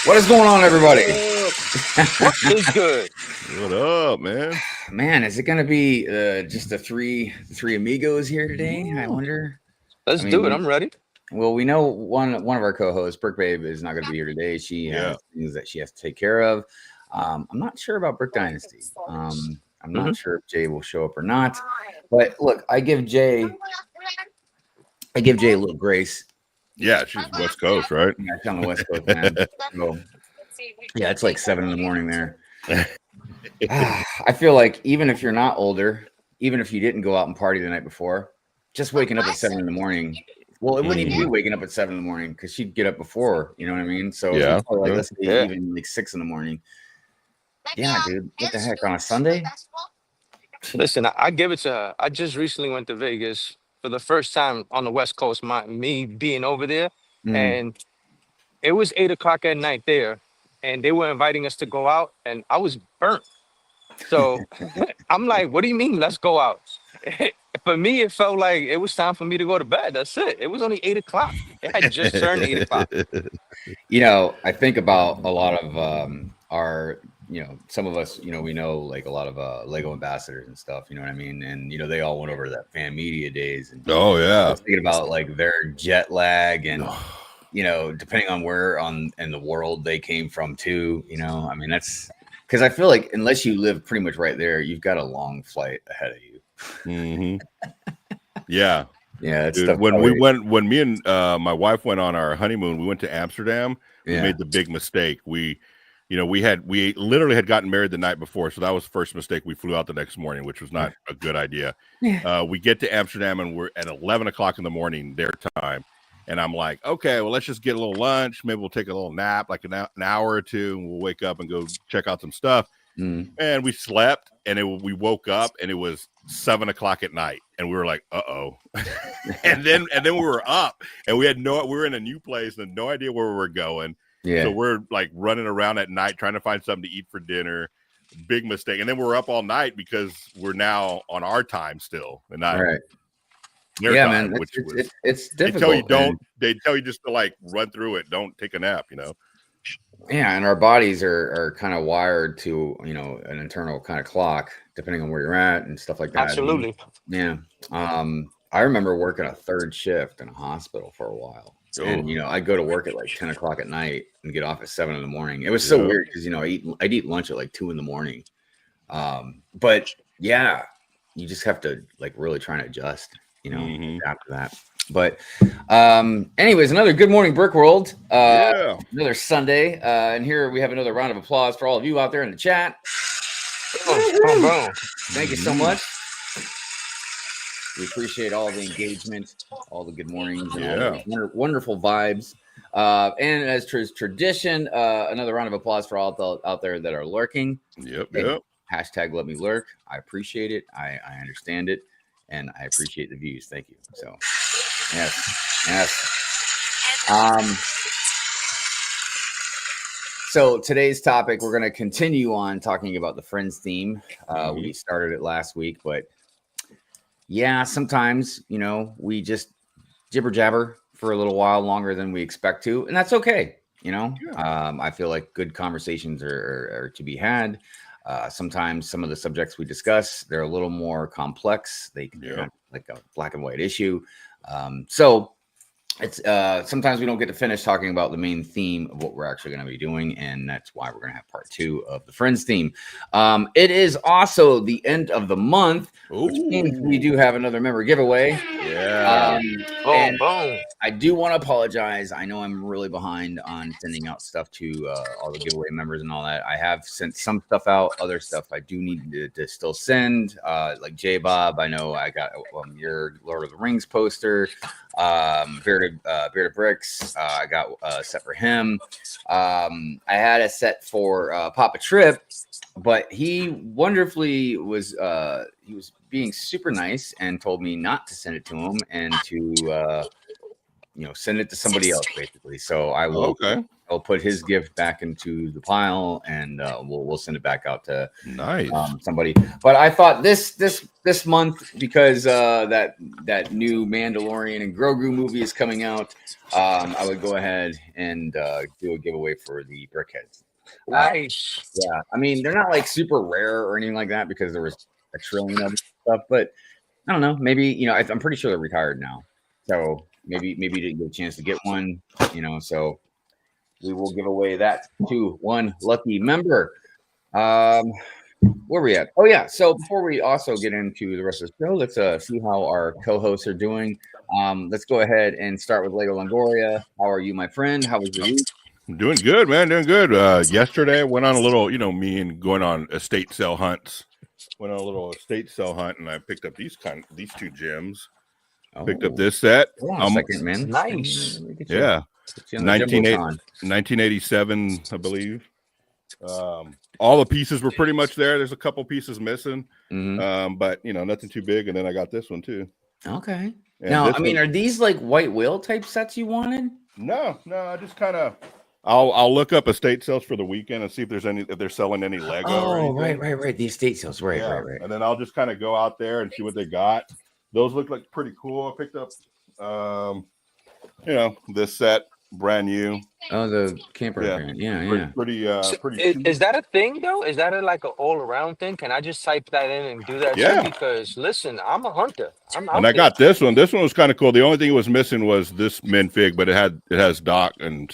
What is going on, everybody? What is good? What up, man? Man, is it going to be just the three amigos here today? I wonder. I Let's mean, do it. I'm ready. we know one of our co-hosts, Brick Babe, is not going to be here today. She has things that she has to take care of. I'm not sure about Brick Dynasty. I'm not sure if Jay will show up or not. But look, I give Jay a little grace. Yeah, she's West Coast, right? Yeah, she's on the West Coast, man. So, yeah, it's like 7 a.m. there. I feel like even if you're not older, even if you didn't go out and party the night before, just waking up at 7 a.m. Well, it wouldn't even be waking up at 7 a.m. because she'd get up before, you know what I mean? So Yeah, it's probably like let's say even like 6 a.m. Yeah, dude. What the heck on a Sunday? Listen, I give it to her. I just recently went to Vegas for the first time on the West Coast. Me being over there, and it was 8 o'clock at night there, and they were inviting us to go out, and I was burnt. So I'm like, "What do you mean? Let's go out?" For me, it felt like it was time for me to go to bed. That's it. It was only 8 o'clock. It had just turned 8 o'clock. You know, I think about a lot of our, some of us, we know like a lot of Lego ambassadors and stuff, you know what I mean? And, they all went over to that fan media days. And oh, yeah. I was thinking about like their jet lag and, depending on where in the world they came from too, I mean, that's because I feel like unless you live pretty much right there, you've got a long flight ahead of you. Yeah. Yeah, it's dude, when me and my wife went on our honeymoon, we went to Amsterdam. We made the big mistake. We literally had gotten married the night before, so that was the first mistake. We flew out the next morning, which was not a good idea. We get to Amsterdam and we're at 11 o'clock in the morning their time, and I'm like, okay, well, let's just get a little lunch. Maybe we'll take a little nap, like an hour or two, and we'll wake up and go check out some stuff. And we slept, and we woke up, and it was 7 o'clock at night, and we were like, uh-oh. and then we were up, and we were in a new place and no idea where we were going. So we're like running around at night trying to find something to eat for dinner. Big mistake. And then we're up all night because we're now on our time still and not their time, man, which it's difficult. They tell you just to like run through it, don't take a nap, Yeah, and our bodies are kind of wired to, an internal kind of clock, depending on where you're at and stuff like that. Absolutely. Yeah. I remember working a third shift in a hospital for a while. And, I'd go to work at like 10 o'clock at night and get off at 7 a.m. It was so weird because, I'd eat lunch at like 2 a.m. But yeah, you just have to like really try and adjust, after that. But anyways, another good morning, Brick World. Another Sunday. And here we have another round of applause for all of you out there in the chat. Thank you so much. We appreciate all the engagement, all the good mornings, and all the wonderful vibes. And as tradition, another round of applause for all out there that are lurking. Yep. Hashtag let me lurk. I appreciate it. I understand it. And I appreciate the views. Thank you. So, yes. So today's topic, we're going to continue on talking about the Friends theme. We started it last week, but yeah, sometimes, we just jibber jabber for a little while longer than we expect to, and that's okay. I feel like good conversations are to be had. Sometimes some of the subjects we discuss, they're a little more complex. They're not like a black and white issue. So it's sometimes we don't get to finish talking about the main theme of what we're actually going to be doing, and that's why we're going to have part 2 of the Friends theme. It is also the end of the month, which means we do have another member giveaway. Boom. I do want to apologize. I know I'm really behind on sending out stuff to all the giveaway members and all that. I have sent some stuff out. Other stuff I do need to still send, like J Bob. I know I got your Lord of the Rings poster. Bearded Bricks. I got a set for him. I had a set for Papa Trip, but he wonderfully was being super nice and told me not to send it to him and to send it to somebody else, basically. So I will I'll put his gift back into the pile, and we'll send it back out to Nice. somebody. But I thought this month, because that new Mandalorian and Grogu movie is coming out, I would go ahead and do a giveaway for the Brickheads. Nice. Yeah, I mean, they're not like super rare or anything like that because there was a trillion of stuff, but I don't know. Maybe, you know, I'm pretty sure they're retired now, so maybe you didn't get a chance to get one, you know. So we will give away that to one lucky member. Where are we at? Oh yeah. So before we also get into the rest of the show, let's see how our co-hosts are doing. Let's go ahead and start with Lego Longoria. How are you, my friend? How was your week? I'm doing good, man. Doing good. Yesterday I went on a little, you know, me and going on estate sale hunts. Went on a little estate sale hunt, and I picked up these two gems. Picked up this set. Second, man. Nice. Yeah. 1987, I believe. All the pieces were pretty much there. There's a couple pieces missing, but you know, nothing too big. And then I got this one too. Okay. And now, I mean, are these like white whale type sets you wanted? No. I just kind of. I'll look up estate sales for the weekend and see if they're selling any Lego. Oh, right. The estate sales, right. And then I'll just kind of go out there and see what they got. Those look like pretty cool. I picked up, you know, this set, brand new. Oh, the camper van. Yeah. Pretty. Is that a thing though? Is that like an all around thing? Can I just type that in and do that? Yeah. Too? Because listen, I'm a hunter. And I got this one. This one was kind of cool. The only thing it was missing was this minfig, but it has Doc, and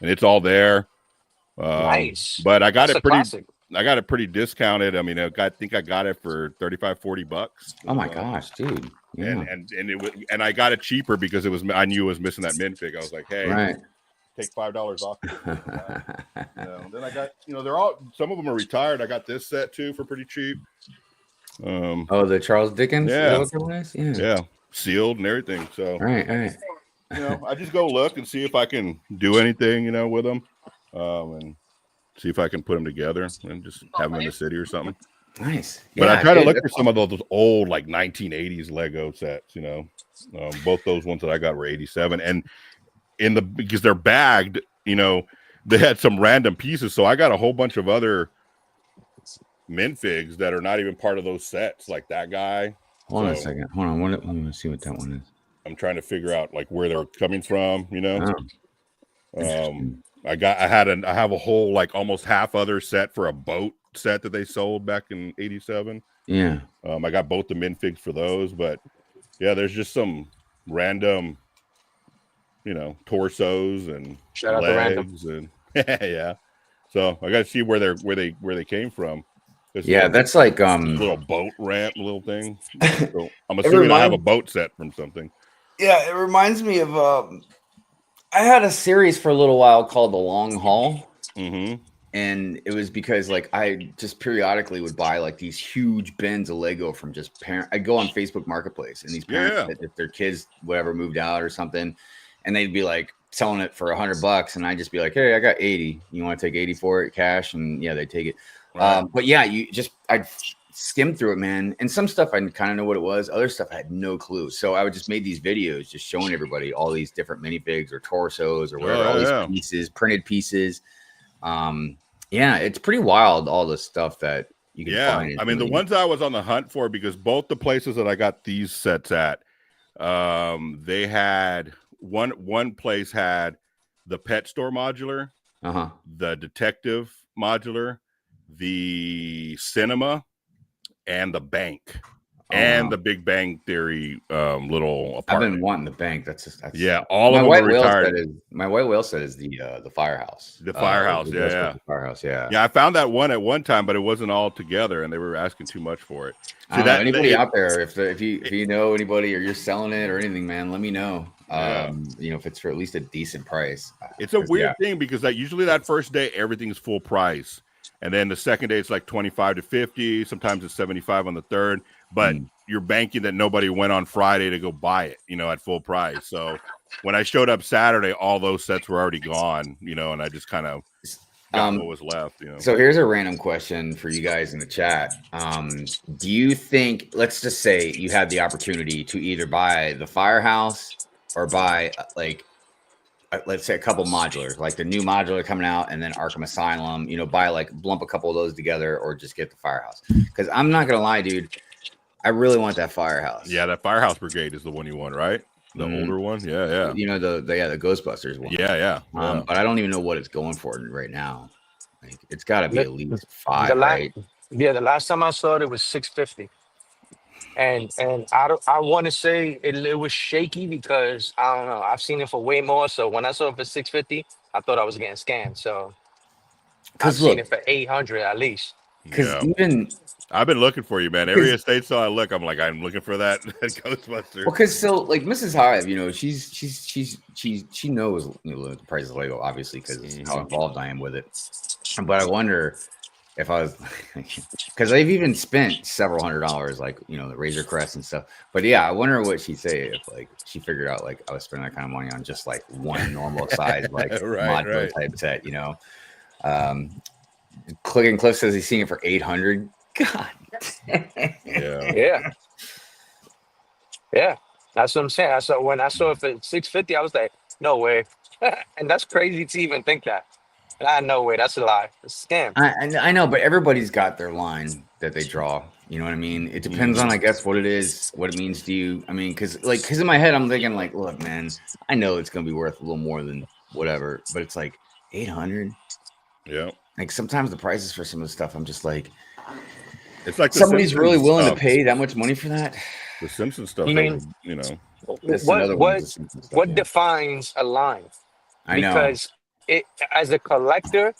it's all there. Nice. But I got it pretty. Classic. I got it pretty discounted. I mean, I think I got it for $35-40. Oh my gosh, dude! Yeah. And I got it cheaper because I knew it was missing that minfig. I was like, hey, take $5 off. Then I got, you know, some of them are retired. I got this set too for pretty cheap. The Charles Dickens. Yeah, sealed and everything. So right. You know, I just go look and see if I can do anything, you know, with them, and see if I can put them together and just have them in the city or something. Nice. But I try to look for some of those old like 1980s Lego sets, you know. Both those ones that I got were 87, and because they're bagged, you know, they had some random pieces. So I got a whole bunch of other minfigs that are not even part of those sets, like that guy. Hold on a second. Hold on. Let me see what that one is. I'm trying to figure out like where they're coming from, you know. I have a whole like almost half other set for a boat set that they sold back in 87. Yeah. I got both the minfigs for those, but yeah, there's just some random, you know, torsos and legs and yeah. So I got to see where they came from. Yeah, that's like little boat ramp, little thing. So I'm assuming I have a boat set from something. Yeah, it reminds me of I had a series for a little while called The Long Haul. Mm-hmm. And it was because like I just periodically would buy like these huge bins of Lego from just parents. I'd go on Facebook Marketplace, and these parents, if their kids whatever moved out or something, and they'd be like selling it for $100, and I'd just be like, hey, I got 80. You want to take 80 for it, cash? And yeah, they take it. Right. But yeah, I'd skim through it, man. And some stuff I kind of know what it was. Other stuff I had no clue. So I would just make these videos just showing everybody all these different minifigs or torsos or whatever, all these pieces, printed pieces. Yeah, it's pretty wild, all the stuff that you can find. I mean, the ones I was on the hunt for, because both the places that I got these sets at, they had one place had the pet store modular, the detective modular, the cinema, and the bank. And the Big Bang Theory little apartment. I've been wanting the bank. That's all of them are retired. My white whale set is the firehouse. The firehouse, the firehouse, yeah. I found that one at one time, but it wasn't all together, and they were asking too much for it. See, anybody out there, if you know anybody or you're selling it or anything, man, let me know. You know, if it's for at least a decent price. It's a weird thing because usually that first day everything's full price, and then the second day it's like 25 to 50. Sometimes it's 75 on the third. But you're banking that nobody went on Friday to go buy it, you know, at full price. So when I showed up Saturday, all those sets were already gone, you know, and I just kind of got what was left, you know. So here's a random question for you guys in the chat. Do you think, let's just say you had the opportunity to either buy the firehouse or buy like let's say a couple modulars, like the new modular coming out, and then Arkham Asylum. Buy lump a couple of those together, or just get the Firehouse. Because I'm not gonna lie, dude, I really want that Firehouse. Yeah, that Firehouse Brigade is the one you want, right? The older one. Yeah. The Ghostbusters one. Yeah. But I don't even know what it's going for right now. Like, it's got to be at least 5, right? Yeah, the last time I saw it was 650. And I want to say it was shaky because I don't know. I've seen it for way more. So when I saw it for 650, I thought I was getting scammed. So I've seen it for 800 at least. Because I've been looking for you, man. Every estate sale I look, I'm looking for that Ghostbuster. Well, because Mrs. Hive, she knows the price of Lego, obviously, because how involved I am with it. But I wonder if I was, because I've even spent several $100s, the Razor Crest and stuff. But yeah, I wonder what she'd say if she figured out I was spending that kind of money on just one normal size modular type set. Clicking Cliff says he's seeing it for 800. God. Yeah. That's what I'm saying. When I saw it for 650, I was like, no way. And that's crazy to even think that. No way, that's a lie. It's a scam. I know, but everybody's got their line that they draw. You know what I mean? It depends on, I guess, what it is, what it means to you. I mean, because in my head, I'm thinking look, man, I know it's gonna be worth a little more than whatever, but it's 800. Yeah. Sometimes the prices for some of the stuff, I'm just it's like somebody's really willing to pay that much money for that. The Simpsons stuff, I mean, what defines a line? I know. Because it, as a collector,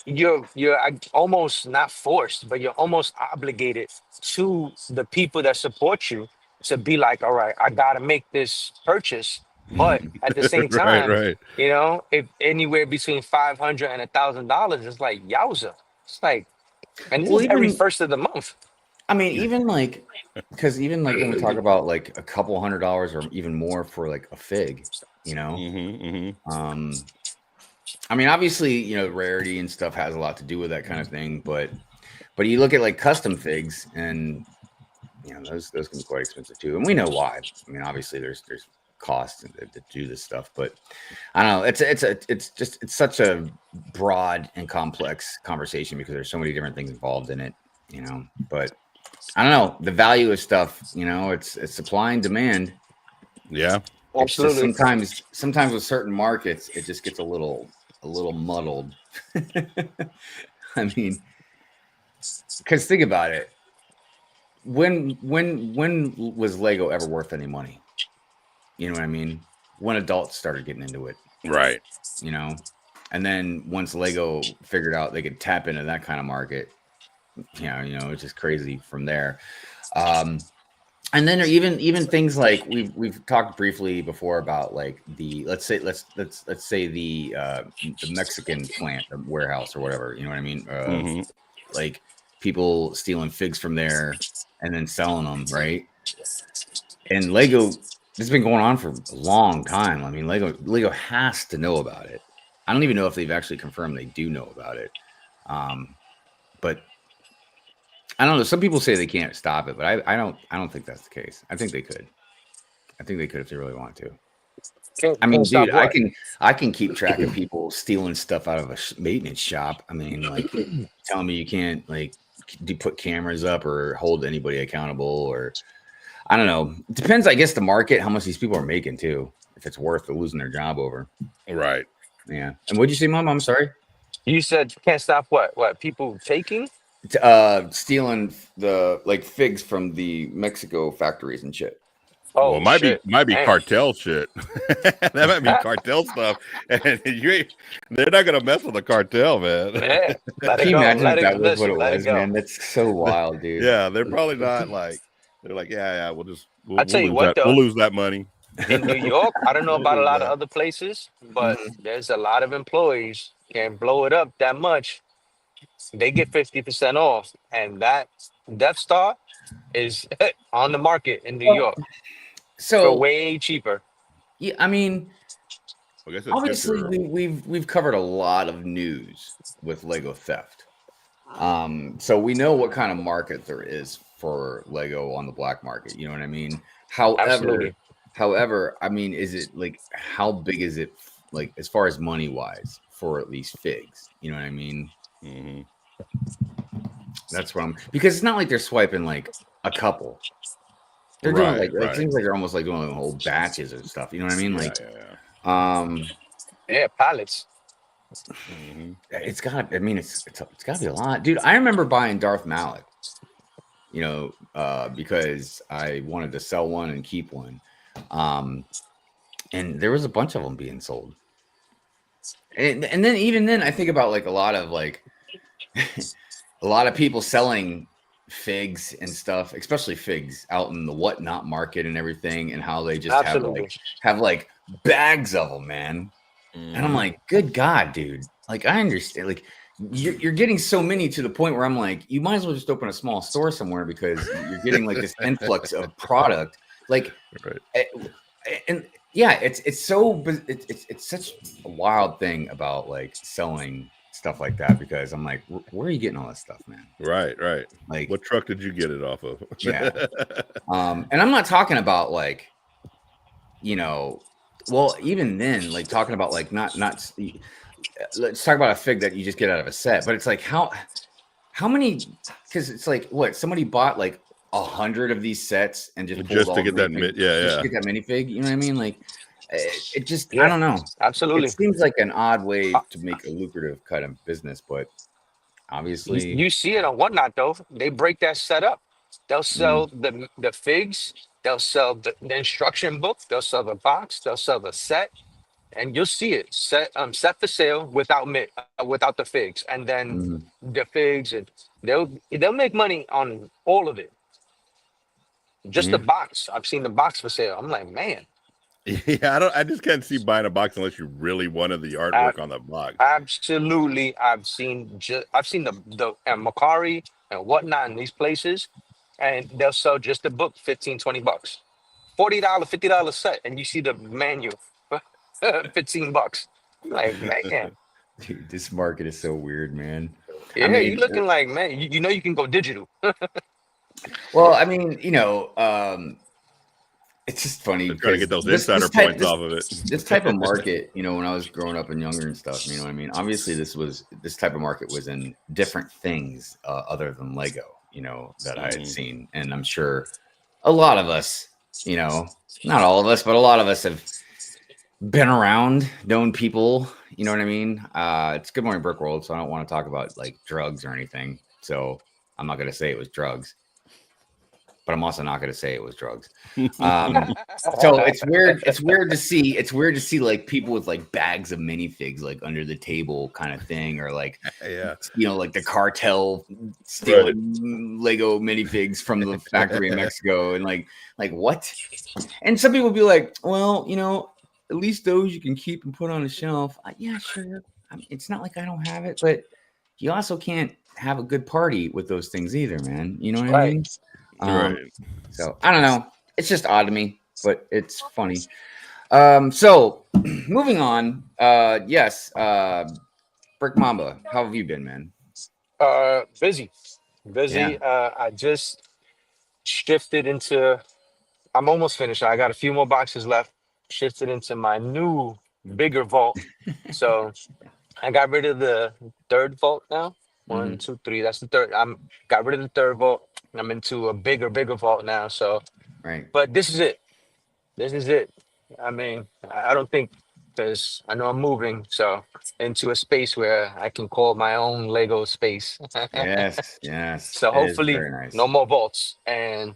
you're almost not forced, but you're almost obligated to the people that support you to be like, all right, I gotta make this purchase. But at the same time, right. If anywhere between $500 and $1,000, it's like yowza. It's and this is every first of the month. I mean, even because even when we talk about a couple $100s or even more for a fig, I mean, obviously, rarity and stuff has a lot to do with that kind of thing, but you look at custom figs, and those can be quite expensive too, and we know why. I mean, obviously, there's costs to do this stuff, but I don't know. It's such a broad and complex conversation because there's so many different things involved in it, But I don't know, the value of stuff. It's supply and demand. Yeah, absolutely. Sometimes with certain markets, it just gets a little muddled. I mean, because think about it. When was Lego ever worth any money? You know what I mean? When adults started getting into it. Right. And then once Lego figured out they could tap into that kind of market, it's just crazy from there. And then there even things like we've talked briefly before about let's say the Mexican plant, the warehouse or whatever, you know what I mean? People stealing figs from there and then selling them, right? And Lego, this has been going on for a long time. I mean, Lego has to know about it. I don't even know if they've actually confirmed they do know about it. But I don't know. Some people say they can't stop it, but I don't think that's the case. I think they could. I think they could if they really want to. I mean, dude, I can keep track of people stealing stuff out of a maintenance shop. I mean, telling me you can't put cameras up or hold anybody accountable, or I don't know. It depends, I guess, the market, how much these people are making too, if it's worth losing their job over. Right. Yeah. And what'd you say, Mom? I'm sorry. You said can't stop what? What, people taking? Stealing the figs from the Mexico factories and shit. Oh, well, it might be cartel shit. That might be cartel stuff, and they're not gonna mess with the cartel, man. Yeah, can you imagine if that was what it was, man? That's so wild, dude. Yeah, they're probably not they're yeah, we'll lose that money. In New York, I don't know about a lot of other places, but there's a lot of employees can blow it up that much. They get 50% off, and that Death Star is on the market in New York. So way cheaper. Yeah, I mean, obviously we've covered a lot of news with Lego theft. So we know what kind of market there is for Lego on the black market. You know what I mean? However, I mean, is it how big is it like as far as money wise for at least figs. You know what I mean? Mm-hmm. That's what I'm, because it's not like they're swiping like a couple. They're doing like it seems like they're almost like doing whole batches of stuff. You know what I mean? Like, pallets. It's got. I mean, it's got to be a lot, dude. I remember buying Darth Malak. You know, because I wanted to sell one and keep one, and there was a bunch of them being sold. And then even then, I think about like a lot of a lot of people selling figs and stuff, especially figs out in the whatnot market and everything, and how they just have like bags of them, man. And I'm like, good God, dude. Like, I understand. Like, you're getting so many to the point where I'm like, you might as well just open a small store somewhere because you're getting like this influx of product. Like, and yeah, it's so, it's such a wild thing about like selling stuff like that, because I'm like, where are you getting all this stuff, man? Right. Like, what truck did you get it off of? Yeah. And I'm not talking about like, you know, well, even then, like talking about like not let's talk about a fig that you just get out of a set, but it's like how many, because it's like what, somebody bought like 100 of these sets and just to get that get that minifig, you know what I mean? Like it just, I don't know. Absolutely. It seems like an odd way to make a lucrative kind of business, but obviously you see it on Whatnot though. They break that set up. They'll sell the figs, they'll sell the instruction book, they'll sell the box, they'll sell the set, and you'll see it set for sale without the figs, and then the figs, and they'll make money on all of it. Just the box. I've seen the box for sale. I'm like, man. Yeah, I just can't see buying a box unless you really wanted the artwork on the box. Absolutely. I've seen the Macari and Whatnot in these places, and they'll sell just the book $15-$20, $40, $50 set, and you see the menu $15. Like, man, dude, this market is so weird, man. Yeah, I mean, you're looking like, man, you know, you can go digital. Well, I mean, you know, it's just funny. Trying to get those insider points off of it. This type of market, you know, when I was growing up and younger and stuff, you know what I mean? Obviously, this type of market was in different things other than Lego, you know, that I had seen. And I'm sure a lot of us, you know, not all of us, but a lot of us have been around, known people, you know what I mean? It's Good Morning Brick World, so I don't want to talk about like drugs or anything. So I'm not going to say it was drugs. But I'm also not going to say it was drugs. So it's weird. It's weird to see like people with like bags of minifigs like under the table kind of thing, or like, you know, like the cartel stealing Lego minifigs from the factory in Mexico, and like what? And some people be like, well, you know, at least those you can keep and put on a shelf. Yeah, sure. I mean, it's not like I don't have it, but you also can't have a good party with those things either, man. You know what I mean? So I don't know. It's just odd to me, but it's funny. So moving on. Yes. Brick Mamba, how have you been, man? Busy. Yeah. I just shifted into. I'm almost finished. I got a few more boxes left. Shifted into my new bigger vault. So I got rid of the third vault now. 1, 2, 3. That's the third. Got rid of the third vault. I'm into a bigger vault now. So, but this is it. I mean, I don't think, because I know I'm moving into a space where I can call my own Lego space. Yes. So hopefully, no more vaults, and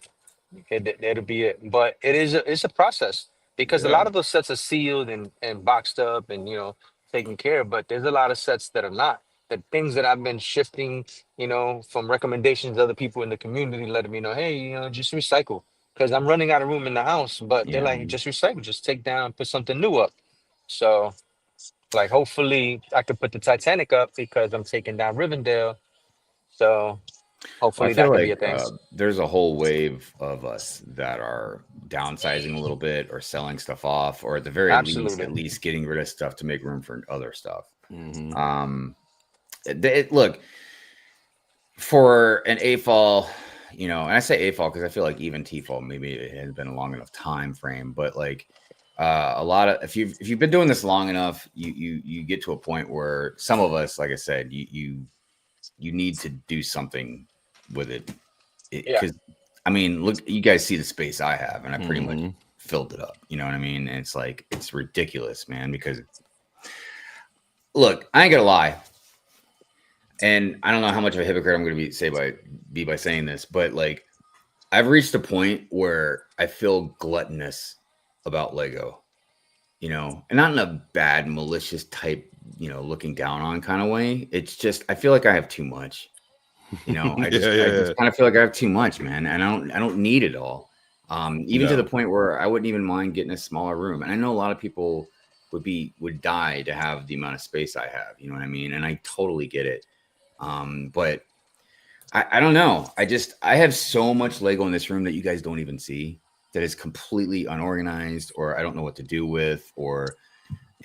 it'll be it. But it's a process, because a lot of those sets are sealed and boxed up and, you know, taken care of. But there's a lot of sets that are not. The things that I've been shifting, you know, from recommendations of other people in the community, letting me know, hey, you know, just recycle, because I'm running out of room in the house. But they're like, just recycle, just take down, put something new up. So, like, hopefully I could put the Titanic up, because I'm taking down Rivendell. So hopefully that can be a thing. There's a whole wave of us that are downsizing a little bit, or selling stuff off, or at the very least getting rid of stuff to make room for other stuff. Look, for an AFOL, you know, and I say AFOL because I feel like even TFOL, maybe it has been a long enough time frame, but like A lot of if you've been doing this long enough, you get to a point where some of us, like I said, you need to do something with it. Because I mean, look, you guys see the space I have, and I pretty much filled it up. You know what I mean? And it's like it's ridiculous, man. Because look, I ain't gonna lie, and I don't know how much of a hypocrite I'm gonna be by saying this, but like I've reached a point where I feel gluttonous about Lego, you know, and not in a bad, malicious type, you know, looking down on kind of way. It's just I feel like I have too much. You know, I just kind of feel like I have too much, man, and I don't need it all. Even to the point where I wouldn't even mind getting a smaller room. And I know a lot of people would die to have the amount of space I have. You know what I mean? And I totally get it. But I don't know. I have so much Lego in this room that you guys don't even see, that is completely unorganized, or I don't know what to do with,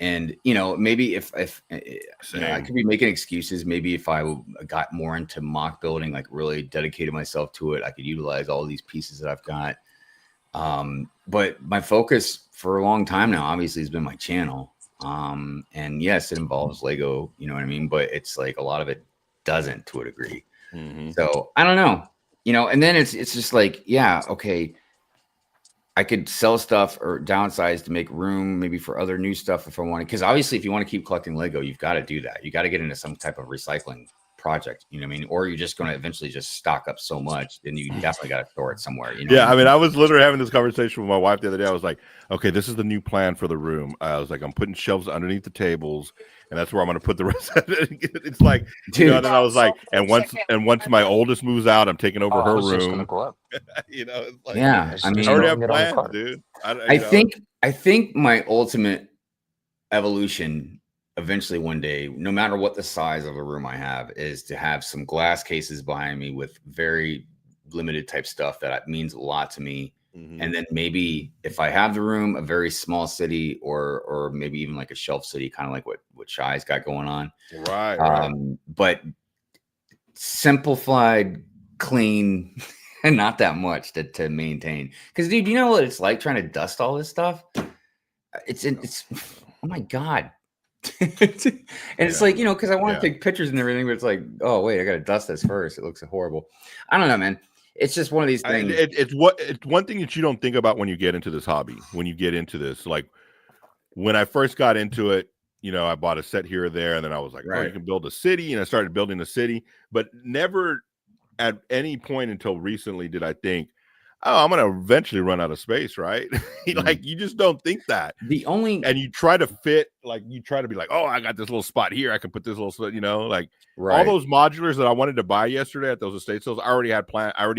and you know, maybe if you know, I could be making excuses. Maybe if I got more into mock building, like really dedicated myself to it, I could utilize all these pieces that I've got. But my focus for a long time now, obviously, has been my channel. And yes, it involves Lego, you know what I mean? But it's like a lot of it doesn't, to a degree. So I don't know, you know, and then it's just like, yeah, okay, I could sell stuff or downsize to make room maybe for other new stuff if I wanted. Because obviously, if you want to keep collecting Lego, you've got to do that. You got to get into some type of recycling project, you know what I mean? Or you're just going to eventually just stock up so much, then you definitely got to store it somewhere. You know? Yeah, I mean, I was literally having this conversation with my wife the other day. I was like, okay, this is the new plan for the room. I was like, I'm putting shelves underneath the tables, and that's where I'm going to put the rest of it. It's like, dude, you know, and then I was like, and once my oldest moves out, I'm taking over her room. Go up. You know, it's like, yeah, I mean, I already have plans, dude. I think my ultimate evolution eventually one day, no matter what the size of a room I have, is to have some glass cases behind me with very limited type stuff that means a lot to me. And then maybe if I have the room, a very small city, or maybe even like a shelf city, kind of like what Shy's got going on. Right. But simplified, clean, and not that much to maintain. Because dude, you know what it's like trying to dust all this stuff? It's oh my God. And it's like, you know, because I want to take pictures and everything, but it's like, oh wait, I gotta dust this first. It looks horrible. I don't know, man. It's just one of these things. It's one thing that you don't think about when you get into this hobby. When you get into this, like when I first got into it, you know, I bought a set here or there, and then I was like, oh, you can build a city, and I started building a city, but never at any point until recently did I think, oh, I'm going to eventually run out of space, right? Like, you just don't think that. And you try to fit, like, you try to be like, oh, I got this little spot here. I can put this little spot, you know, like all those modulars that I wanted to buy yesterday at those estate sales, I already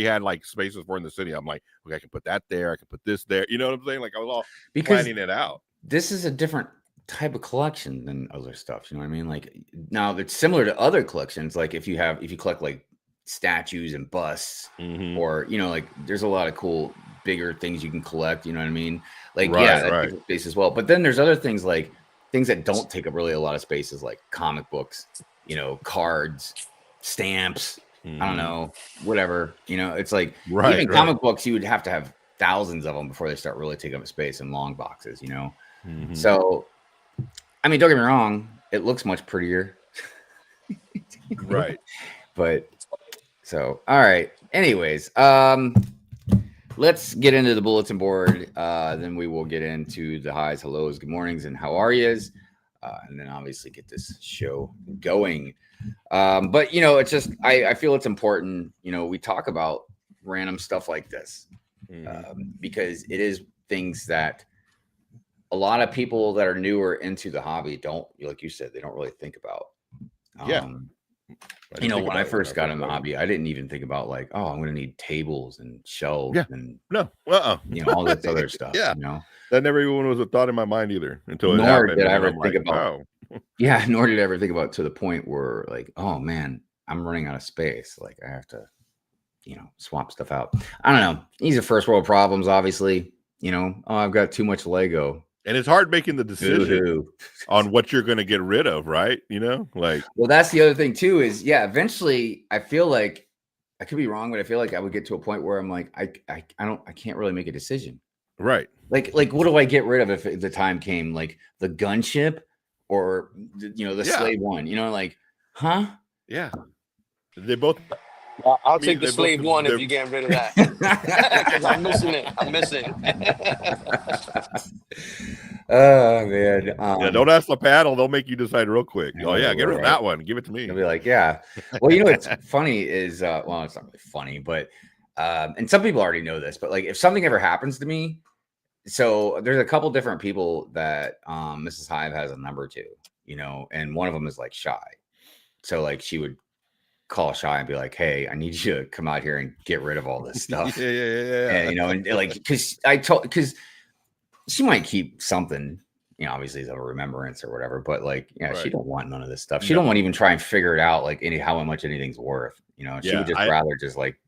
had like spaces for in the city. I'm like, okay, I can put that there. I can put this there. You know what I'm saying? Like, I was all planning it out. This is a different type of collection than other stuff. You know what I mean? Like, now it's similar to other collections. Like if you collect like statues and busts, or you know, like there's a lot of cool bigger things you can collect, you know what I mean? Like that takes space as well. But then there's other things, like things that don't take up really a lot of spaces, like comic books, you know, cards, stamps, I don't know, whatever, you know. It's like even comic books, you would have to have thousands of them before they start really taking up space in long boxes, you know. So I mean, don't get me wrong, it looks much prettier. But so, all right. Anyways, let's get into the bulletin board. Then we will get into the highs, hellos, good mornings, and how are yous. And then obviously get this show going. But, you know, it's just, I feel it's important, you know, we talk about random stuff like this because it is things that a lot of people that are newer into the hobby don't, like you said, they don't really think about. You know, when I first got in the hobby, I didn't even think about like, oh, I'm going to need tables and shelves and you know, all this other stuff. You know, that never even was a thought in my mind either until it nor happened. Did I ever think about. Nor did I ever think about to the point where like, oh man, I'm running out of space. Like I have to, you know, swap stuff out. I don't know. These are first world problems, obviously. You know, oh, I've got too much Lego. And it's hard making the decision on what you're going to get rid of, right? You know, like, well, that's the other thing too, is eventually I feel like I could be wrong, but I feel like I would get to a point where I'm like, I can't really make a decision. Right. Like what do I get rid of if the time came? Like the gunship or the slave one? Like, huh? Yeah. They both. I'll I mean, take the they both. slave one if you're getting rid of that. Because I'm missing it. I'm missing. Oh man. Yeah. Don't ask the panel. They'll make you decide real quick. Oh yeah, get rid of right. that one. Give it to me. They'll be like, yeah. Well, what's funny is, well, it's not really funny, but and some people already know this, but like if something ever happens to me, so there's a couple different people that Mrs. Hive has a number to, and one of them is like Shy. So like she would call Shy and be like, hey, I need you to come out here and get rid of all this stuff. Yeah. And like because she might keep something, obviously as a remembrance or whatever, but like, Right. She don't want none of this stuff. She don't want to even try and figure it out, like how much anything's worth. She would just rather just like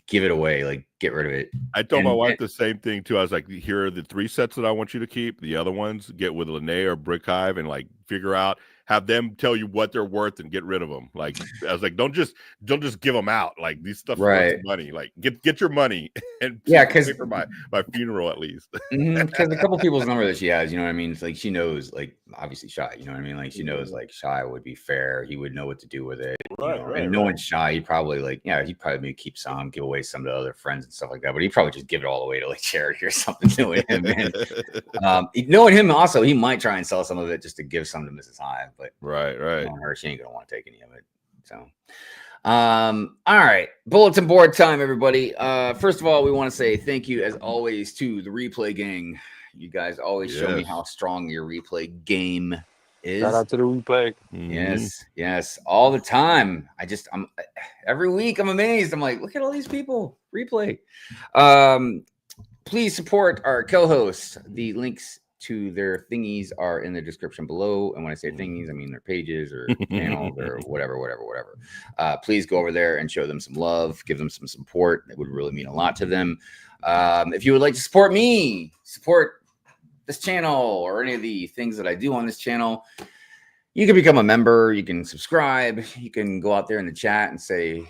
give it away, like get rid of it. I told my wife the same thing too. I was like, here are the 3 sets that I want you to keep. The other ones, get with Lene or Brick Hive and like figure out, have them tell you what they're worth and get rid of them. Like I was like, don't just give them out. Like these stuff right. worth money. Like get your money and because for my funeral at least. Because a couple people's number that she has, what I mean? It's like she knows, like obviously Shy, what I mean? Like she knows like Shy would be fair. He would know what to do with it. Right. And knowing Shy, he'd probably he'd probably maybe keep some, give away some to other friends and stuff like that. But he'd probably just give it all away to like charity or something. Knowing him, and knowing him also, he might try and sell some of it just to give some to Mrs. Hive. But right. Knowing her, she ain't gonna want to take any of it. So. All right, bulletin board time, everybody. First of all, we want to say thank you as always to the replay gang. You guys always show me how strong your replay game is. Shout out to the replay. Yes, all the time. I'm every week I'm amazed. I'm like, look at all these people replay. Please support our co-hosts. The links to their thingies are in the description below. And when I say thingies, I mean their pages or channels or whatever. Please go over there and show them some love, give them some support. That would really mean a lot to them. If you would like to support me, support this channel or any of the things that I do on this channel, you can become a member. You can subscribe. You can go out there in the chat and say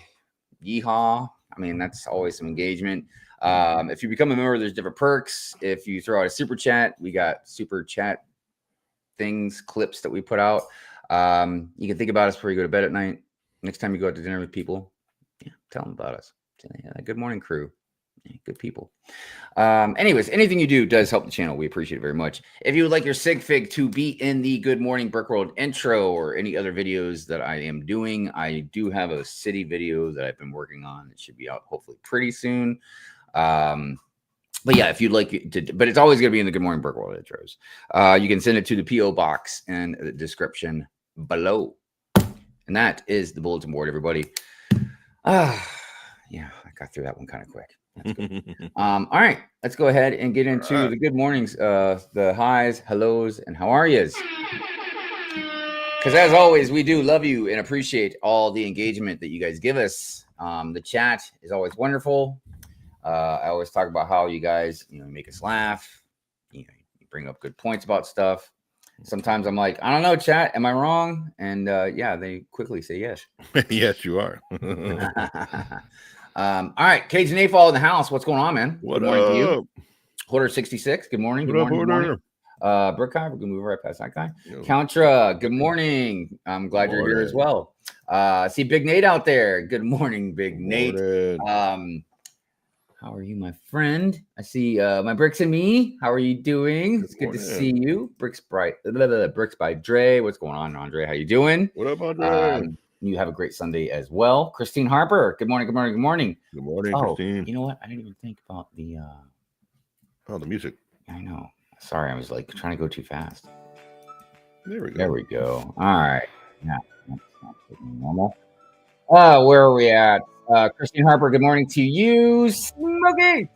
yeehaw. I mean, that's always some engagement. If you become a member, there's different perks. If you throw out a super chat, we got super chat clips that we put out. You can think about us before you go to bed at night. Next time you go out to dinner with people, tell them about us. Good morning, crew. Good people. Anyways, anything you do does help the channel. We appreciate it very much. If you would like your sig fig to be in the Good Morning Brick World intro or any other videos that I am doing, I do have a city video that I've been working on. It should be out hopefully pretty soon. But yeah, if you'd like to, but it's always going to be in the Good Morning Brick World intros. You can send it to the PO box in the description below. And that is the bulletin board, everybody. Yeah, I got through that one kind of quick. That's good. All right, let's go ahead and get into the good mornings, the highs, hellos, and how are yous? Because as always, we do love you and appreciate all the engagement that you guys give us. The chat is always wonderful. I always talk about how you guys, make us laugh. You bring up good points about stuff. Sometimes I'm like, I don't know, chat. Am I wrong? And yeah, they quickly say yes. Yes, you are. All right, Cajun A-Fall in the house. What's going on, man? What up? To you. Hoarder 66. Good morning. Good morning. Brooke, we're gonna move right past that guy. Yep. Countra, good morning. I'm glad you're here as well. See Big Nate out there. Good morning, Big Nate. How are you, my friend? I see my Bricks and me. How are you doing? It's good to see you. Bricks by Dre. What's going on, Andre? How you doing? What up, Andre? You have a great Sunday as well. Christine Harper. Good morning. Good morning. Good morning. Good morning, Christine. You know what? I didn't even think about the the music. I know. Sorry, I was like trying to go too fast. There we go. There we go. All right. Yeah, that's not normal. Where are we at? Christine Harper, good morning to you. Smokey.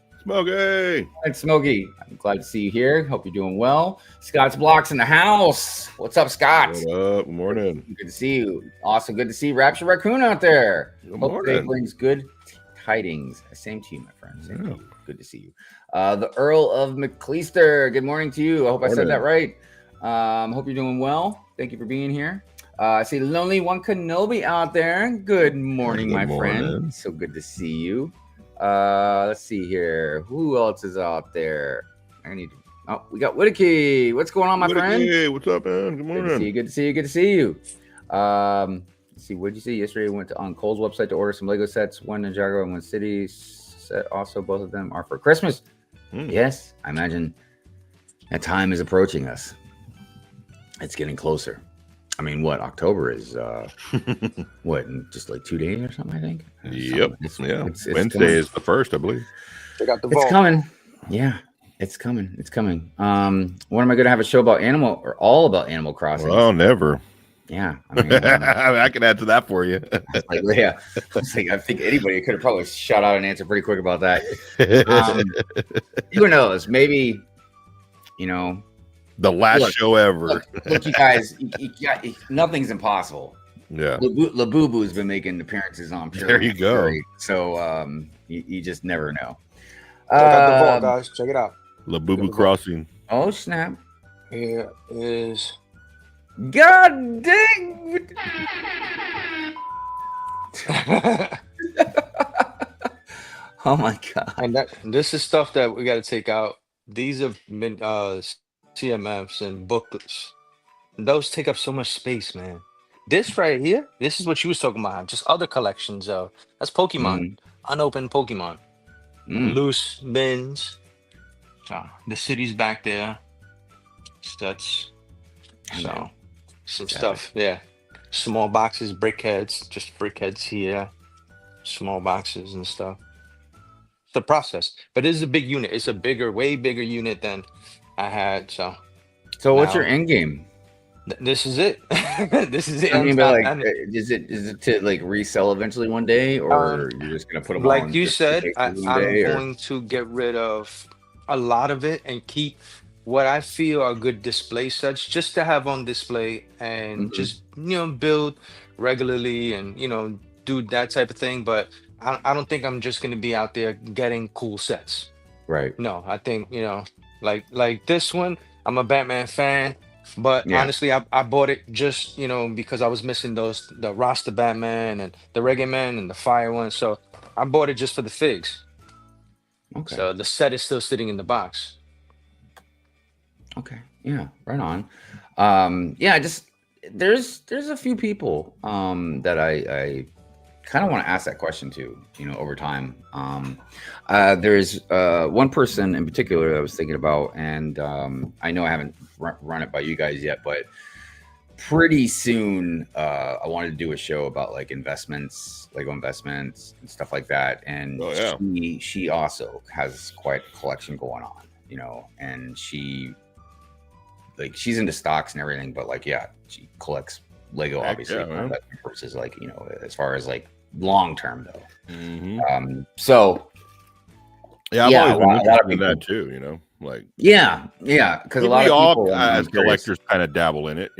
It's Smokey. I'm glad to see you here. Hope you're doing well. Scott's Blocks in the house. What's up, Scott? What up? Good morning. Good to see you. Also good to see Rapture Raccoon out there. Good Hope morning. today brings good tidings. Same to you, my friend. Same to you. Good to see you. The Earl of McCleister. Good morning to you. I hope I said that right. Hope you're doing well. Thank you for being here. I see Lonely One Kenobi out there. Good morning, my friend. So good to see you. Let's see here. Who else is out there? I need. Oh, we got Whittaky. What's going on, my friend? Hey, what's up, man? Good morning. Good to see you. Good to see you. Let's see. What did you see yesterday? We went on Cole's website to order some Lego sets. One Ninjago and one City set. Also, both of them are for Christmas. Yes, I imagine that time is approaching us. It's getting closer. I mean, what October is? What? In just like 2 days or something? I think. Yep. It's Wednesday is the 1st, I believe. Check out the It's vault. coming. Yeah, it's coming. It's coming. When am I going to have a show about all about Animal Crossing? Well, never. Yeah, I mean, I can answer that for you. yeah. I think anybody could have probably shot out an answer pretty quick about that. Who knows? Maybe, the last show ever. Look, you guys, nothing's impossible. Yeah. Labubu's been making appearances on Pure. There you go. Fury, so you just never know. Check out the vault, guys. Check it out. Labubu Crossing. Oh snap! Here is. God dang! Oh my god! And this is stuff that we got to take out. These have been CMFs and booklets. Those take up so much space, man. This right here, this is what you was talking about. Just other collections of. That's Pokemon, unopened Pokemon, loose bins. The city's back there. Sets. So some stuff, yeah. Small boxes, brickheads, just brickheads here. Small boxes and stuff. The process, but it is a big unit. It's a way bigger unit than I had. So what's your end game? This is it. This is it. I mean, but like, is it to like resell eventually one day, or you're just gonna put them like on you said? I'm day, going to get rid of a lot of it and keep what I feel are good display sets, just to have on display and just build regularly and do that type of thing. But I don't think I'm just going to be out there getting cool sets. Right. No, I think, like this one, I'm a Batman fan, but honestly, I bought it just, because I was missing the Rasta Batman and the Reggae Man and the Fire one. So I bought it just for the figs. Okay. So the set is still sitting in the box. Okay. Yeah. Right on. There's a few people that I kind of want to ask that question to, over time. There's one person in particular that I was thinking about, and I know I haven't run it by you guys yet, but pretty soon I wanted to do a show about like investments, Lego investments and stuff like that. And she also has quite a collection going on, and she's into stocks and everything, but she collects Lego, obviously, for investment purposes, as far as like long term though. I'm always a lot of people that too, because a lot of people as collectors kind of dabble in it,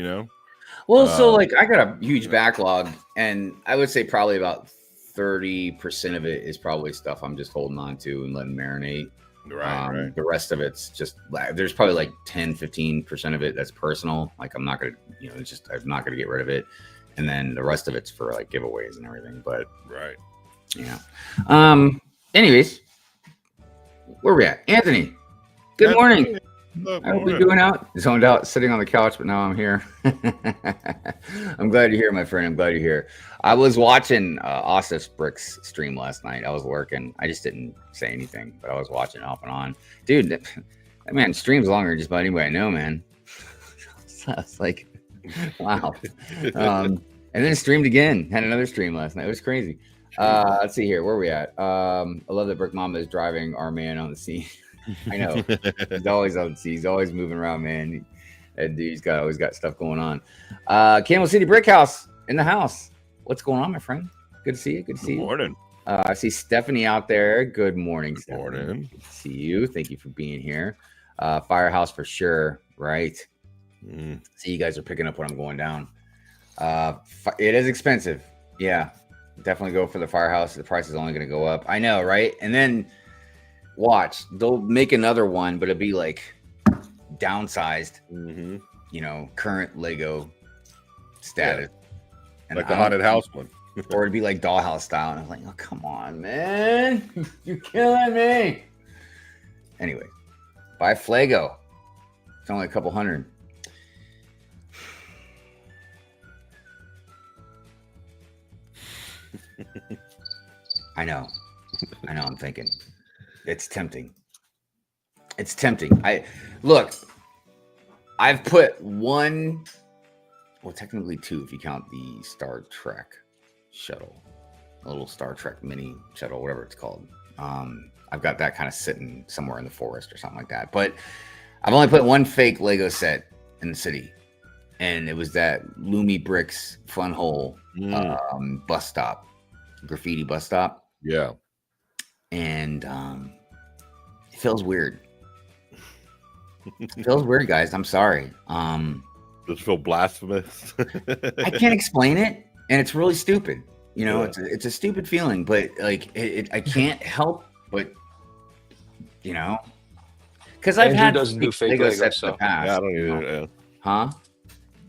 Well, so I got a huge backlog, and I would say probably about 30% of it is probably stuff I'm just holding on to and letting marinate. Right. The rest of it's just there's probably like 10-15% of it that's personal. Like I'm not gonna, I'm not gonna get rid of it, and then the rest of it's for like giveaways and everything. But anyways, where we at, Anthony? Good morning. I hope you're doing zoned out, sitting on the couch, but now I'm here. I'm glad you're here, my friend. I'm glad you're here. I was watching Ossis Brick's stream last night. I was working. I just didn't say anything, but I was watching off and on. Dude, that man streams longer than just about anybody I know, man. So I was like, wow. And then streamed again. Had another stream last night. It was crazy. Let's see here. Where are we at? I love that Brick Mama is driving our man on the scene. I know. He's always on. He's always moving around, man. That dude's always got stuff going on. Camel City Brick House in the house. What's going on, my friend? Good to see you. Good to see you. Good morning. I see Stephanie out there. Good morning, Good Stephanie. morning. Good to see you. Thank you for being here. Firehouse for sure, right? See, you guys are picking up what I'm going down. It is expensive. Yeah, definitely go for the Firehouse. The price is only going to go up. I know, right? And then watch, they'll make another one, but it'll be like downsized, current Lego status. And like the haunted house one. Or it'd be like dollhouse style. And I'm like, oh, come on, man. You're killing me. Anyway, Buy Flago. It's only a couple hundred. I know. I'm thinking it's tempting. I've put one, well, technically two if you count the Star Trek shuttle, a little Star Trek mini shuttle, whatever it's called. I've got that kind of sitting somewhere in the forest or something like that. But I've only put one fake Lego set in the city, and it was that Lumi Bricks Fun Hole bus stop, graffiti bus stop. Yeah. And it feels weird. It feels weird, guys. I'm sorry. Does it feel blasphemous? I can't explain it, and it's really stupid. You know, it's a stupid feeling, but like I can't help but, you know, because I've had doesn't do fake Lego sets in the past. Yeah, I don't either. Huh?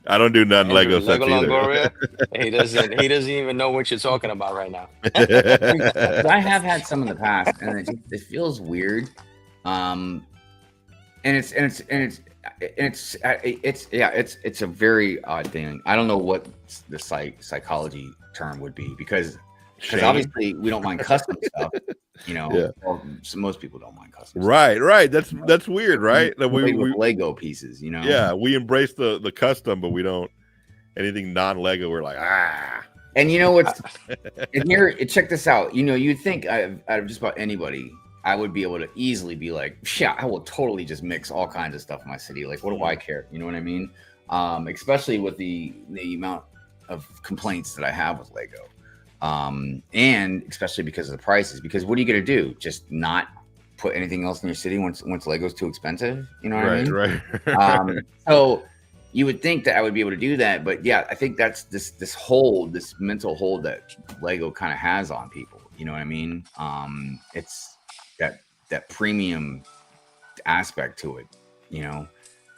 I don't do none Lego sets either. Longoria, he doesn't even know what you're talking about right now. I have had some in the past, and it feels weird. And it's a very odd thing. I don't know what the psychology term would be because obviously we don't mind custom stuff, you know. Yeah. Well, so most people don't mind custom. Right. That's weird, right? That we Lego pieces, you know. Yeah, we embrace the custom, but we don't anything non-Lego. We're like And you know what's and here? Check this out. You know, you'd think out of just about anybody, I would be able to easily be like, yeah, I will totally just mix all kinds of stuff in my city. Like, what do I care? You know what I mean? Especially with the amount of complaints that I have with Lego. And especially because of the prices, because what are you going to do? Just not put anything else in your city once Lego's too expensive? You know what I mean? Right. So you would think that I would be able to do that, but yeah, I think that's this mental hold that Lego kind of has on people. You know what I mean? It's that premium aspect to it, you know.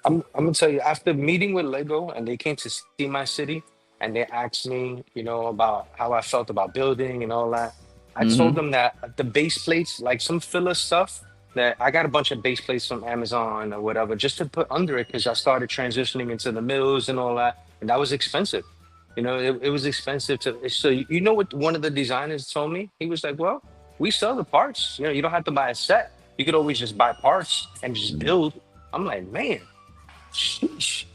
I'm gonna tell you, after meeting with Lego and they came to see my city and they asked me, you know, about how I felt about building and all that. I told them that the base plates, like some filler stuff, that I got a bunch of base plates from Amazon or whatever, just to put under it because I started transitioning into the mills and all that, and that was expensive. You know, it was expensive to. So you know what one of the designers told me? He was like, "Well, we sell the parts. You know, you don't have to buy a set. You could always just buy parts and just build." I'm like, man, sheesh.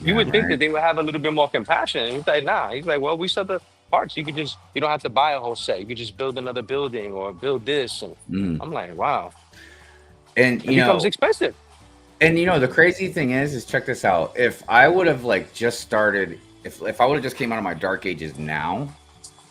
You would think that they would have a little bit more compassion. He's like, nah. He's like, well, we sell the parts. You don't have to buy a whole set. You could just build another building or build this. And I'm like, wow. And it becomes expensive. And you know, the crazy thing is check this out. If I would have like just started, if I would have just came out of my dark ages now,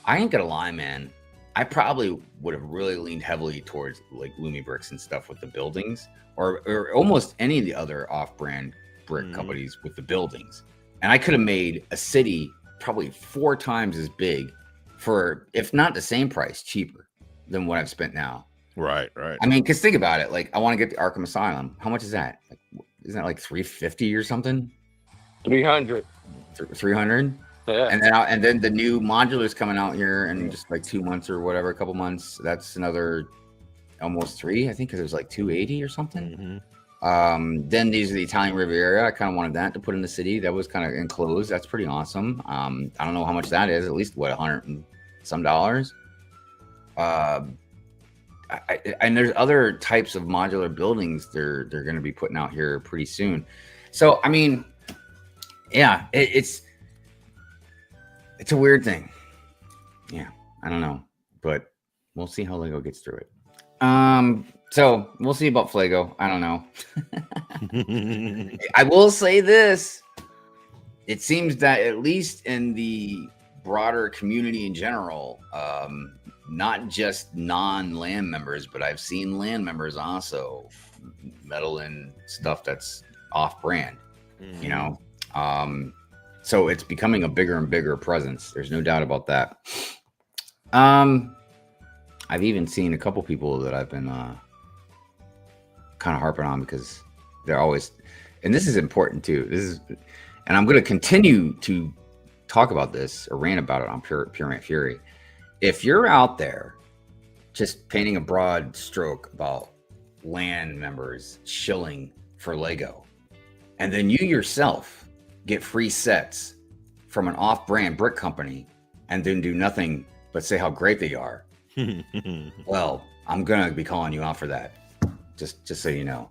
I ain't gonna lie, man. I probably would have really leaned heavily towards like Lumi Bricks and stuff with the buildings, or almost any of the other off-brand brick companies with the buildings. And I could have made a city probably 4 times as big for, if not the same price, cheaper than what I've spent now. Right. I mean, because think about it. Like, I want to get the Arkham Asylum. How much is that? Like, isn't that like $350 or something? 300. 300. Yeah. And then the new modulars coming out here in just like 2 months or whatever, a couple months. That's another almost 3, I think, because it was like 280 or something. Then these are the Italian Riviera. I kind of wanted that to put in the city. That was kind of enclosed. That's pretty awesome. I don't know how much that is. At least what, $100 and some dollars. And there's other types of modular buildings they're going to be putting out here pretty soon. So I mean, yeah, it's a weird thing. Yeah, I don't know, but we'll see how Lego gets through it. So we'll see about Flago. I don't know. I will say this. It seems that at least in the broader community in general, not just non-land members, but I've seen land members also meddle in stuff that's off-brand, you know? So it's becoming a bigger and bigger presence. There's no doubt about that. I've even seen a couple people that I've been kind of harping on because they're always, and this is important too. And I'm going to continue to talk about this or rant about it on Pure Rant Fury. If you're out there just painting a broad stroke about LAN members shilling for Lego, and then you yourself get free sets from an off-brand brick company, and then do nothing but say how great they are, well, I'm gonna be calling you out for that. Just so you know.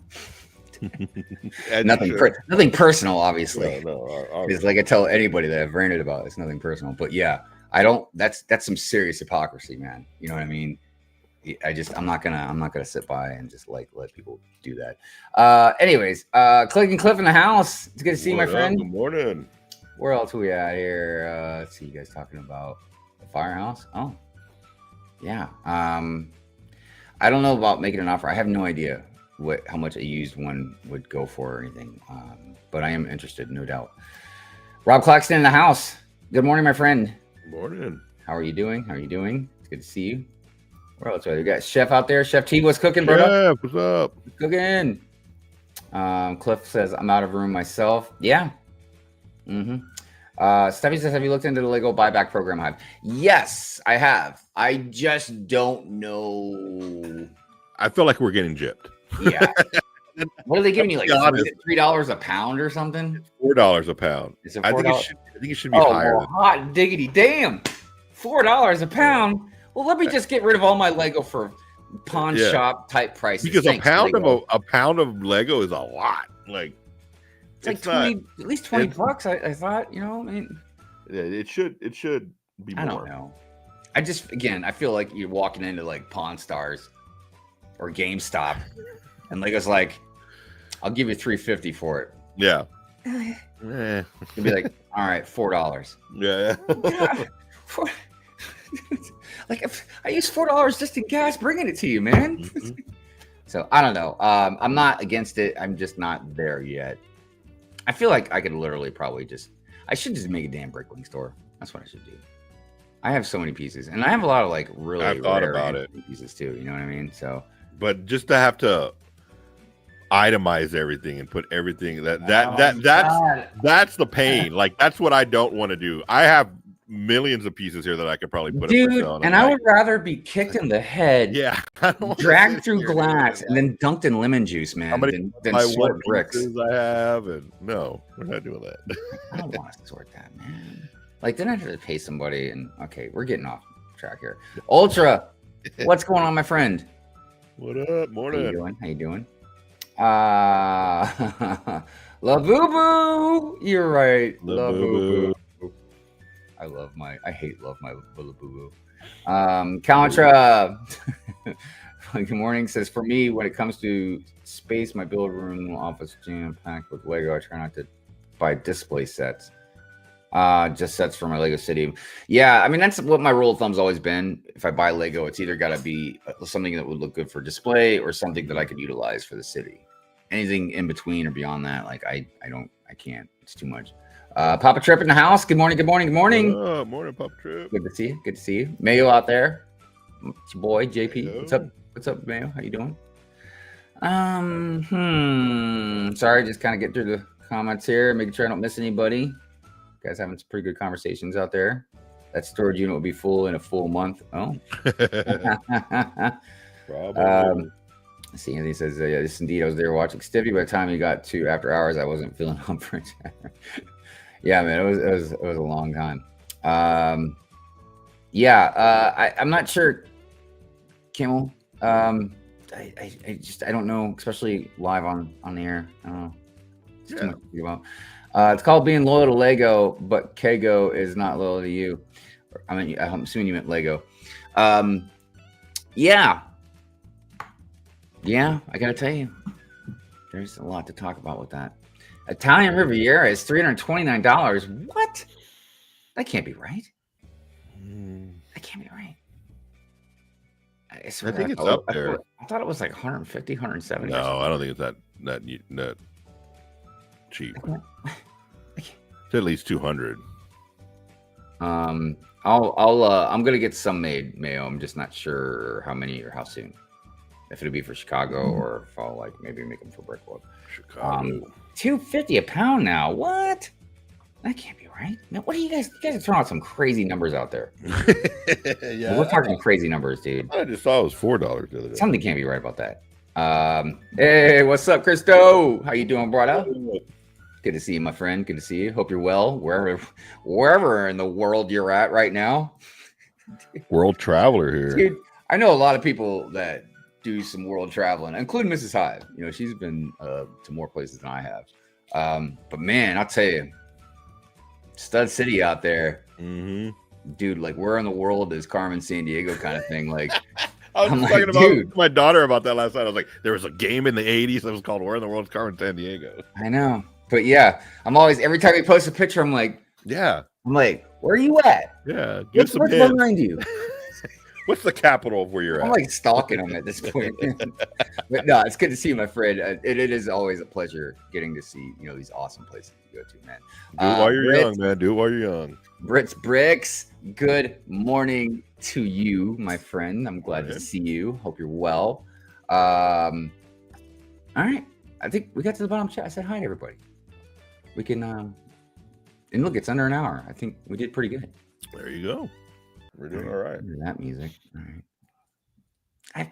Nothing personal, obviously. It's like I tell anybody that I've ranted about, it's nothing personal. But yeah, I don't. That's some serious hypocrisy, man. You know what I mean? I'm not gonna sit by and just like let people do that. Anyways, Click and Cliff in the house. It's good to see you, my friend. Good morning. Where else are we at here? Let's see you guys talking about the firehouse. Oh, yeah. I don't know about making an offer. I have no idea how much a used one would go for or anything. But I am interested, no doubt. Rob Claxton in the house. Good morning, my friend. Good morning. How are you doing? It's good to see you. Where else? We got Chef out there. Chef T, what's cooking, brother? Chef, what's up? Cooking. Cliff says, I'm out of room myself. Yeah. Steffi says, have you looked into the Lego buyback program, Hive? Yes, I have. I just don't know. I feel like we're getting gypped. Yeah. What are they giving you? Like $3 a pound or something? It's $4 a pound. Is it $4? I think it should be higher. Well, hot diggity damn. $4 a pound. Well, let me just get rid of all my Lego for pawn shop type prices. Because a pound of Lego is a lot. Like it's like 20, at least $20. I thought, you know, I mean, it should be more. I don't know. I feel like you're walking into like Pawn Stars or GameStop, and Lego's like, I'll give you $350 for it. Yeah. You'd be like, all right, $4. Yeah. Like, if I use $4 just in gas, bringing it to you, man. So I don't know. I'm not against it. I'm just not there yet. I feel like I could literally I should just make a damn Bricklink store. That's what I should do. I have so many pieces, and I have a lot of like really I've thought about it pieces too. You know what I mean? So, but just to have to itemize everything and put everything that's the pain. Like that's what I don't want to do. I have millions of pieces here that I could probably put dude, and I would rather be kicked in the head, dragged through glass, and then dunked in lemon juice, man, than sort bricks. I have, and no, we're not doing that. I don't want to sort that, man. Like, then I have to pay somebody, and okay, we're getting off track here. Ultra, what's going on, my friend? What up? Morning. How you doing? La Boo Boo, you're right. La Boo Boo. I hate love my little boo boo. Kalantra, good morning, says, for me, when it comes to space, my build room office jam packed with Lego. I try not to buy display sets. Just sets for my Lego City. Yeah, I mean, that's what my rule of thumb's always been. If I buy Lego, it's either got to be something that would look good for display or something that I could utilize for the city. Anything in between or beyond that, like I can't. It's too much. Papa Trip in the house. Good morning. Morning, Morning, Papa Trip. Good to see you. Mayo out there. It's your boy, JP. Hello. What's up, Mayo? How you doing? Sorry, just kind of get through the comments here, making sure I don't miss anybody. You guys having some pretty good conversations out there. That storage unit will be full in a full month. Oh. Probably. Let's see, and he says, yes, indeed, I was there watching Stiffy. By the time he got to after hours, I wasn't feeling up for it. Yeah, man, it was a long time. I'm not sure, Kimmel. I don't know, especially live on the air. I don't know. It's too much to think about. It's called being loyal to Lego, but Kego is not loyal to you. I mean, I'm assuming you meant Lego. Yeah, I gotta tell you, there's a lot to talk about with that. Italian Riviera is $329. What? That can't be right. That can't be right. I think it's up there. I thought it was like 150, 170. No, I don't think it's that cheap. It's at least 200. I'm gonna get some made, Mayo. I'm just not sure how many or how soon. If it'll be for Chicago or if I'll like maybe make them for Brickwork. Chicago. $250 a pound now. What? That can't be right. Man, what are you guys? You guys are throwing out some crazy numbers out there. Yeah, we're talking crazy numbers, dude. I just saw it was $4 the other day. Something can't be right about that. Hey, what's up, Christo? How you doing, brother? Good to see you, my friend. Good to see you. Hope you're well, wherever in the world you're at right now. World traveler here. Dude, I know a lot of people that do some world traveling, including Mrs. Hive. You know, she's been to more places than I have. But man, I'll tell you, Stud City out there, dude. Like, where in the world is Carmen Sandiego kind of thing? Like, I was talking about my daughter about that last night. I was like, there was a game in the 80s that was called Where in the World's Carmen Sandiego. I know, but yeah, I'm always, every time he posts a picture, I'm like, where are you at? Yeah, what's behind you? What's the capital of where you're I'm at? like stalking him at this point. But no, it's good to see you, my friend. It is always a pleasure getting to see, you know, these awesome places to go to, man. Do it while you're young, man. Do it while you're young. Brits Bricks, good morning to you, my friend. I'm glad to see you. Hope you're well. All right. I think we got to the bottom chat. I said hi to everybody. We can and look, it's under an hour. I think we did pretty good. There you go. We're doing all right. That music. All right.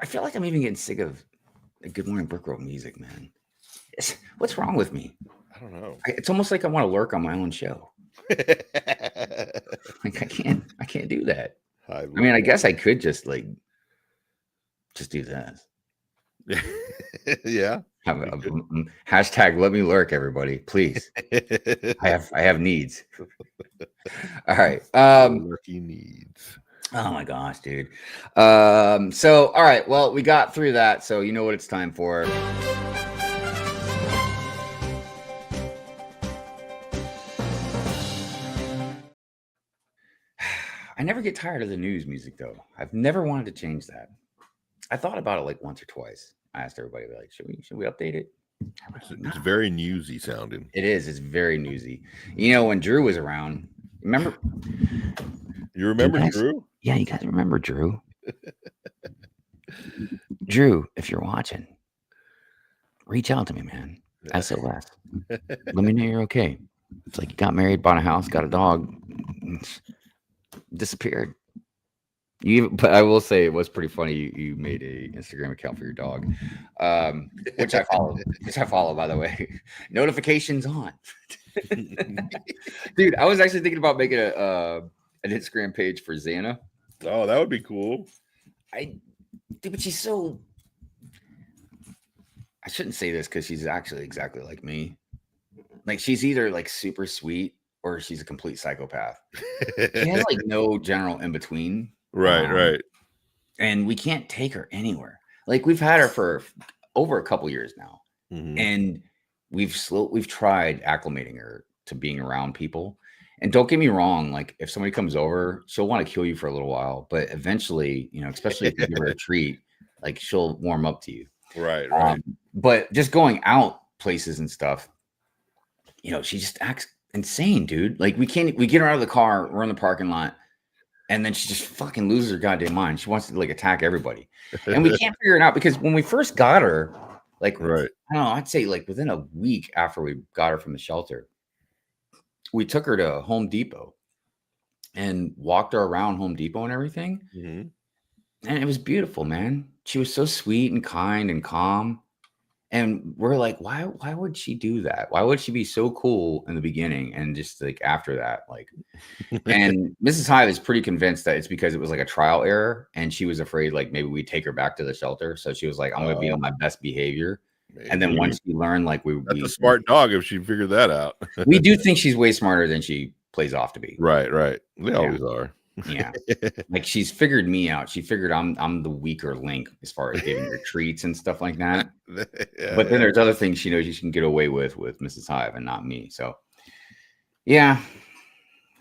I feel like I'm even getting sick of Good Morning Brickroad music, man. What's wrong with me? I don't know. It's almost like I want to lurk on my own show. Like, I can't do that. I mean, I guess I could just do this. Yeah. Hashtag let me lurk, everybody, please. I have needs. All right. Lurky needs. Oh my gosh, dude. So all right, well, we got through that, so you know what it's time for. I never get tired of the news music, though. I've never wanted to change that. I thought about it like once or twice. I asked everybody, like, should we update it? It's very newsy sounding. It is. It's very newsy. You know, when Drew was around, remember? You remember Drew? Yeah, you guys remember Drew? Drew, if you're watching, reach out to me, man. SOS. Let me know you're okay. It's like you got married, bought a house, got a dog, disappeared. But I will say it was pretty funny. You made a Instagram account for your dog, which I follow, by the way. Notifications on. Dude, I was actually thinking about making an Instagram page for Xana. Oh, that would be cool. But she's so. I shouldn't say this because she's actually exactly like me. Like, she's either like super sweet or she's a complete psychopath. She has like no general in between. Right. And we can't take her anywhere. Like, we've had her for over a couple years now, and we've tried acclimating her to being around people. And don't get me wrong, like, if somebody comes over, she'll want to kill you for a little while, but eventually, you know, especially if you give her a treat, like, she'll warm up to you. Right. But just going out places and stuff, you know, she just acts insane, dude. Like, we get her out of the car, we're in the parking lot, and then she just fucking loses her goddamn mind. She wants to like attack everybody. And we can't figure it out because when we first got her, like, I don't know, I'd say like within a week after we got her from the shelter, we took her to Home Depot and walked her around Home Depot and everything. And it was beautiful, man. She was so sweet and kind and calm. And we're like, why would she do that? Why would she be so cool in the beginning and just like after that, like, and Mrs. Hive is pretty convinced that it's because it was like a trial error and she was afraid like maybe we'd take her back to the shelter. So she was like, I'm going to be on my best behavior. Maybe. And then once she learned, like, that's a smart dog if she figured that out. We do think she's way smarter than she plays off to be. Right. They always are. Yeah. Like, she's figured me out. She figured I'm the weaker link as far as giving her treats and stuff like that. But then there's other things she knows she can get away with Mrs. Hive and not me. So yeah,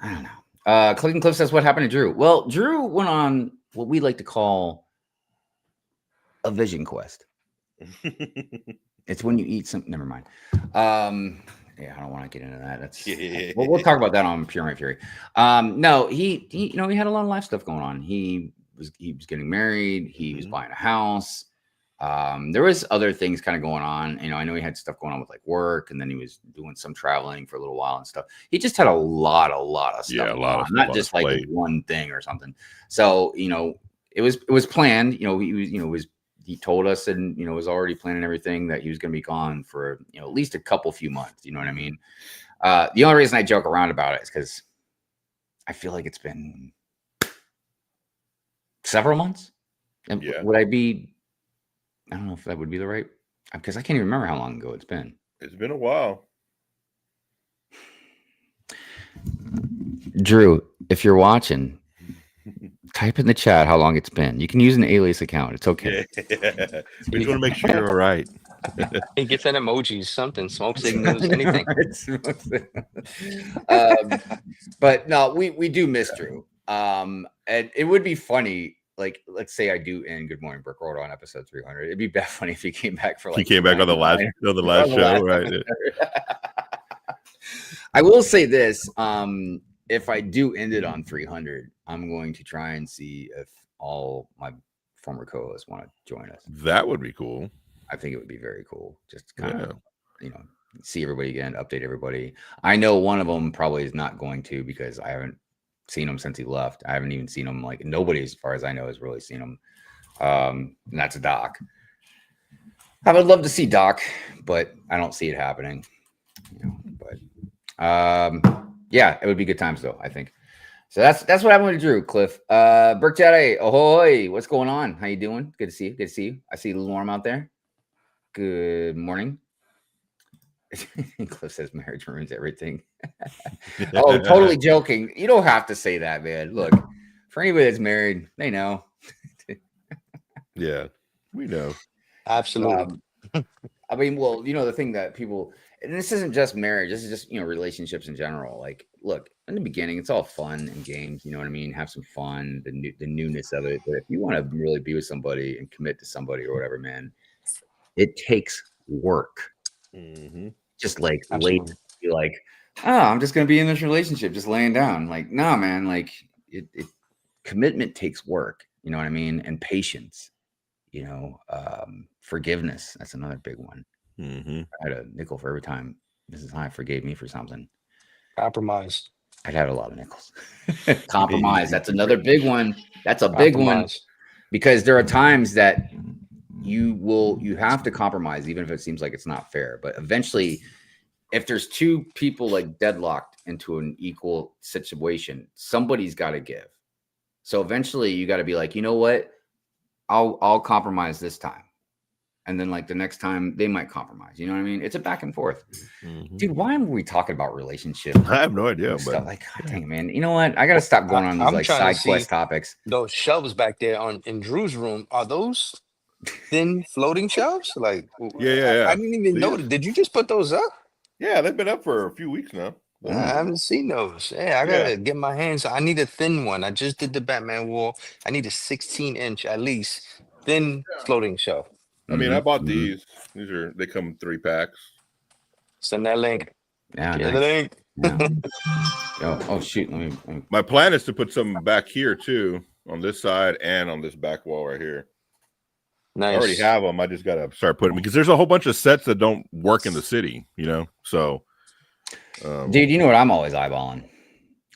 I don't know. Clicking Cliff says, what happened to Drew? Well, Drew went on what we like to call a vision quest. It's when you eat some, never mind. Yeah, I don't want to get into that. That's we'll talk about that on Pure My Fury. No, he you know, he had a lot of life stuff going on. He was getting married. He was buying a house. There was other things kind of going on. You know, I know he had stuff going on with like work, and then he was doing some traveling for a little while and stuff. He just had a lot of stuff. Yeah, a lot of stuff, not just like one thing or something. So, you know, it was planned. You know, he was, you know, was he told us, and was already planning everything, that he was going to be gone for at least a few months. You know what I mean? The only reason I joke around about it is because I feel like it's been several months. And would I be? I don't know if that would be the right, because I can't even remember how long ago it's been. It's been a while. Drew, if you're watching, type in the chat how long it's been. You can use an alias account. It's okay. Yeah. We just want to make sure you're all right. He gets an emoji, something, smoke signals, anything. But no, we do miss Drew. And it would be funny. Like, let's say I do end Good Morning Brick Road on episode 300. It'd be funny if he came back for he came back on the last show, right? I will say this: if I do end it on 300, I'm going to try and see if all my former co-hosts want to join us. That would be cool. I think it would be very cool. Just kind of, see everybody again, update everybody. I know one of them probably is not going to, because I haven't seen him since he left. I haven't even seen him. Like, nobody, as far as I know, has really seen him. And that's Doc. I would love to see Doc, but I don't see it happening. Yeah, it would be good times though, I think. So that's what happened with Drew. Cliff. Burke Jedi, ahoy! What's going on? How you doing? Good to see you. Good to see you. I see Lorm out there. Good morning. Cliff says marriage ruins everything. Oh, totally joking. You don't have to say that, man. Look, for anybody that's married, they know. Yeah, we know. Absolutely. I mean, well, the thing that people, and this isn't just marriage, this is just, relationships in general. Like, look, in the beginning, it's all fun and games. You know what I mean? Have some fun, the newness of it. But if you want to really be with somebody and commit to somebody or whatever, man, it takes work. Mm-hmm. Just like late, be like, I'm just going to be in this relationship, just laying down. Like, no, man, like it commitment takes work. You know what I mean? And patience, forgiveness. That's another big one. Mm-hmm. I had a nickel for every time Mrs. High forgave me for something. Compromise. I'd had a lot of nickels. Compromise. That's another big one. That's a big one, because there are times that you have to compromise, even if it seems like it's not fair. But eventually, if there's two people like deadlocked into an equal situation, somebody's got to give. So eventually you got to be like, you know what? I'll compromise this time. And then like the next time they might compromise. You know what I mean? It's a back and forth. Mm-hmm. Dude, why are we talking about relationships? I have no idea. But like, God dang, man. You know what? I got to stop going on these like side quest topics. Those shelves back there in Drew's room, are those thin floating shelves? Like, yeah. I didn't even know. Did you just put those up? Yeah, they've been up for a few weeks now. I haven't seen those. Yeah, I gotta get my hands. I need a thin one. I just did the Batman wall. I need a 16-inch at least thin floating shelf. I mean, I bought these. They come in 3 packs. Send that link. Yeah, the link. Yeah. Oh shoot! Let me. My plan is to put some back here too, on this side and on this back wall right here. Nice. I already have them. I just gotta start putting, because there's a whole bunch of sets that don't work in the city, So, dude, you know what I'm always eyeballing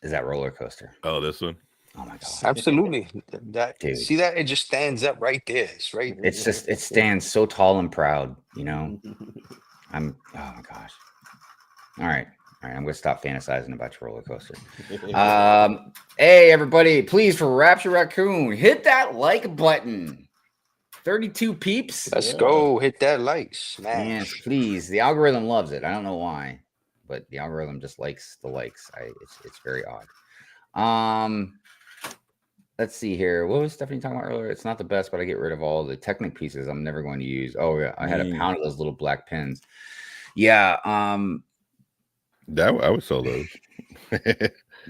is that roller coaster. Oh, this one. Oh my god! Absolutely. That Dude. See that? It just stands up right there. It's right. It's just, it stands so tall and proud. Oh my gosh! All right. I'm gonna stop fantasizing about your roller coaster. Hey everybody, please, for Rapture Raccoon, hit that like button. 32 peeps. Let's go. Hit that like. Smash. Yes, please. The algorithm loves it. I don't know why, but the algorithm just likes the likes. It's very odd. Let's see here. What was Stephanie talking about earlier? It's not the best, but I get rid of all the Technic pieces I'm never going to use. Oh yeah, I had a pound of those little black pins. Yeah. That I would sell those.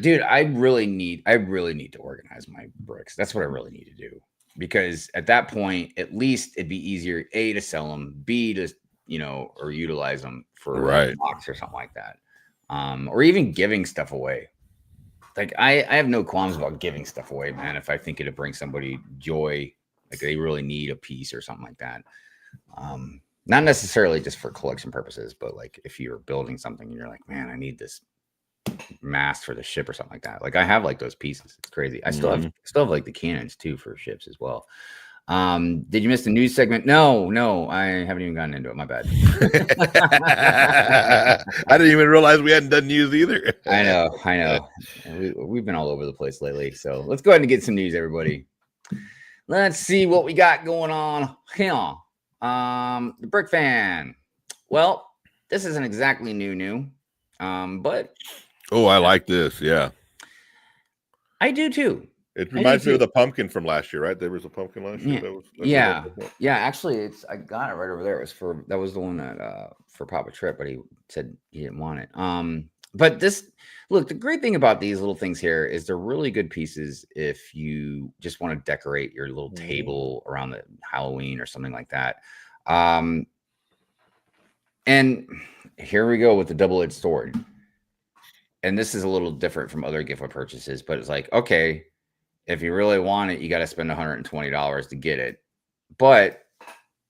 Dude, I really need to organize my bricks. That's what I really need to do, because at that point, at least it'd be easier A, to sell them, B, to or utilize them for a box or something like that, or even giving stuff away. Like I have no qualms about giving stuff away, man. If I think it'll bring somebody joy, like they really need a piece or something like that. Not necessarily just for collection purposes, but like if you're building something and you're like, man, I need this mast for the ship or something like that. Like I have like those pieces. It's crazy. I still have like the cannons too for ships as well. Did you miss the news segment? No, I haven't even gotten into it. My bad. I didn't even realize we hadn't done news either. I know. We've been all over the place lately. So let's go ahead and get some news, everybody. Let's see what we got going on here. The Brick Fan. Well, this isn't exactly new. But I like this. Yeah, I do too. It reminds me of the pumpkin from last year, right? There was a pumpkin last year. Yeah. Actually, I got it right over there. That was the one that for Papa Trip, but he said he didn't want it. But the great thing about these little things here is they're really good pieces if you just want to decorate your little table around the Halloween or something like that. And here we go with the double-edged sword. And this is a little different from other gift purchases, but it's like, okay, if you really want it, you got to spend $120 to get it. But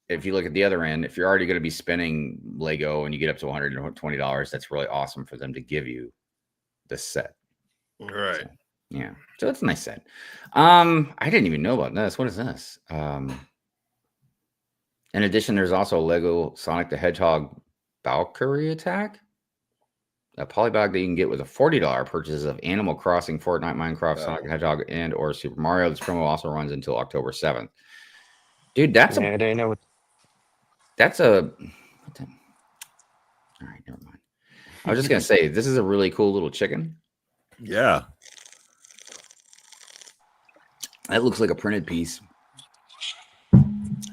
if you look at the other end, if you're already going to be spending Lego and you get up to $120, that's really awesome for them to give you this set. All right. So, yeah. So it's a nice set. I didn't even know about this. What is this? In addition, there's also a Lego Sonic the Hedgehog Valkyrie attack. A polybag that you can get with a $40 purchase of Animal Crossing, Fortnite, Minecraft, Sonic the Hedgehog, and or Super Mario. This promo also runs until October 7th. Dude, that's All right, never mind. I was just gonna say this is a really cool little chicken. Yeah. That looks like a printed piece.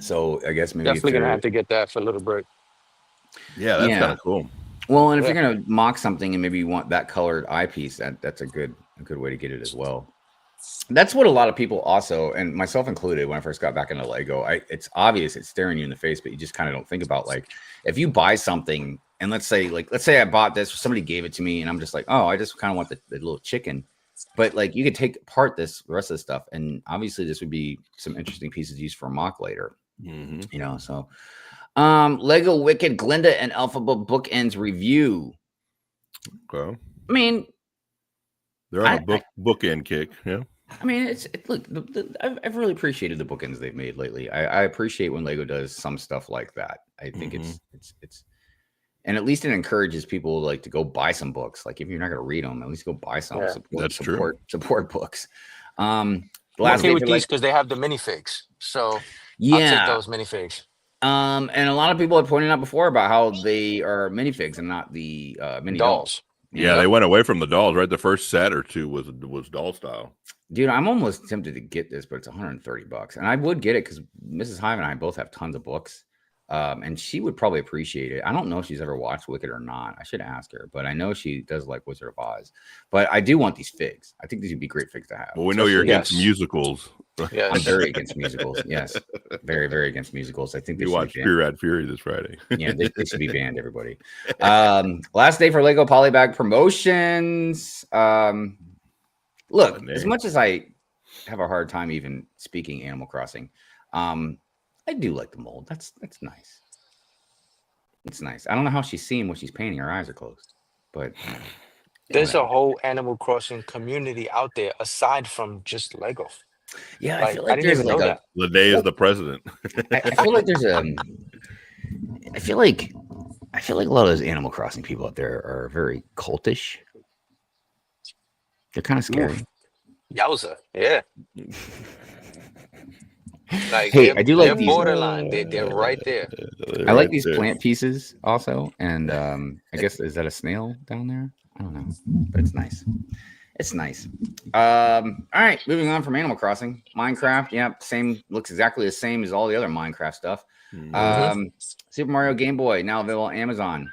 So I guess maybe definitely gonna have to get that for Little Brick. Yeah, that's kind of cool. Well, and if you're gonna mock something and maybe you want that colored eyepiece, that's a good way to get it as well. That's what a lot of people also, and myself included, when I first got back into Lego, it's obvious it's staring you in the face, but you just kind of don't think about, like, if you buy something and let's say I bought this, or somebody gave it to me and I'm just like, oh, I just kind of want the little chicken. But like you could take apart the rest of the stuff, and obviously this would be some interesting pieces used for a mock later. So Lego Wicked Glinda and Alphabet Bookends review. Okay. I mean, they're on a bookend kick. Yeah. I mean, look. I've really appreciated the bookends they've made lately. I appreciate when Lego does some stuff like that. I think it's and at least it encourages people like to go buy some books. Like if you're not going to read them, at least go buy some. Yeah, support books. Last day with these because they have the minifigs. So I'll take those minifigs. And a lot of people have pointed out before about how they are minifigs and not the mini dolls. Yeah, they went away from the dolls, right? The first set or two was doll style. Dude, I'm almost tempted to get this, but it's $130. And I would get it because Mrs. Hive and I both have tons of books. And she would probably appreciate it. I don't know if she's ever watched Wicked or not. I should ask her, but I know she does like Wizard of Oz. But I do want these figs. I think these would be great figs to have. Well, we know you're against musicals. Yeah, I'm very against musicals. Yes, very, very against musicals. I think they should watch Pure Rad Fury this Friday. Yeah, they should be banned. Everybody. Last day for Lego Polybag promotions. Look, as much as I have a hard time even speaking Animal Crossing, I do like the mold. That's nice. It's nice. I don't know how she's seeing what she's painting. Her eyes are closed, but there's a whole Animal Crossing community out there aside from just Lego. Yeah, like, I feel like there's like Lede is the president. I feel like there's I feel like a lot of those Animal Crossing people out there are very cultish. They're kind of scary. Yowza, yeah. Like, hey, I do like they're these borderline. They're right there. I like these plant pieces also, and I guess is that a snail down there? I don't know, but it's nice. It's nice. All right, moving on from Animal Crossing, Minecraft. Yeah, looks exactly the same as all the other Minecraft stuff. Super Mario Game Boy now available on Amazon.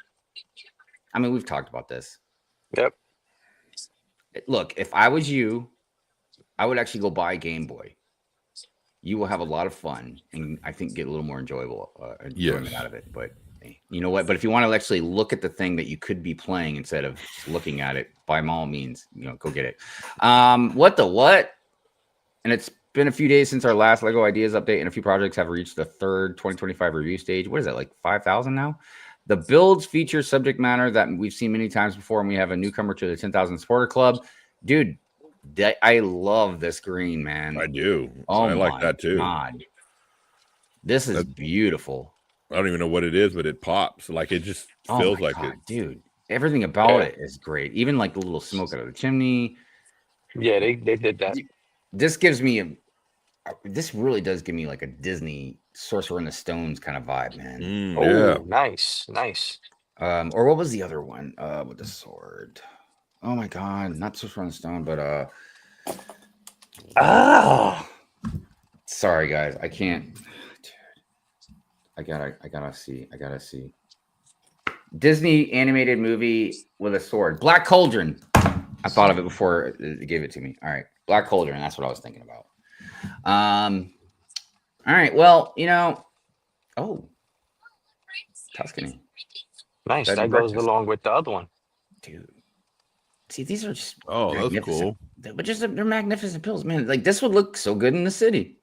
I mean, we've talked about this. Yep. Look, if I was you, I would actually go buy a Game Boy. You will have a lot of fun, and I think get a little more enjoyment out of it. But you know what? But if you want to actually look at the thing that you could be playing instead of just looking at it, by all means, go get it. What? And it's been a few days since our last Lego Ideas update, and a few projects have reached the third 2025 review stage. What is that, like 5,000 now? The builds feature subject matter that we've seen many times before, and we have a newcomer to the 10,000 Supporter Club. Dude, I love this green, man. I do. Oh, I like that too. God. This is That's- beautiful. I don't even know what it is, but it pops. Like it just Oh feels my like God, it. dude. Everything about it is great. Even like the little smoke out of the chimney. Yeah, they did that. This gives me this really does give me like a Disney Sorcerer in the Stones kind of vibe, man. Oh, Yeah. nice. Or what was the other one? With the sword. Oh my God, not Sorcerer in the Stone, but sorry guys, I can't. Dude, I gotta see. Disney animated movie with a sword. Black Cauldron. I thought of it before it gave it to me. All right, Black Cauldron. That's what I was thinking about. All right. Well, Tuscany. Nice. Bed That and goes breakfast. along with the other one. Dude. See, these are just Oh, that's magnificent. cool. But they're magnificent pills, man. Like this would look so good in the city.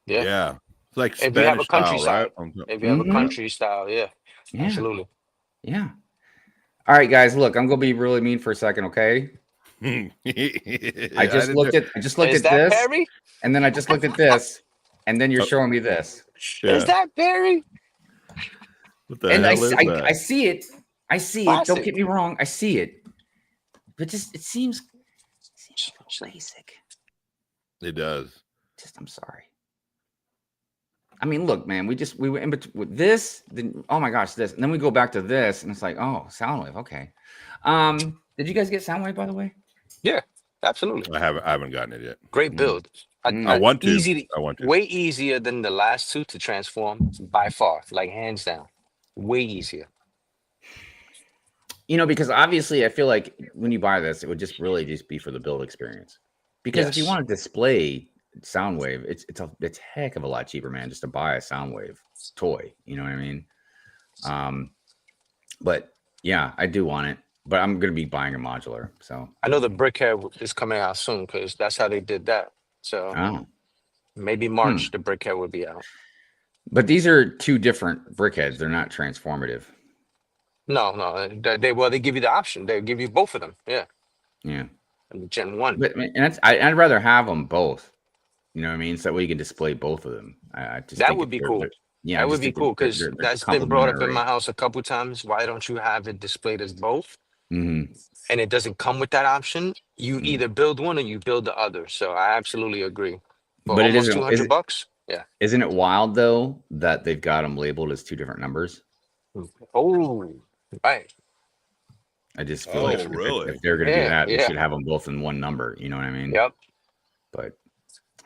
Yeah. Yeah. It's like If you have a Spanish style, countryside. right? If you have a Mhm. country style, yeah. Yeah. Absolutely. Yeah. All right, guys. Look, I'm gonna be really mean for a second, okay? I just looked at Is this, that Perry? and then I just looked at this, and then you're showing me this. Is that Perry? What the And hell is I that? see it. I see it. Don't Classic. get me wrong. I see it. But just it seems a little basic. It does. I'm sorry. I mean, look, man, we went in between with this, then oh my gosh, this, and then we go back to this, and it's like, oh, Soundwave, okay. Did you guys get Soundwave, by the way? Yeah, absolutely. I haven't gotten it yet. Great build. I want to. Easy, I want to. way easier than the last two to transform by far, like hands down. Way easier. Because obviously I feel like when you buy this, it would just really just be for the build experience. Because if you Yes. want to display Soundwave, it's a heck of a lot cheaper, man, just to buy a Soundwave toy. You know what I mean? But yeah, I do want it, but I'm gonna be buying a modular. So I know the Brickhead is coming out soon because that's how they did that. So oh. maybe March the Brickhead will be out. But these are two different brickheads. They're not transformative. No, they give you the option. They give you both of them. Yeah, Yeah. Gen 1. But and I'd rather have them both. You know what I mean? So that way you can display both of them. I just That think would be cool. Yeah, That would be cool because that's been brought up in my house a couple times. Why don't you have it displayed as both? Mm-hmm. And it doesn't come with that option. You either build one or you build the other. So I absolutely agree. For But it almost isn't $200. Yeah. Isn't it wild though that they've got them labeled as two different numbers? Oh, right. I just feel like really? if they're going to do that, they Yeah. should have them both in one number. You know what I mean? Yep. But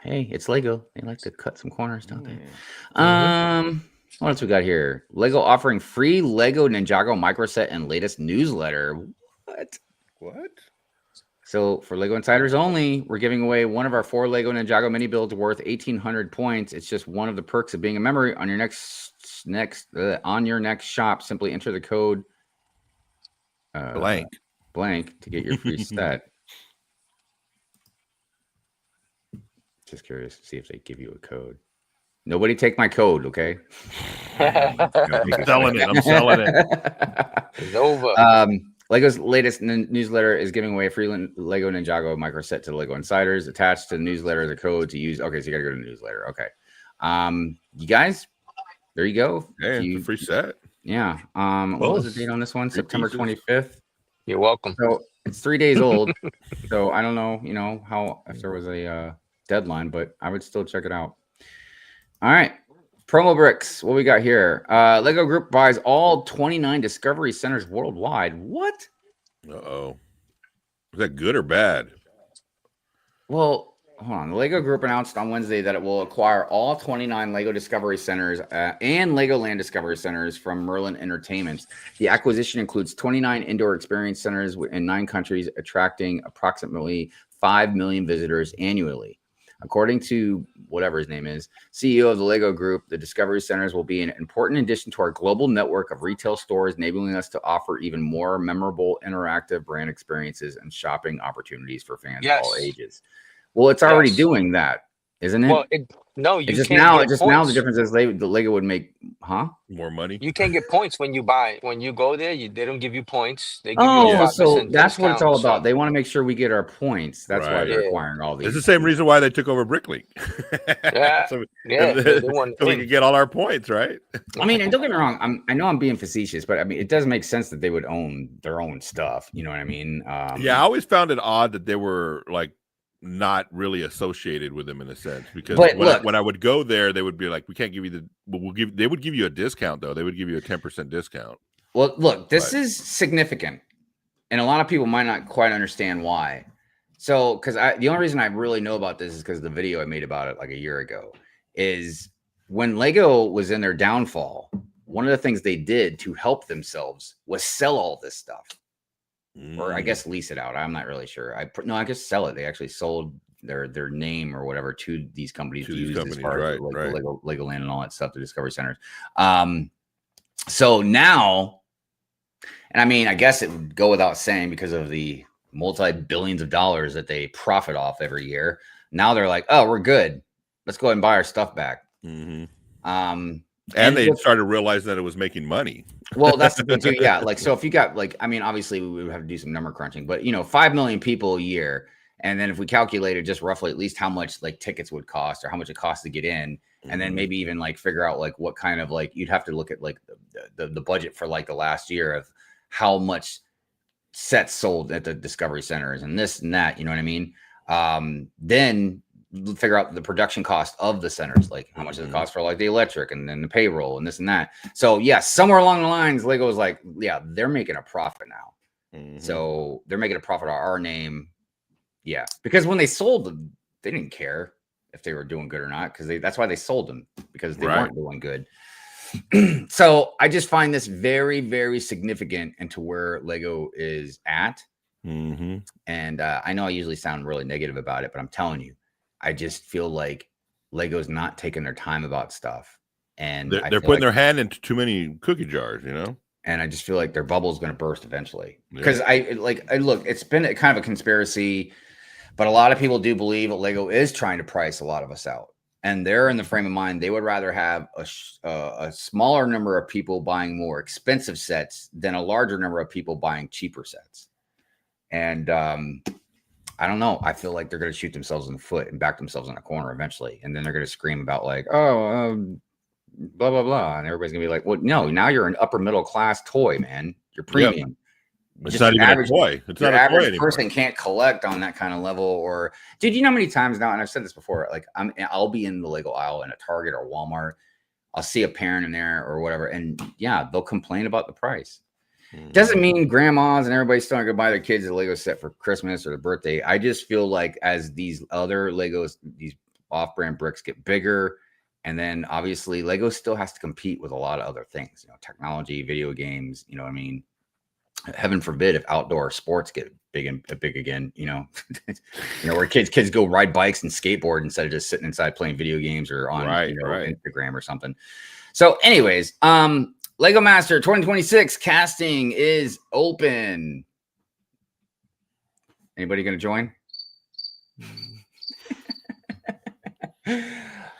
hey, it's Lego. They like to cut some corners, don't they? What else we got here? Lego offering free Lego Ninjago microset and latest newsletter. What? So for Lego Insiders only, we're giving away one of our 4 Lego Ninjago mini builds worth 1,800 points. It's just one of the perks of being a member. On your next shop, simply enter the code blank to get your free set. Just curious to see if they give you a code. Nobody take my code, okay? I'm selling it. It's over. Lego's latest newsletter is giving away a free Lego Ninjago micro set to the Lego Insiders. Attached to the newsletter is a code to use. Okay, so you got to go to the newsletter. Okay. You guys, there you go. Hey, it's a free set. Yeah. What was the date on this one? September 25th. You're welcome. So it's 3 days old. So I don't know, how if there was a deadline, but I would still check it out. All right. Promo bricks. What we got here? Lego Group buys all 29 Discovery Centers worldwide. What? Uh-oh. Is that good or bad? Well, hold on. The Lego Group announced on Wednesday that it will acquire all 29 Lego Discovery Centers and Legoland Discovery Centers from Merlin Entertainment. The acquisition includes 29 indoor experience centers in 9 countries, attracting approximately 5 million visitors annually. According to whatever his name is, CEO of the Lego Group, the Discovery Centers will be an important addition to our global network of retail stores, enabling us to offer even more memorable, interactive brand experiences and shopping opportunities for fans of all ages. Well, it's already doing that. isn't it? Well, no, It's you just can't now. get Just now, the points. difference is the Lego would make, huh? More money. You can't get points when you buy. When you go there, they don't give you points. They give you a Oh, Yeah. so 5% that's what it's all discount. about. So They want to make sure we get our points. That's why Right. they're yeah, acquiring all these. It's the same reason why they took over Bricklink. yeah, so, yeah. They want so we in. could get all our points, right? I mean, and don't get me wrong. I know I'm being facetious, but I mean, it does make sense that they would own their own stuff. You know what I mean? Yeah, I always found it odd that they were like not really associated with them in a sense, because But when I would go there, they would be like, "We can't give you the, but we'll give." They would give you a discount though. They would give you a 10% discount. Well, look, this is significant, and a lot of people might not quite understand why. So, because the only reason I really know about this is because the video I made about it like a year ago is when Lego was in their downfall. One of the things they did to help themselves was sell all this stuff. Or I guess lease it out. I'm not really sure. I guess sell it. They actually sold their name or whatever to these companies to use as far as like Legoland and all that stuff, the Discovery Centers. So now, and I mean, I guess it would go without saying because of the multi-billions of dollars that they profit off every year. Now they're like, oh, we're good. Let's go ahead and buy our stuff back. And they started realizing that it was making money. Well, that's the thing too. Yeah. Like, so if you got like, I mean, obviously we would have to do some number crunching, but 5 million people a year. And then if we calculated just roughly at least how much like tickets would cost or how much it costs to get in, and then maybe even like figure out like what kind of like, you'd have to look at like the budget for like the last year of how much sets sold at the Discovery Centers and this and that, you know what I mean? Then figure out the production cost of the centers, like how much does it cost for like the electric and then the payroll and this and that. So yeah, somewhere along the lines, Lego was like, yeah, they're making a profit now. So they're making a profit on our name. Yeah, because when they sold them, they didn't care if they were doing good or not, because that's why they sold them, because they weren't doing good. So I just find this very, very significant into where Lego is at. And I know I usually sound really negative about it, but I'm telling you, I just feel like Lego's not taking their time about stuff, and they're putting their hand into too many cookie jars, And I just feel like their bubble is going to burst eventually. Because I look, it's been a kind of a conspiracy, but a lot of people do believe that Lego is trying to price a lot of us out, and they're in the frame of mind they would rather have a smaller number of people buying more expensive sets than a larger number of people buying cheaper sets. And I don't know. I feel like they're going to shoot themselves in the foot and back themselves in a corner eventually. And then they're going to scream about like, blah, blah, blah. And everybody's going to be like, well, no, now you're an upper middle class toy, man. You're premium. It's not even a toy. It's not a toy anymore. Person can't collect on that kind of level. Or, dude, you know how many times now, and I've said this before, like I'll be in the Lego aisle in a Target or Walmart. I'll see a parent in there or whatever. And yeah, they'll complain about the price. Doesn't mean grandmas and everybody's still going to buy their kids a Lego set for Christmas or their birthday. I just feel like as these other Legos, these off-brand bricks get bigger, and then obviously Lego still has to compete with a lot of other things, technology, video games, you know what I mean? Heaven forbid if outdoor sports get big again, where kids go ride bikes and skateboard instead of just sitting inside playing video games or on Instagram or something. So anyways, Lego Master 2026 casting is open. Anybody going to join?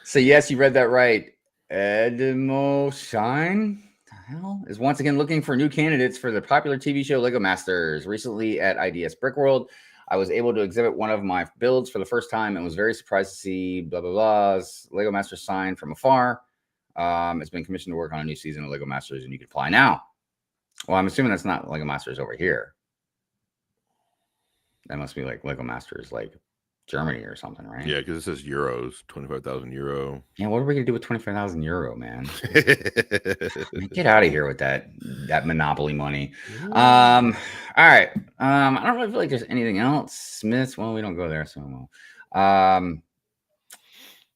So yes, you read that right. Edmo Shine is once again looking for new candidates for the popular TV show Lego Masters. Recently at IDS Brick World, I was able to exhibit one of my builds for the first time and was very surprised to see blah, blah, blah's Lego Masters sign from afar. It's been commissioned to work on a new season of Lego Masters, and you can apply now. Well, I'm assuming that's not Lego Masters over here. That must be like Lego Masters, like Germany or something, right? Yeah, because it says euros, 25,000 euro. Yeah, what are we gonna do with 25,000 euro, man? Get out of here with that monopoly money. All right. I don't really feel like there's anything else. Smiths. Well, we don't go there, so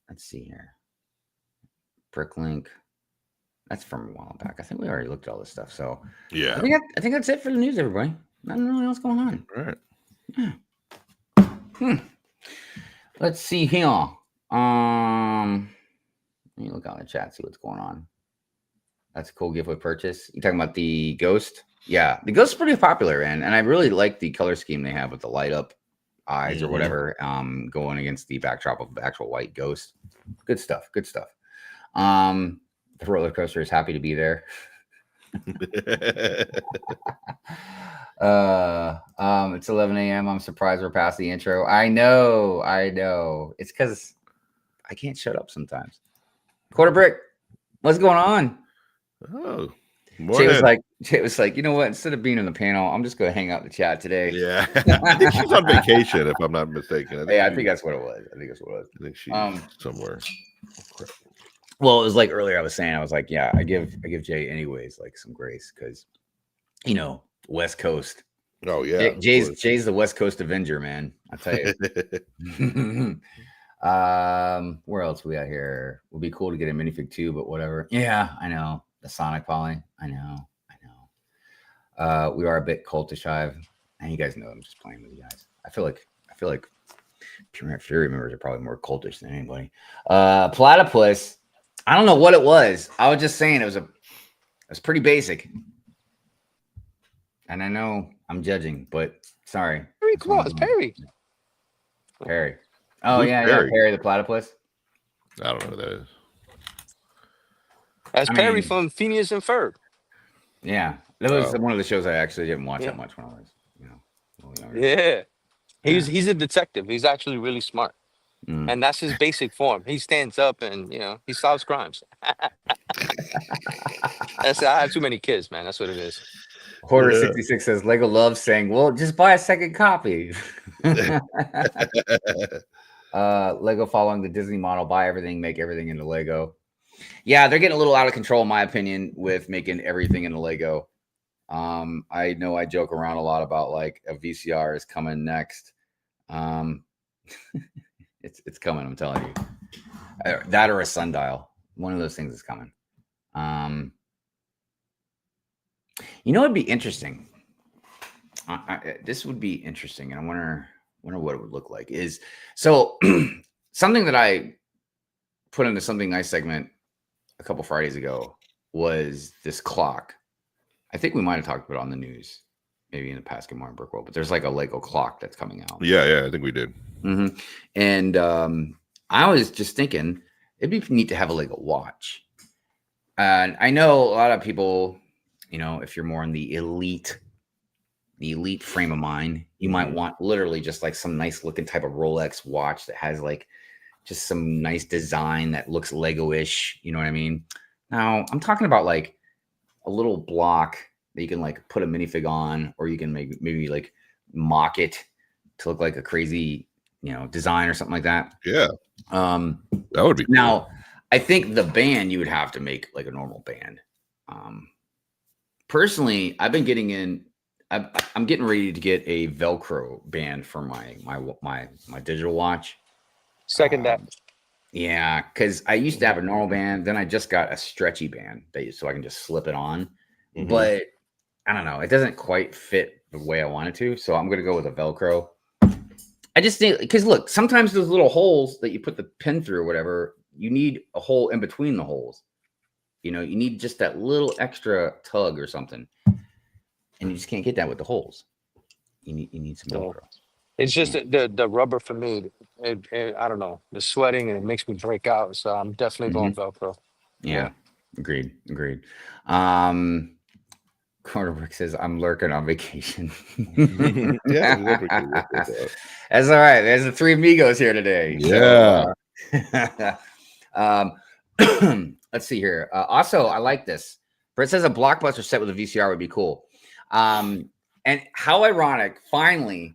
let's see here. Bricklink. That's from a while back. I think we already looked at all this stuff. So yeah, I think that's it for the news, everybody. Nothing really else going on. All right. Yeah. Let's see here. Let me look out in the chat, see what's going on. That's a cool giveaway purchase. You talking about the Ghost? Yeah, the Ghost is pretty popular, and I really like the color scheme they have with the light up eyes or Mhm. whatever, going against the backdrop of the actual white ghost. Good stuff. Good stuff. The roller coaster is happy to be there. It's 11 a.m. I'm surprised we're past the intro. I know. It's because I can't shut up sometimes. Quarter brick, what's going on? Oh, Jay was like, you know what? Instead of being in the panel, I'm just going to hang out in the chat today. yeah. I think she's on vacation, if I'm not mistaken. I think that's what it was. I think she's somewhere. Well, it was like earlier I was saying, I was like, yeah, I give Jay anyways like some grace because, you know, West Coast. Oh yeah, Jay's the West Coast Avenger, man. I tell you. Where else we got here? Would be cool to get a minifig too, but whatever. Yeah, I know the Sonic Poly. I know. We are a bit cultish, and you guys know I'm just playing with you guys. I feel like Pure Fury members are probably more cultish than anybody. Platypus. I don't know what it was. I was just saying it was pretty basic. And I know I'm judging, but sorry. Perry, come on, it's Perry. Perry. Oh, Who's yeah, Perry? Perry the Platypus. I don't know who that is. That's Perry from Phineas and Ferb. Yeah, that was one of the shows I actually didn't watch that much when I was, you know, a little younger. Yeah. He's a detective. He's actually really smart. And that's his basic form. He stands up and, you know, he solves crimes. I have too many kids, man. That's what it is. Hoarder 66 says Lego loves saying, well, just buy a second copy. Lego following the Disney model, buy everything, make everything into Lego. Yeah, they're getting a little out of control, in my opinion, with making everything into Lego. I know I joke around a lot about like a VCR is coming next. It's coming, I'm telling you. That or a sundial. One of those things is coming. You know, it'd be interesting. This would be interesting, and I wonder what it would look like. Is so something that I put into Something Nice segment a couple Fridays ago was this clock. I think we might have talked about it on the news, maybe in the past Good Morning Brookwell, but there's like a Lego clock that's coming out. Yeah, I think we did. Mm-hmm. And I was just thinking it'd be neat to have a Lego watch. And I know a lot of people, you know, if you're more in the elite frame of mind, you might want literally just like some nice looking type of Rolex watch that has like just some nice design that looks Lego-ish. You know what I mean? Now I'm talking about like a little block that you can like put a minifig on, or you can maybe like mock it to look like a crazy, you know, design or something like that. Yeah. That would be cool. Now, I think the band you would have to make like a normal band. Personally, I've been getting in. I'm getting ready to get a Velcro band for my digital watch. Second that. Yeah, because I used to have a normal band, then I just got a stretchy band so I can just slip it on. Mhm. But I don't know, it doesn't quite fit the way I want it to, so I'm gonna go with a Velcro. I just think because look, sometimes those little holes that you put the pin through or whatever, you need a hole in between the holes. You know, you need just that little extra tug or something, and you just can't get that with the holes. You need some Velcro. It's just the rubber for me. I don't know, the sweating, and it makes me break out. So I'm definitely going Velcro. Yeah. Agreed. Cornerbrick says I'm lurking on vacation. Yeah, that's all right. There's the three amigos here today. Yeah. So, let's see here. Also, I like this. Brett says a Blockbuster set with a VCR would be cool. And how ironic, finally,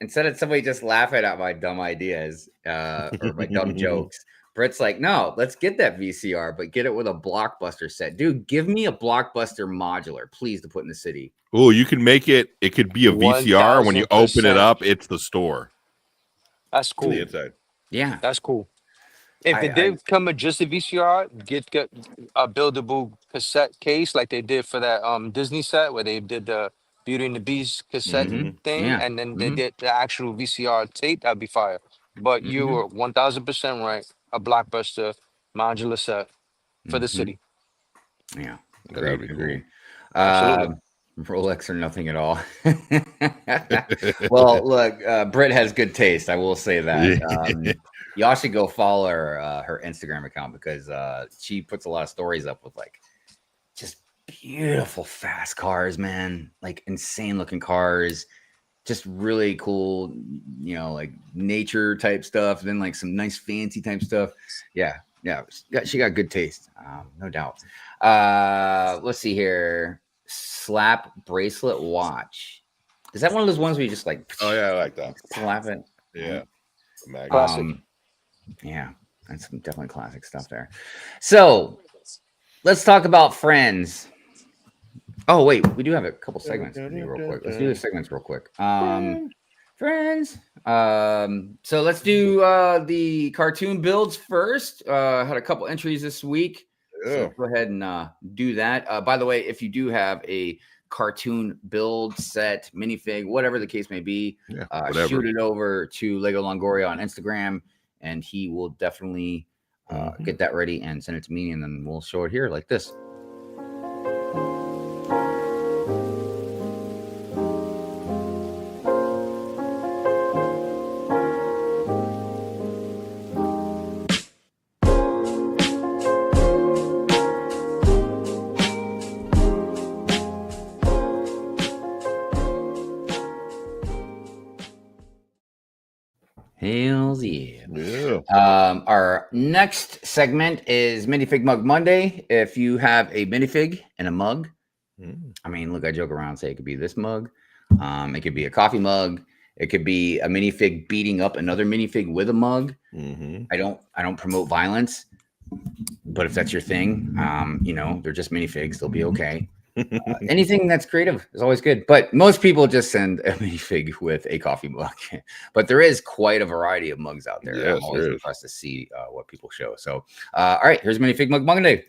instead of somebody just laughing at my dumb ideas or my dumb jokes, Brett's like, no, let's get that VCR, but get it with a Blockbuster set. Dude, give me a Blockbuster modular, please, to put in the city. Oh, you can make it. It could be a VCR. When you open it up, it's the store. That's cool. On the inside. Yeah. That's cool. If it did come with just a VCR, get a buildable cassette case like they did for that Disney set where they did the Beauty and the Beast cassette thing, and then they did the actual VCR tape. That'd be fire. But you were 1000% right. A Blockbuster modular set for the city. Yeah, That'd be agreed. Absolutely. Rolex or nothing at all. Well, look, Britt has good taste. I will say that. Y'all should go follow her Instagram account because she puts a lot of stories up with like just beautiful fast cars, man. Like insane looking cars, just really cool, like nature type stuff. Then like some nice fancy type stuff. Yeah, she got good taste, no doubt. Let's see here. Slap bracelet watch. Is that one of those ones where you just like? Oh yeah, I like that. Slap it. Yeah. Classic. Yeah, that's some definitely classic stuff there. So let's talk about friends. Oh wait, we do have a couple segments to do real quick. Let's do the segments real quick. Friends. So let's do the cartoon builds first. Had a couple entries this week. So go ahead and do that. By the way, if you do have a cartoon build set, minifig, whatever the case may be, shoot it over to Lego Longoria on Instagram, and he will definitely get that ready and send it to me, and then we'll show it here like this. Hells yeah. Our next segment is Minifig Mug Monday. If you have a minifig and a mug, I mean, look, I joke around and say it could be this mug. It could be a coffee mug. It could be a minifig beating up another minifig with a mug. I don't promote violence, but if that's your thing, they're just minifigs. They'll be okay. Anything that's creative is always good, but most people just send a minifig with a coffee mug. But there is quite a variety of mugs out there. Yes, I'm always impressed to see what people show. So, all right, here's Minifig Mug Monday.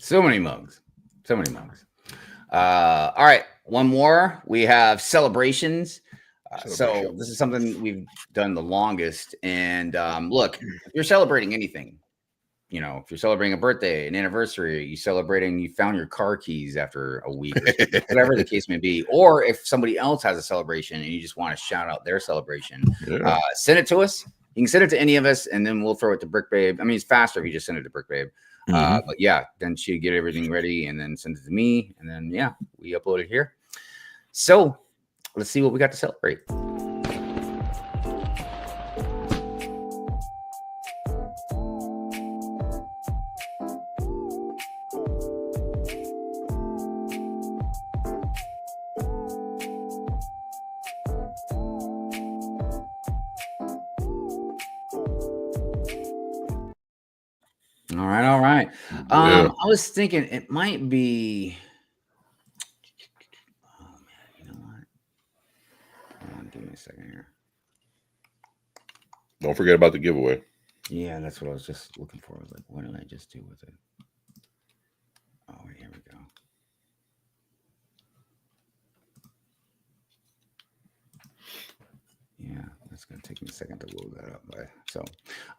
So many mugs. All right, one more. We have celebrations. So this is something we've done the longest. And look, if you're celebrating anything, if you're celebrating a birthday, an anniversary, you found your car keys after a week, whatever the case may be, or if somebody else has a celebration and you just want to shout out their celebration, send it to us. You can send it to any of us, and then we'll throw it to Brick Babe. I mean, it's faster if you just send it to Brick Babe. But yeah, then she'd get everything ready and then send it to me. And then, we upload it here. So let's see what we got to celebrate. All right. I was thinking it might be. Oh man, you know what? Give me a second here. Don't forget about the giveaway. Yeah, that's what I was just looking for. I was like, what did I just do with it? Oh, here we go. Yeah, that's going to take me a second to load that up. So,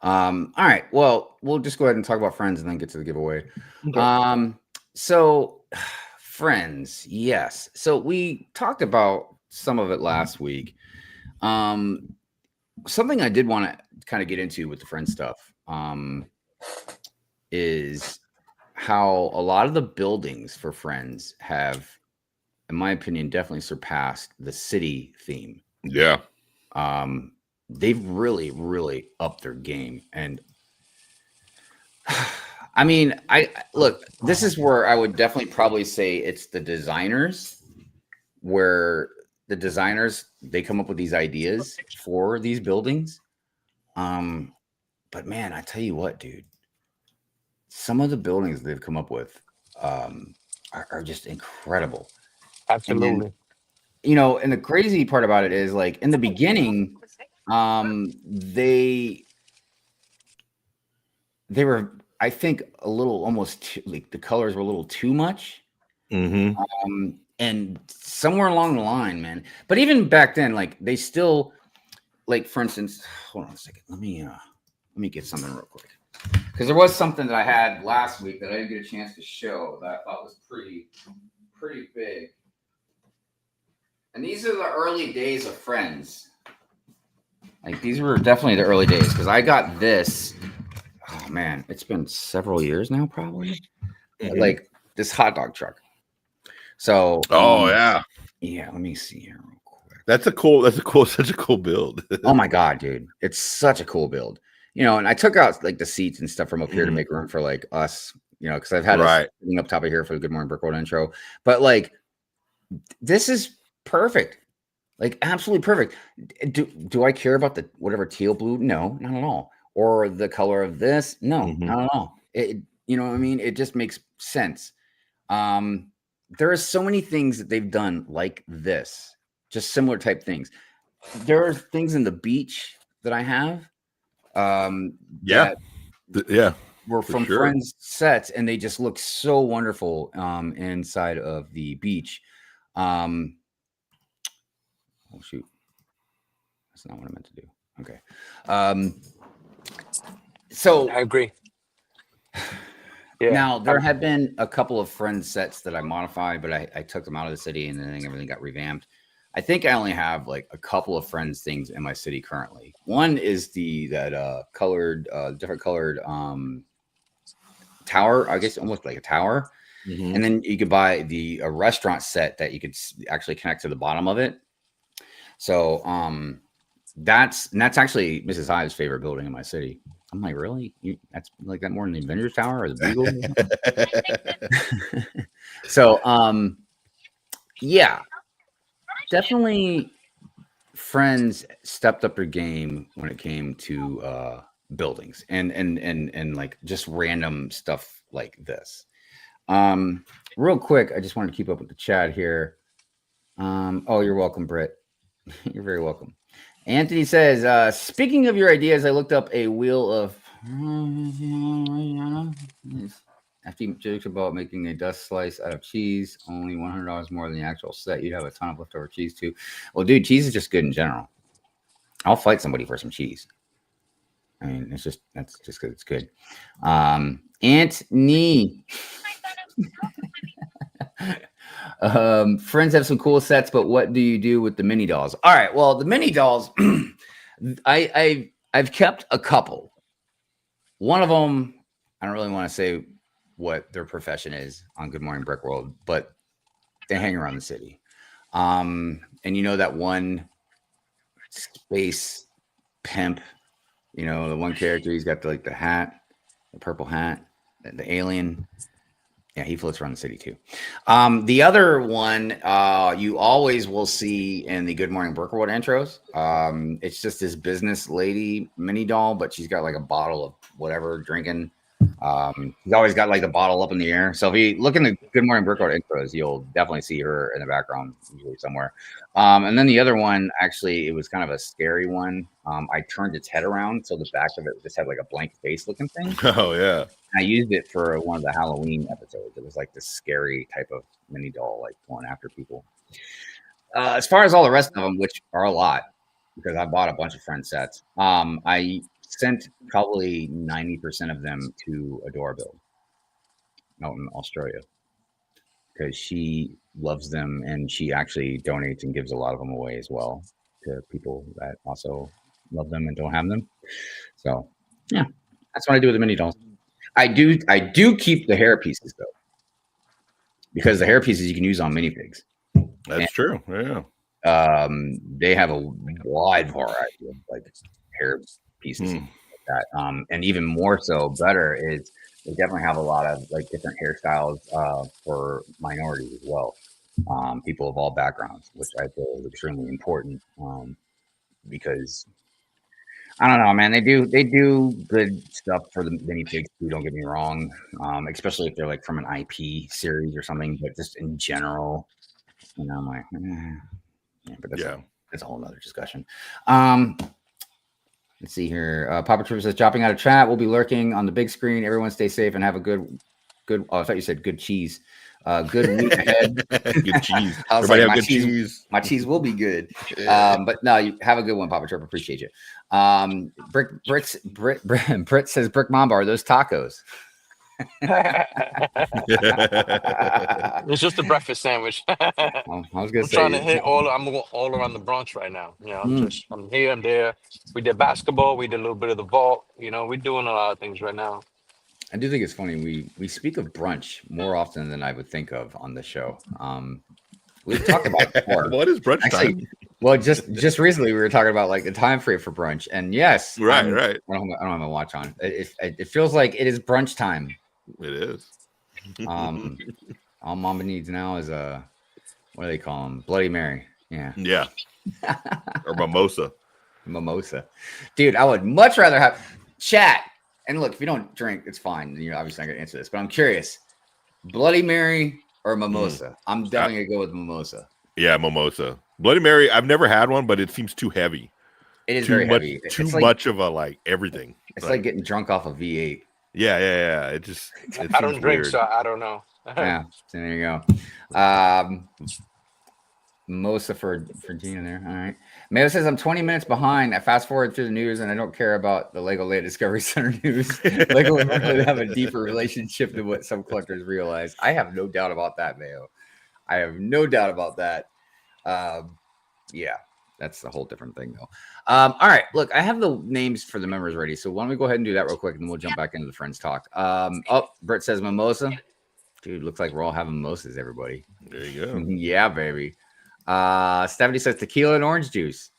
all right. Well, we'll just go ahead and talk about friends and then get to the giveaway. Okay. So, friends, yes. So we talked about some of it last week. Something I did want to kind of get into with the friend stuff is how a lot of the buildings for Friends have, in my opinion, definitely surpassed the city theme. Yeah. They've really, really upped their game. And I mean, look, this is where I would definitely probably say it's the designers, where the designers, they come up with these ideas for these buildings. But man, I tell you what, dude, some of the buildings they've come up with are just incredible. Absolutely. And, you know, and the crazy part about it is, like, in the beginning, they were, I think, a little almost like the colors were a little too much. And somewhere along the line, man. But even back then, like, they still, like, for instance, hold on a second. Let me get something real quick, because there was something that I had last week that I didn't get a chance to show that I thought was pretty big. And these are the early days of Friends. Like, these were definitely the early days, because I got this. Oh man, it's been several years now, probably. Like, this hot dog truck. So, yeah. Let me see here real quick. Such a cool build. Oh my god, dude, it's such a cool build. You know, and I took out like the seats and stuff from up here to make room for like us. You know, because I've had us sitting up top of here for the Good Morning Brick World intro. But like, this is perfect, like absolutely perfect. Do I care about the whatever teal blue? No, not at all. Or the color of this? No, not at all. It, you know what I mean? It just makes sense. There are so many things that they've done like this, just similar type things. There are things in the beach that I have. Were from Friends sets, and they just look so wonderful inside of the beach. Oh shoot, that's not what I meant to do. Okay. So I agree. Yeah. Now there have been a couple of Friends sets that I modified, but I took them out of the city, and then everything got revamped. I think I only have like a couple of Friends things in my city currently. One is that colored, different colored tower, I guess almost like a tower. And then you could buy a restaurant set that you could actually connect to the bottom of it. So that's actually Mrs. Hive's favorite building in my city. I'm like, really? That's like that more than the Avengers Tower or the Beagle? So yeah, definitely Friends stepped up their game when it came to buildings and like just random stuff like this. Real quick, I just wanted to keep up with the chat here. Oh, you're welcome, Britt. You're very welcome. Anthony says, speaking of your ideas, I looked up a wheel of after you jokes about making a dust slice out of cheese, only $100 more than the actual set. You'd have a ton of leftover cheese too. Well, dude, cheese is just good in general. I'll fight somebody for some cheese. I mean, that's just because it's good. Anthony. Friends have some cool sets, but what do you do with the mini dolls? All right, well, the mini dolls, I've kept a couple. One of them, I don't really want to say what their profession is on Good Morning Brick World, but they hang around the city. And you know that one space pimp, you know, the one character, he's got the hat, the purple hat, the alien. Yeah, he floats around the city too. The other one you always will see in the Good Morning Brick World intros. It's just this business lady mini doll, but she's got like a bottle of whatever drinking. He's always got like the bottle up in the air. So if you look in the Good Morning Brick World intros, you'll definitely see her in the background, usually somewhere. And then the other one, actually, it was kind of a scary one. I turned its head around, so the back of it just had like a blank face looking thing. Oh yeah. I used it for one of the Halloween episodes. It was like this scary type of mini doll, like going after people. As far as all the rest of them, which are a lot, because I bought a bunch of Friends sets, I sent probably 90% of them to Adora Build out in Australia. because she loves them and she actually donates and gives a lot of them away as well to people that also love them and don't have them. So yeah, that's what I do with the mini dolls. I do keep the hair pieces though, because the hair pieces you can use on minifigs. That's true. Yeah. They have a wide variety of like hair pieces and like that. And even more so, better is they definitely have a lot of like different hairstyles for minorities as well. People of all backgrounds, which I feel is extremely important because I don't know, man. They do good stuff for the minifigs too. Don't get me wrong, especially if they're like from an IP series or something. But just in general, I'm like, yeah. But that's a whole nother discussion. Let's see here. Papa Trooper says, dropping out of chat. We'll be lurking on the big screen. Everyone stay safe and have a good. Oh, I thought you said good cheese. Good week ahead. Good cheese. I was Everybody like, have good cheese. My cheese will be good. But no, you have a good one, Papa Trooper. Appreciate you. Brit says, Brick Mamba, are those tacos? It's just a breakfast sandwich. I was gonna say, trying to hit I'm going all around the Bronx right now. I'm here, I'm there. We did basketball, we did a little bit of the vault. We're doing a lot of things right now. I do think it's funny. We speak of brunch more often than I would think of on the show. We've talked about it before. What is brunch time? Well, just recently we were talking about like the time frame for brunch, and yes, right. I don't have my watch on. It feels like it is brunch time. It is. All Mamba needs now is what do they call them? Bloody Mary. Yeah. Or mimosa. Mimosa, dude. I would much rather have chat. And look, if you don't drink, it's fine. You're obviously not going to answer this, but I'm curious. Bloody Mary or mimosa? I'm definitely going to go with mimosa. Yeah, mimosa. Bloody Mary, I've never had one, but it seems too heavy. It is very heavy. Too much of a like everything. It's like getting drunk off a V8. Yeah. It I don't drink, so I don't know. Yeah, so there you go. Mimosa for Gina there. All right. Mayo says, I'm 20 minutes behind. I fast forward through the news and I don't care about the Lego Land Discovery Center news. Lego would really have a deeper relationship than what some collectors realize. I have no doubt about that, Mayo. I have no doubt about that. Yeah, that's a whole different thing, though. All right. Look, I have the names for the members ready. So why don't we go ahead and do that real quick and then we'll jump back into the friends talk. Britt says mimosa. Dude, looks like we're all having mimosas, everybody. There you go. Yeah, baby. Stephanie says tequila and orange juice.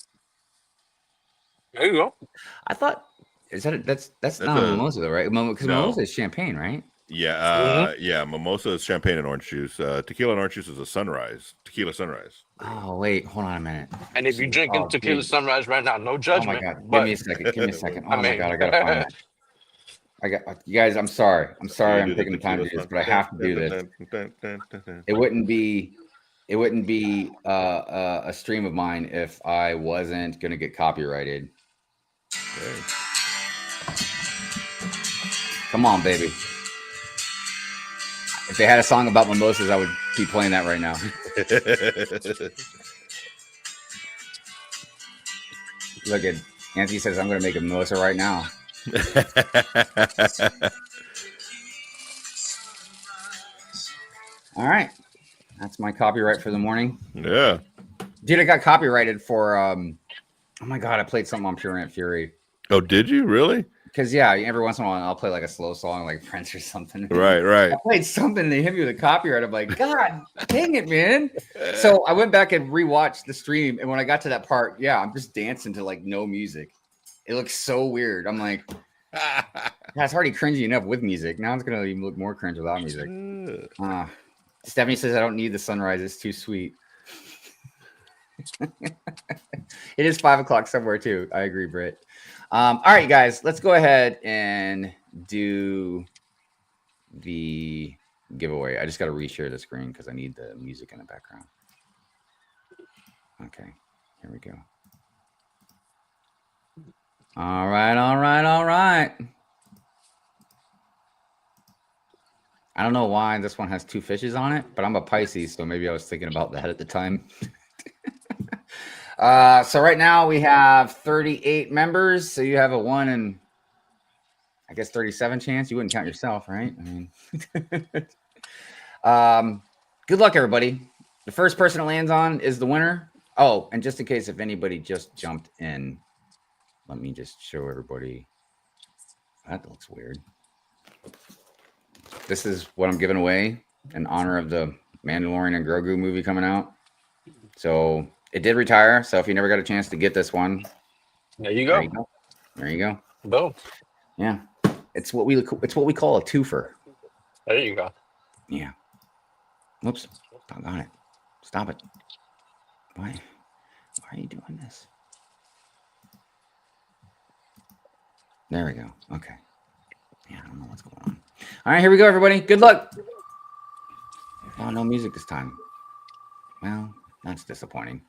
There you go. I thought that's not a mimosa though, right? Because mimosa is champagne, right? Yeah, yeah. Mimosa is champagne and orange juice. Tequila and orange juice is a sunrise. Tequila sunrise. Oh wait, hold on a minute. And if you're drinking tequila sunrise right now, no judgment. Oh my god, give me a second. Oh my god, I gotta find it. You guys, I'm sorry. I'm taking the time to do this, but I have to do this. It wouldn't be a stream of mine if I wasn't going to get copyrighted. Okay. Come on, baby. If they had a song about mimosas, I would be playing that right now. Look at Anthony says, I'm going to make a mimosa right now. All right. That's my copyright for the morning. Yeah. Dude, I got copyrighted for oh my god, I played something on Pure Ant Fury. Oh, did you really? Because every once in a while I'll play like a slow song like Prince or something. Right. I played something and they hit me with a copyright. I'm like, God dang it, man. So I went back and rewatched the stream, and when I got to that part, I'm just dancing to like no music. It looks so weird. I'm like, it's already cringy enough with music. Now it's gonna even look more cringe without music. Stephanie says, I don't need the sunrise. It's too sweet. It is 5 o'clock somewhere too. I agree, Britt. All right, guys, let's go ahead and do the giveaway. I just got to reshare the screen because I need the music in the background. Okay, here we go. All right. I don't know why this one has 2 fishes on it, but I'm a Pisces, so maybe I was thinking about that at the time. So right now we have 38 members. So you have a 1 in, I guess, 37 chance. You wouldn't count yourself, right? I mean, good luck, everybody. The first person it lands on is the winner. Oh, and just in case if anybody just jumped in, let me just show everybody. That looks weird. This is what I'm giving away in honor of the Mandalorian and Grogu movie coming out. So it did retire. So if you never got a chance to get this one, there you go. There you go. Boom. Yeah, it's what we call a twofer. There you go. Yeah. Whoops. Doggone it. Stop it. Why are you doing this? There we go. Okay. Yeah, I don't know what's going on. All right, here we go, everybody. Good luck. Oh, no music this time. Well, that's disappointing.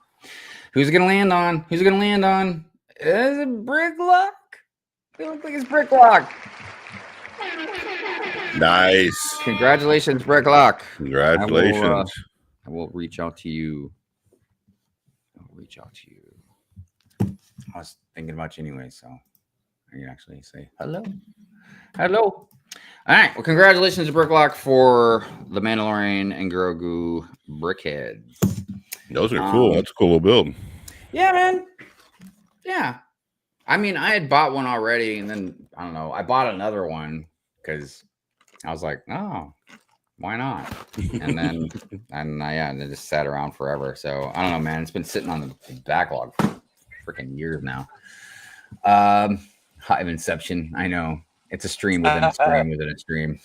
Who's it going to land on? Who's it going to land on? Is it Bricklock? It looks like it's Bricklock. Nice. Congratulations, Bricklock. Congratulations. I will reach out to you. I was thinking about you anyway, so I can actually say hello. Hello. All right. Well, congratulations to Bricklock for the Mandalorian and Grogu brickheads. Those are cool. That's a cool little build. Yeah, man. Yeah. I mean, I had bought one already, and then I don't know. I bought another one because I was like, oh, why not? And then and it just sat around forever. So I don't know, man. It's been sitting on the backlog for freaking years now. Hive Inception. I know. It's a stream within a stream within a stream.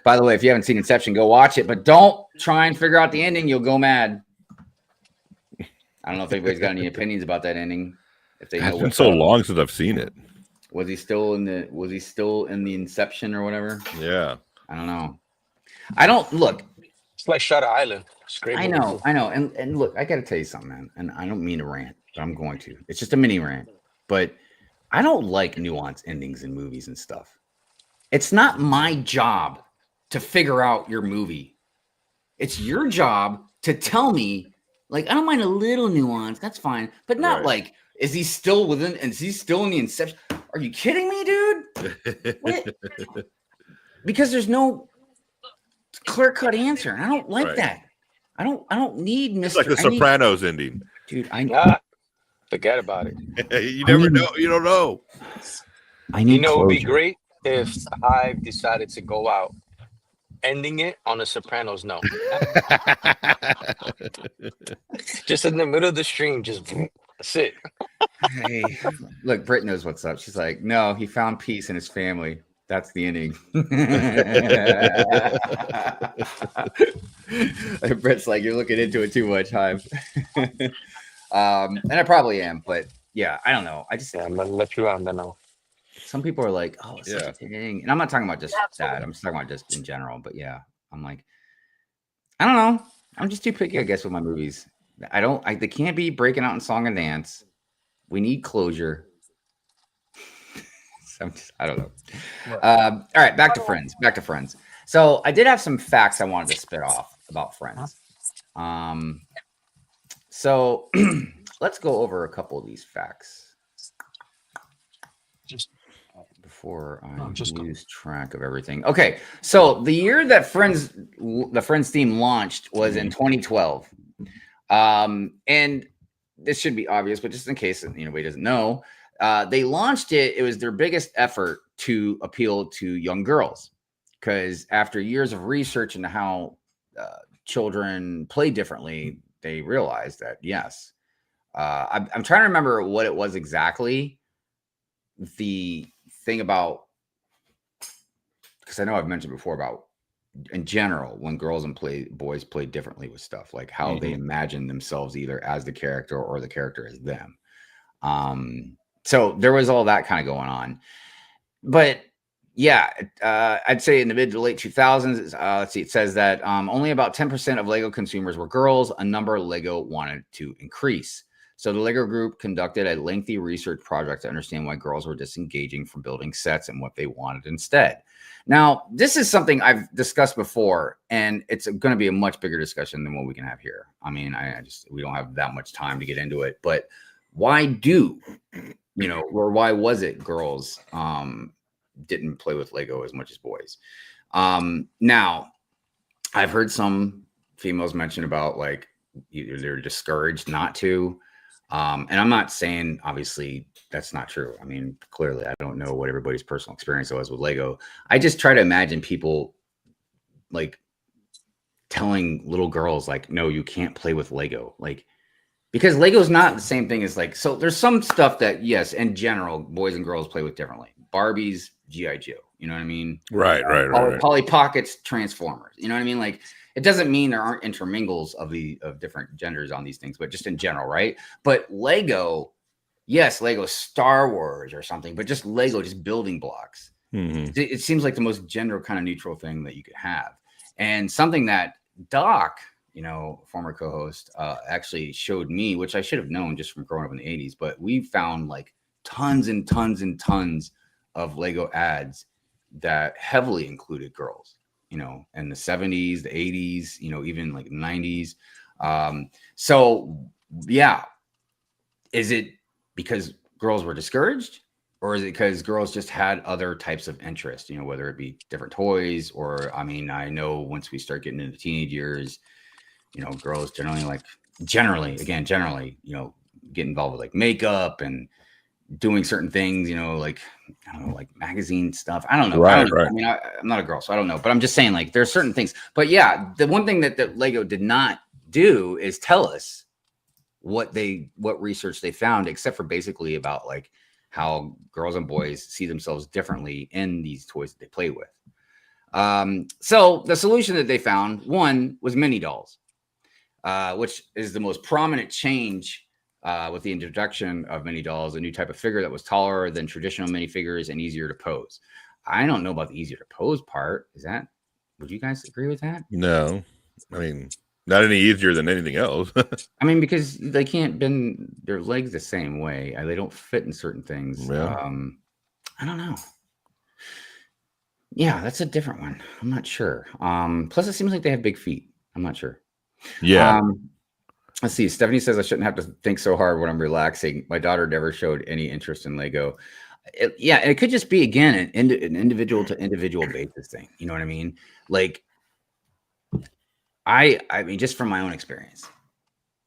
By the way, if you haven't seen Inception, go watch it, but don't try and figure out the ending. You'll go mad. I don't know if anybody's got any opinions about that ending. If they know, it's been so long since I've seen it. Was he still in the Inception or whatever? Yeah. I don't know. I don't look. It's like Shutter Island. I know. And look, I got to tell you something, man. And I don't mean to rant, but I'm going to. It's just a mini rant. But I don't like nuanced endings in movies and stuff. It's not my job to figure out your movie. It's your job to tell me, like, I don't mind a little nuance. That's fine. But not like, is he still in the Inception? Are you kidding me, dude? Because there's no clear-cut answer. And I don't like that. I don't need Mr. It's like the Sopranos ending. Dude, forget about it. You never know. You don't know. I need it would be great if Hive decided to go out, ending it on a Sopranos note. Just in the middle of the stream, that's it. Hey, look, Britt knows what's up. She's like, no, he found peace in his family. That's the ending. Britt's like, you're looking into it too much, Hive. And I probably am, but yeah, I don't know. I'm gonna let you on. Know. Some people are like, oh, it's such a thing. And I'm not talking about just that. I'm just talking about just in general. But yeah, I'm like, I don't know. I'm just too picky, I guess, with my movies. They can't be breaking out in song and dance. We need closure. I don't know. All right, back to Friends. So I did have some facts I wanted to spit off about Friends. So let's go over a couple of these facts before I lose track of everything. Okay, so the year that the Friends theme launched was in 2012. And this should be obvious, but just in case anybody doesn't know, they launched it. It was their biggest effort to appeal to young girls, because after years of research into how children play differently, they realized that, yes. I'm trying to remember what it was exactly. The thing about, because I know I've mentioned before about, in general, when girls and boys play differently with stuff, like how they imagine themselves either as the character or the character as them. So there was all that kind of going on. But yeah, I'd say in the mid to late 2000s, let's see, it says that only about 10% of Lego consumers were girls, a number Lego wanted to increase. So the Lego group conducted a lengthy research project to understand why girls were disengaging from building sets and what they wanted instead. Now, this is something I've discussed before, and it's going to be a much bigger discussion than what we can have here. I mean, we don't have that much time to get into it, but why was it girls didn't play with Lego as much as boys? Now, I've heard some females mention about like either they're discouraged not to. And I'm not saying obviously that's not true. I mean, clearly I don't know what everybody's personal experience was with Lego. I just try to imagine people like telling little girls like, no, you can't play with Lego. Like, because Lego's not the same thing as like, so there's some stuff that, yes, in general, boys and girls play with differently. Barbies, G.I. Joe, you know what I mean? Right. Polly Pockets, Transformers, you know what I mean? Like, it doesn't mean there aren't intermingles of different genders on these things, but just in general, right? But Lego, yes, Lego Star Wars or something, but just Lego, just building blocks. Mm-hmm. It seems like the most gender kind of neutral thing that you could have. And something that Doc, you know, former co-host, actually showed me, which I should have known just from growing up in the 80s, but we found like tons and tons and tons of Lego ads that heavily included girls, you know, in the 70s, the 80s, you know, even like the 90s. So yeah, is it because girls were discouraged, or is it because girls just had other types of interest, you know, whether it be different toys, or, I mean, I know once we start getting into teenage years, you know, girls generally, you know, get involved with like makeup and doing certain things, you know, like, I don't know, like magazine stuff. I don't know. Right. I mean, I'm not a girl, so I don't know, but I'm just saying like there are certain things. But yeah, the one thing that Lego did not do is tell us what research they found, except for basically about like how girls and boys see themselves differently in these toys that they play with. So the solution that they found, one, was mini dolls, which is the most prominent change with the introduction of mini dolls, a new type of figure that was taller than traditional minifigures and easier to pose. I don't know about the easier to pose part. Would you guys agree with that? No, I mean, not any easier than anything else. I mean, because they can't bend their legs the same way. They don't fit in certain things. Yeah. I don't know. Yeah, that's a different one. I'm not sure. Plus, it seems like they have big feet. I'm not sure. Yeah. Let's see. Stephanie says I shouldn't have to think so hard when I'm relaxing. My daughter never showed any interest in Lego. It could just be, again, an individual to individual basis thing. You know what I mean? Like, I mean, just from my own experience,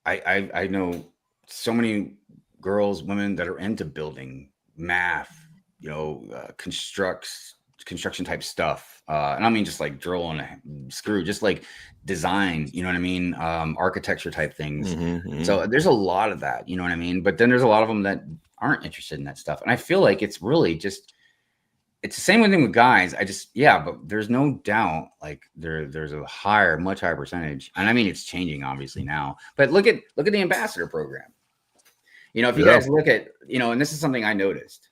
I know so many girls, women that are into building, math, you know, construction type stuff. And I mean, just like drill and a screw, just like design, you know what I mean? Architecture type things. So there's a lot of that, you know what I mean? But then there's a lot of them that aren't interested in that stuff. And I feel like it's really just, it's the same thing with guys. But there's no doubt, like there's a much higher percentage. And I mean, it's changing obviously now, but look at the ambassador program. You know, if you guys look at, you know, and this is something I noticed,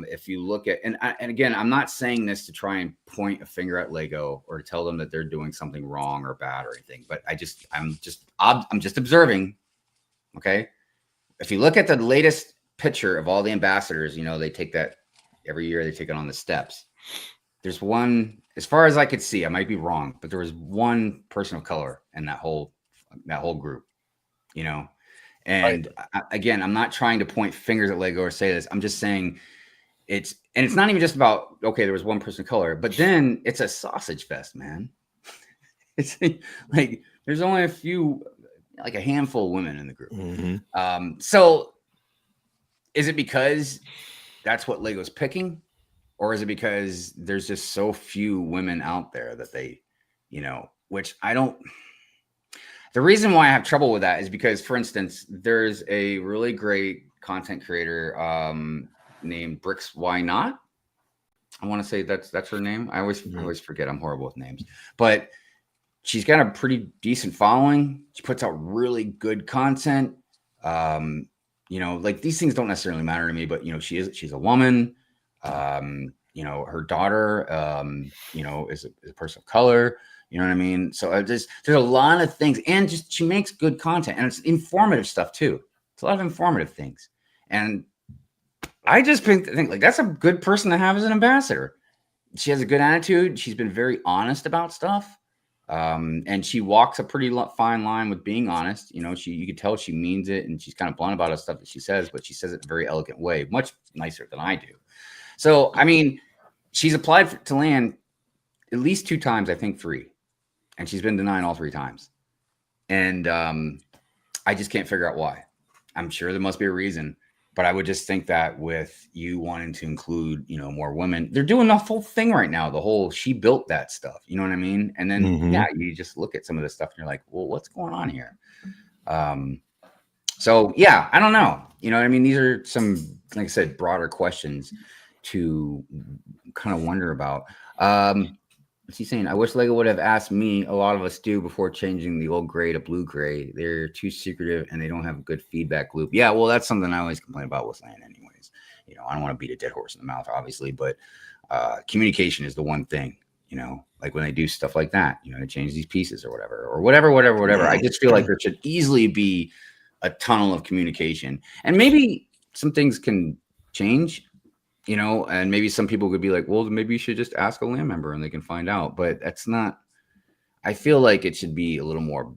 if you look at, and again, I'm not saying this to try and point a finger at Lego or to tell them that they're doing something wrong or bad or anything, but I'm just observing. Okay. If you look at the latest picture of all the ambassadors, you know, they take that every year, they take it on the steps. There's one, as far as I could see, I might be wrong, but there was one person of color in that whole group, you know? And again, I'm not trying to point fingers at Lego or say this. I'm just saying it's not even just about, okay, there was one person of color, but then it's a sausage fest, man. It's like, there's only a handful of women in the group. So is it because that's what Lego's picking? Or is it because there's just so few women out there that they, you know, which I don't. The reason why I have trouble with that is because, for instance, there's a really great content creator named Bricks Why Not. I want to say that's her name. I always forget. I'm horrible with names, but she's got a pretty decent following. She puts out really good content. You know, like these things don't necessarily matter to me, but you know, she's a woman. You know, her daughter, you know, is a person of color. You know what I mean? So there's a lot of things, and just she makes good content, and it's informative stuff too. It's a lot of informative things, and I just think like that's a good person to have as an ambassador. She has a good attitude. She's been very honest about stuff, and she walks a pretty fine line with being honest. You know, you can tell she means it, and she's kind of blunt about the stuff that she says, but she says it in a very elegant way, much nicer than I do. So, I mean, she's applied to land at least 2 times, I think 3. and she's been denied all 3 times. And I just can't figure out why. I'm sure there must be a reason, but I would just think that with you wanting to include, more women, they're doing the whole thing right now. The whole she built that stuff. You know what I mean? And then you just look at some of this stuff and you're like, well, what's going on here? So yeah, I don't know. You know what I mean? These are some, like I said, broader questions to kind of wonder about. What's he saying? I wish Lego would have asked me. A lot of us do before changing the old gray to blue gray. They're too secretive and they don't have a good feedback loop. Yeah, well, that's something I always complain about with land anyways. I don't want to beat a dead horse in the mouth, obviously, but communication is the one thing, like when they do stuff like that, they change these pieces or whatever. I just feel like there should easily be a tunnel of communication, and maybe some things can change, and maybe some people could be like, well, maybe you should just ask a land member and they can find out. But that's not, I feel like it should be a little more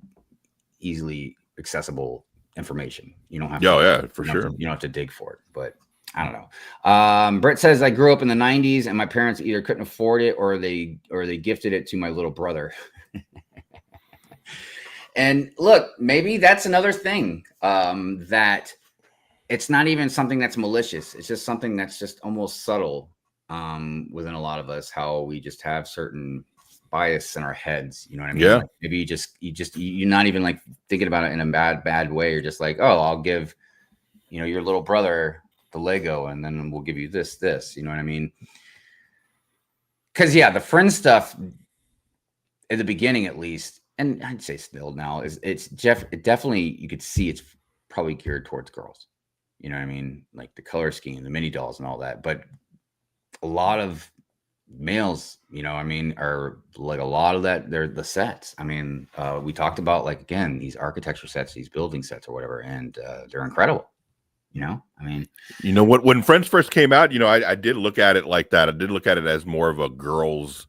easily accessible information. You don't have to, for sure. You don't have to dig for it, but I don't know. Brett says, I grew up in the 90s and my parents either couldn't afford it or they gifted it to my little brother. And look, maybe that's another thing, that it's not even something that's malicious. It's just something that's just almost subtle within a lot of us, how we just have certain bias in our heads. You know what I mean? Yeah. Like maybe you're not even like thinking about it in a bad way. You're just like, oh, I'll give, your little brother the Lego and then we'll give you this, you know what I mean? Because the friend stuff at the beginning, at least, and I'd say still now, it definitely, you could see it's probably geared towards girls. You know what I mean? Like the color scheme, the mini dolls and all that. But a lot of males, are like a lot of that. They're the sets. I mean, we talked about, like, again, these architecture sets, these building sets or whatever, and they're incredible. When Friends first came out, I did look at it like that. I did look at it as more of a girl's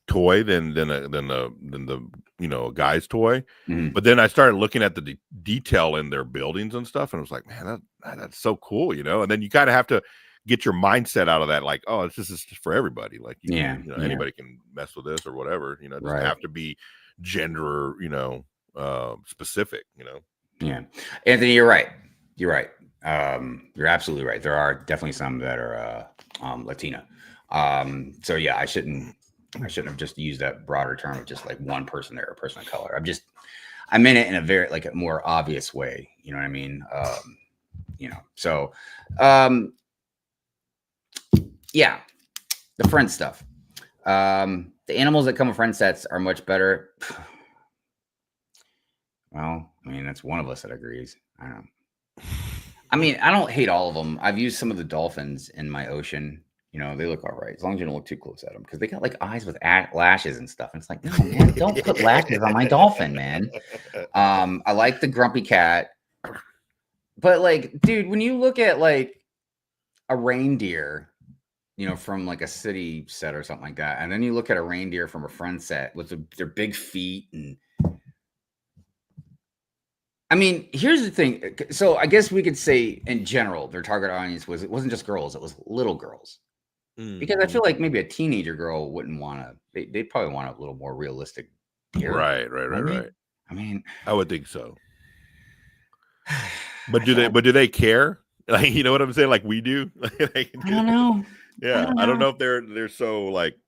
toy than the a guy's toy. But then I started looking at the detail in their buildings and stuff, and I was like, man, that's so cool, and then you kind of have to get your mindset out of that, like, oh, this is just for everybody, like, anybody can mess with this or whatever, it doesn't have to be gender specific. Anthony, you're right. You're absolutely right. There are definitely some that are Latina. So yeah, I shouldn't have just used that broader term of just like one person there, a person of color. I meant it in a very, like, a more obvious way. You know what I mean? So, yeah, the friend stuff. The animals that come with friend sets are much better. Well, that's one of us that agrees. I don't know. I don't hate all of them. I've used some of the dolphins in my ocean. They look all right as long as you don't look too close at them, because they got like eyes with lashes and stuff. And it's like, no, man, don't put lashes on my dolphin, man. I like the grumpy cat, but like, dude, when you look at like a reindeer, from like a city set or something like that, and then you look at a reindeer from a friend set with their big feet, and here's the thing. So I guess we could say in general, their target audience it wasn't just girls, it was little girls. Because I feel like maybe a teenager girl wouldn't want to. They'd probably want a little more realistic deer. Right. I would think so. But do they care? Like, you know what I'm saying? Like we do. I don't know. Yeah, I don't know if they're so like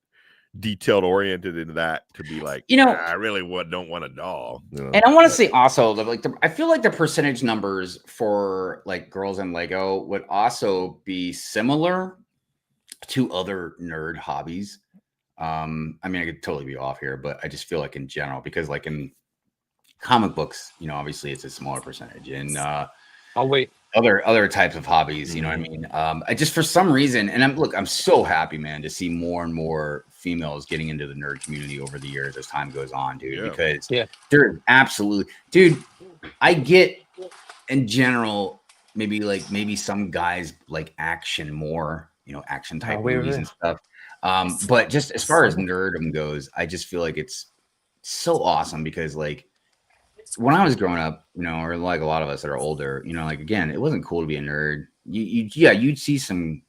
detailed oriented in that to be like, I really don't want a doll. And I want to say also, like, I feel like the percentage numbers for like girls and Lego would also be similar to other nerd hobbies. I could totally be off here, but I just feel like in general, because like in comic books, obviously it's a smaller percentage, and other types of hobbies, you know what I mean? I just, for some reason, and I'm so happy, man, to see more and more females getting into the nerd community over the years as time goes on, dude, because they're absolutely, dude, I get in general, maybe some guys like action more, action type movies and stuff. But just as far as nerdom goes, I just feel like it's so awesome, because like when I was growing up, or like a lot of us that are older, like, again, it wasn't cool to be a nerd. You'd see some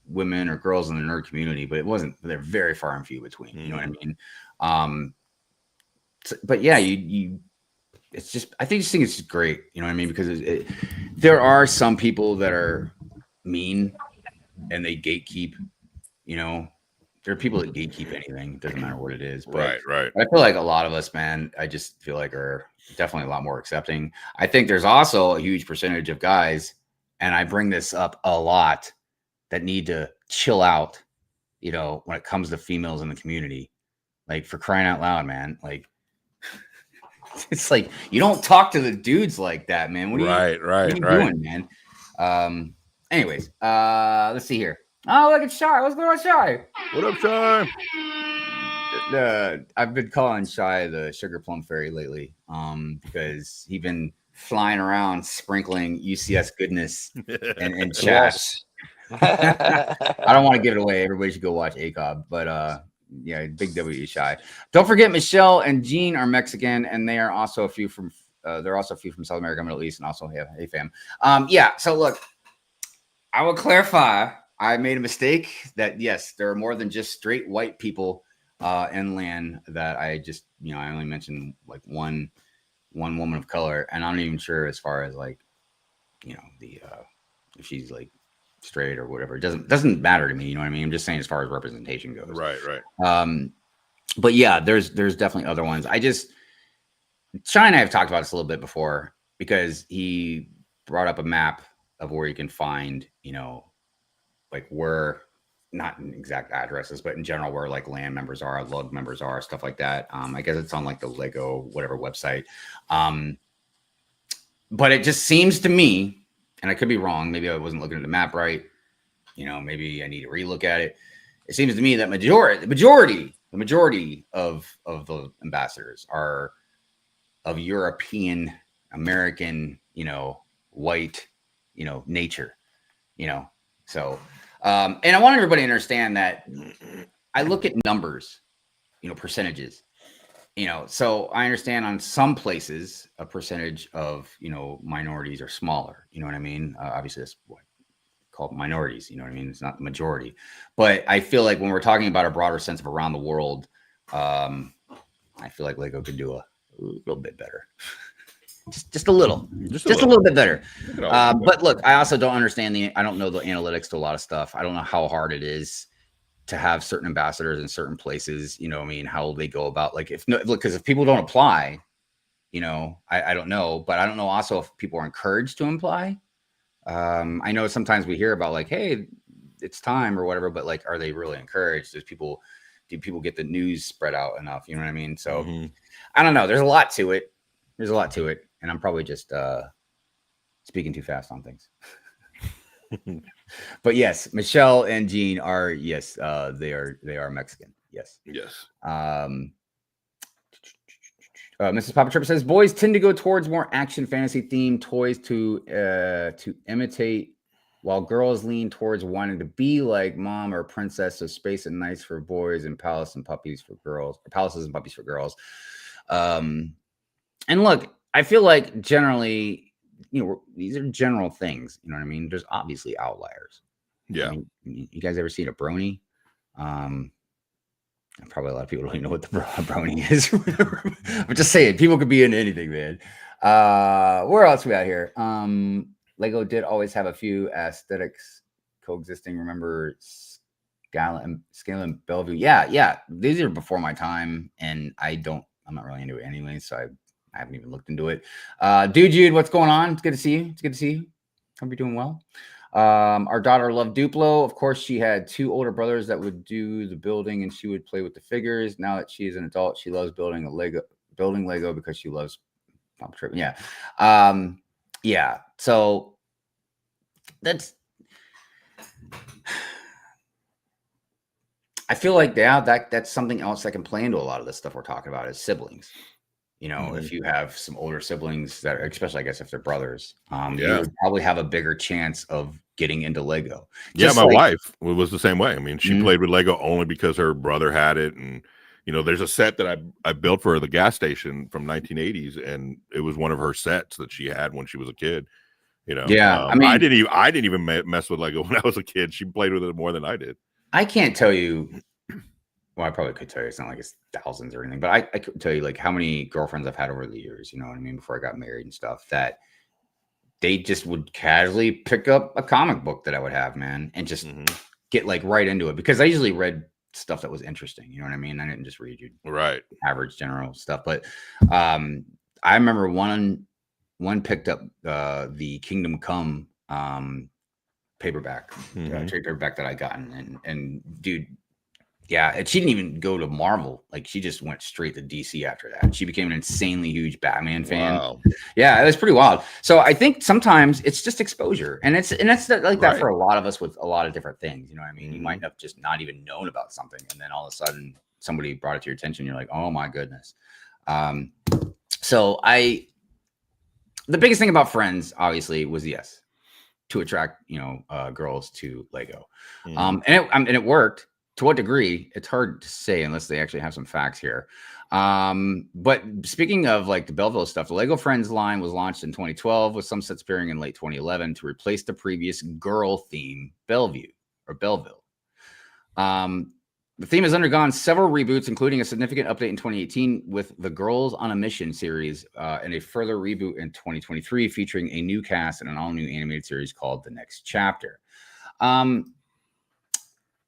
women or girls in the nerd community, but they're very far and few between. You know what I mean? but yeah, it's just, I think it's just great. You know what I mean? Because there are some people that are mean and they gatekeep, you know, there are people that gatekeep anything. It doesn't matter what it is. But Right. I feel like a lot of us, man, I just feel like are definitely a lot more accepting. I think there's also a huge percentage of guys, and I bring this up a lot, that need to chill out, you know, when it comes to females in the community. Like, for crying out loud, man. Like, it's like, you don't talk to the dudes like that, man. What are you doing, man? Anyways, let's see here. Oh, look at Shy. What's going on, Shy? What up, Shy? I've been calling Shy the Sugar Plum Fairy lately, because he's been flying around sprinkling UCS goodness and chat. Yes. I don't want to give it away. Everybody should go watch ACOB, but yeah, big W Shy. Don't forget, Michelle and Jean are Mexican, and they are also a few from South America, Middle East, and also have a fam. Yeah. So look, I will clarify. I made a mistake that, yes, there are more than just straight white people in land. That I just, you know, I only mentioned like one woman of color, and I'm not even sure as far as like, you know, the if she's like straight or whatever. It doesn't matter to me. You know what I mean? I'm just saying as far as representation goes. Right. But yeah, there's definitely other ones. Shy and I have talked about this a little bit before, because he brought up a map of where you can find, you know, like where, not in exact addresses, but in general where like land members are, lug members are, stuff like that. I guess it's on like the Lego whatever website. But it just seems to me, and I could be wrong, maybe I wasn't looking at the map right, you know, maybe I need to relook at it. It seems to me that the majority of the ambassadors are of European American, you know, white, you know, nature, you know. So and I want everybody to understand that I look at numbers, you know, percentages, you know. So I understand on some places a percentage of, you know, minorities are smaller, you know what I mean? Obviously that's what called minorities, you know what I mean? It's not the majority. But I feel like when we're talking about a broader sense of around the world, I feel like Lego could do a little bit better. Just a little bit better. But look, I also don't understand I don't know the analytics to a lot of stuff. I don't know how hard it is to have certain ambassadors in certain places. You know what I mean? How they go about, like, because if people don't apply, you know, I don't know, but I don't know also if people are encouraged to apply. I know sometimes we hear about like, hey, it's time or whatever, but like, are they really encouraged? Do people get the news spread out enough? You know what I mean? So I don't know. There's a lot to it. And I'm probably just speaking too fast on things. But yes, Michelle and Jean are, yes, they are Mexican. Yes. Mrs. Papa Trip says boys tend to go towards more action fantasy themed toys to imitate, while girls lean towards wanting to be like mom or princess. So Space and Nice for boys and Palaces and Puppies for girls. And look, I feel like generally, you know, these are general things. You know what I mean? There's obviously outliers. Yeah. I mean, you guys ever seen a brony? Probably a lot of people don't even know what the brony is. I'm just saying, people could be into anything, man. Where else we out here? Lego did always have a few aesthetics coexisting. Remember Scale and Bellevue? Yeah. These are before my time, and I'm not really into it anyway, so I haven't even looked into it. Dude, Jude, what's going on? It's good to see you. Hope you're doing well. Our daughter loved Duplo. Of course, she had two older brothers that would do the building, and she would play with the figures. Now that she is an adult, she loves building Lego because she loves Pop Trip. Yeah. Yeah. So that's, I feel like that's something else that can play into a lot of this stuff we're talking about is siblings. You know, if you have some older siblings that, especially I guess if they're brothers, you would probably have a bigger chance of getting into Lego. My wife was the same way. I mean, she played with Lego only because her brother had it. And, you know, there's a set that I built for the gas station from 1980s. And it was one of her sets that she had when she was a kid. You know, I mean, I didn't even mess with Lego when I was a kid. She played with it more than I did. I can't tell you Well, I probably could tell you. It's not like it's thousands or anything, but I could tell you like how many girlfriends I've had over the years. You know what I mean? Before I got married and stuff, that they just would casually pick up a comic book that I would have, man, and just get like right into it because I usually read stuff that was interesting. You know what I mean? I didn't just read you average general stuff, but I remember one picked up the Kingdom Come paperback, trade paperback that I gotten, and dude. Yeah, and she didn't even go to Marvel. Like she just went straight to DC after that. She became an insanely huge Batman fan. Wow. Yeah, it was pretty wild. So I think sometimes it's just exposure, and that's like that for a lot of us with a lot of different things. You know what I mean? You might have just not even known about something, and then all of a sudden somebody brought it to your attention. You're like, oh my goodness. So the biggest thing about Friends, obviously, was to attract girls to Lego, and it worked. To what degree, it's hard to say unless they actually have some facts here. But speaking of like the Belleville stuff, the Lego Friends line was launched in 2012 with some sets appearing in late 2011 to replace the previous girl theme, Bellevue or Belleville. The theme has undergone several reboots, including a significant update in 2018 with the Girls on a Mission series and a further reboot in 2023 featuring a new cast and an all-new animated series called The Next Chapter.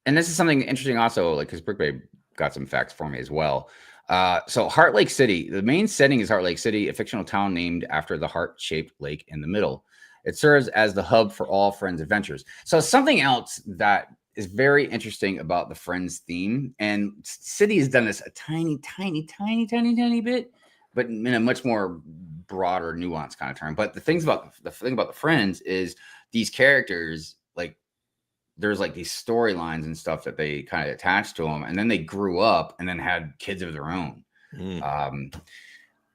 And this is something interesting also, like because Brick Babe got some facts for me as well. So Heart Lake City, the main setting is Heart Lake City, a fictional town named after the heart-shaped lake in the middle. It serves as the hub for all Friends adventures. So something else that is very interesting about the Friends theme, and City has done this a tiny bit, but in a much more broader, nuanced kind of term. But the thing about the Friends is these characters, like, there's like these storylines and stuff that they kind of attached to them, and then they grew up and then had kids of their own.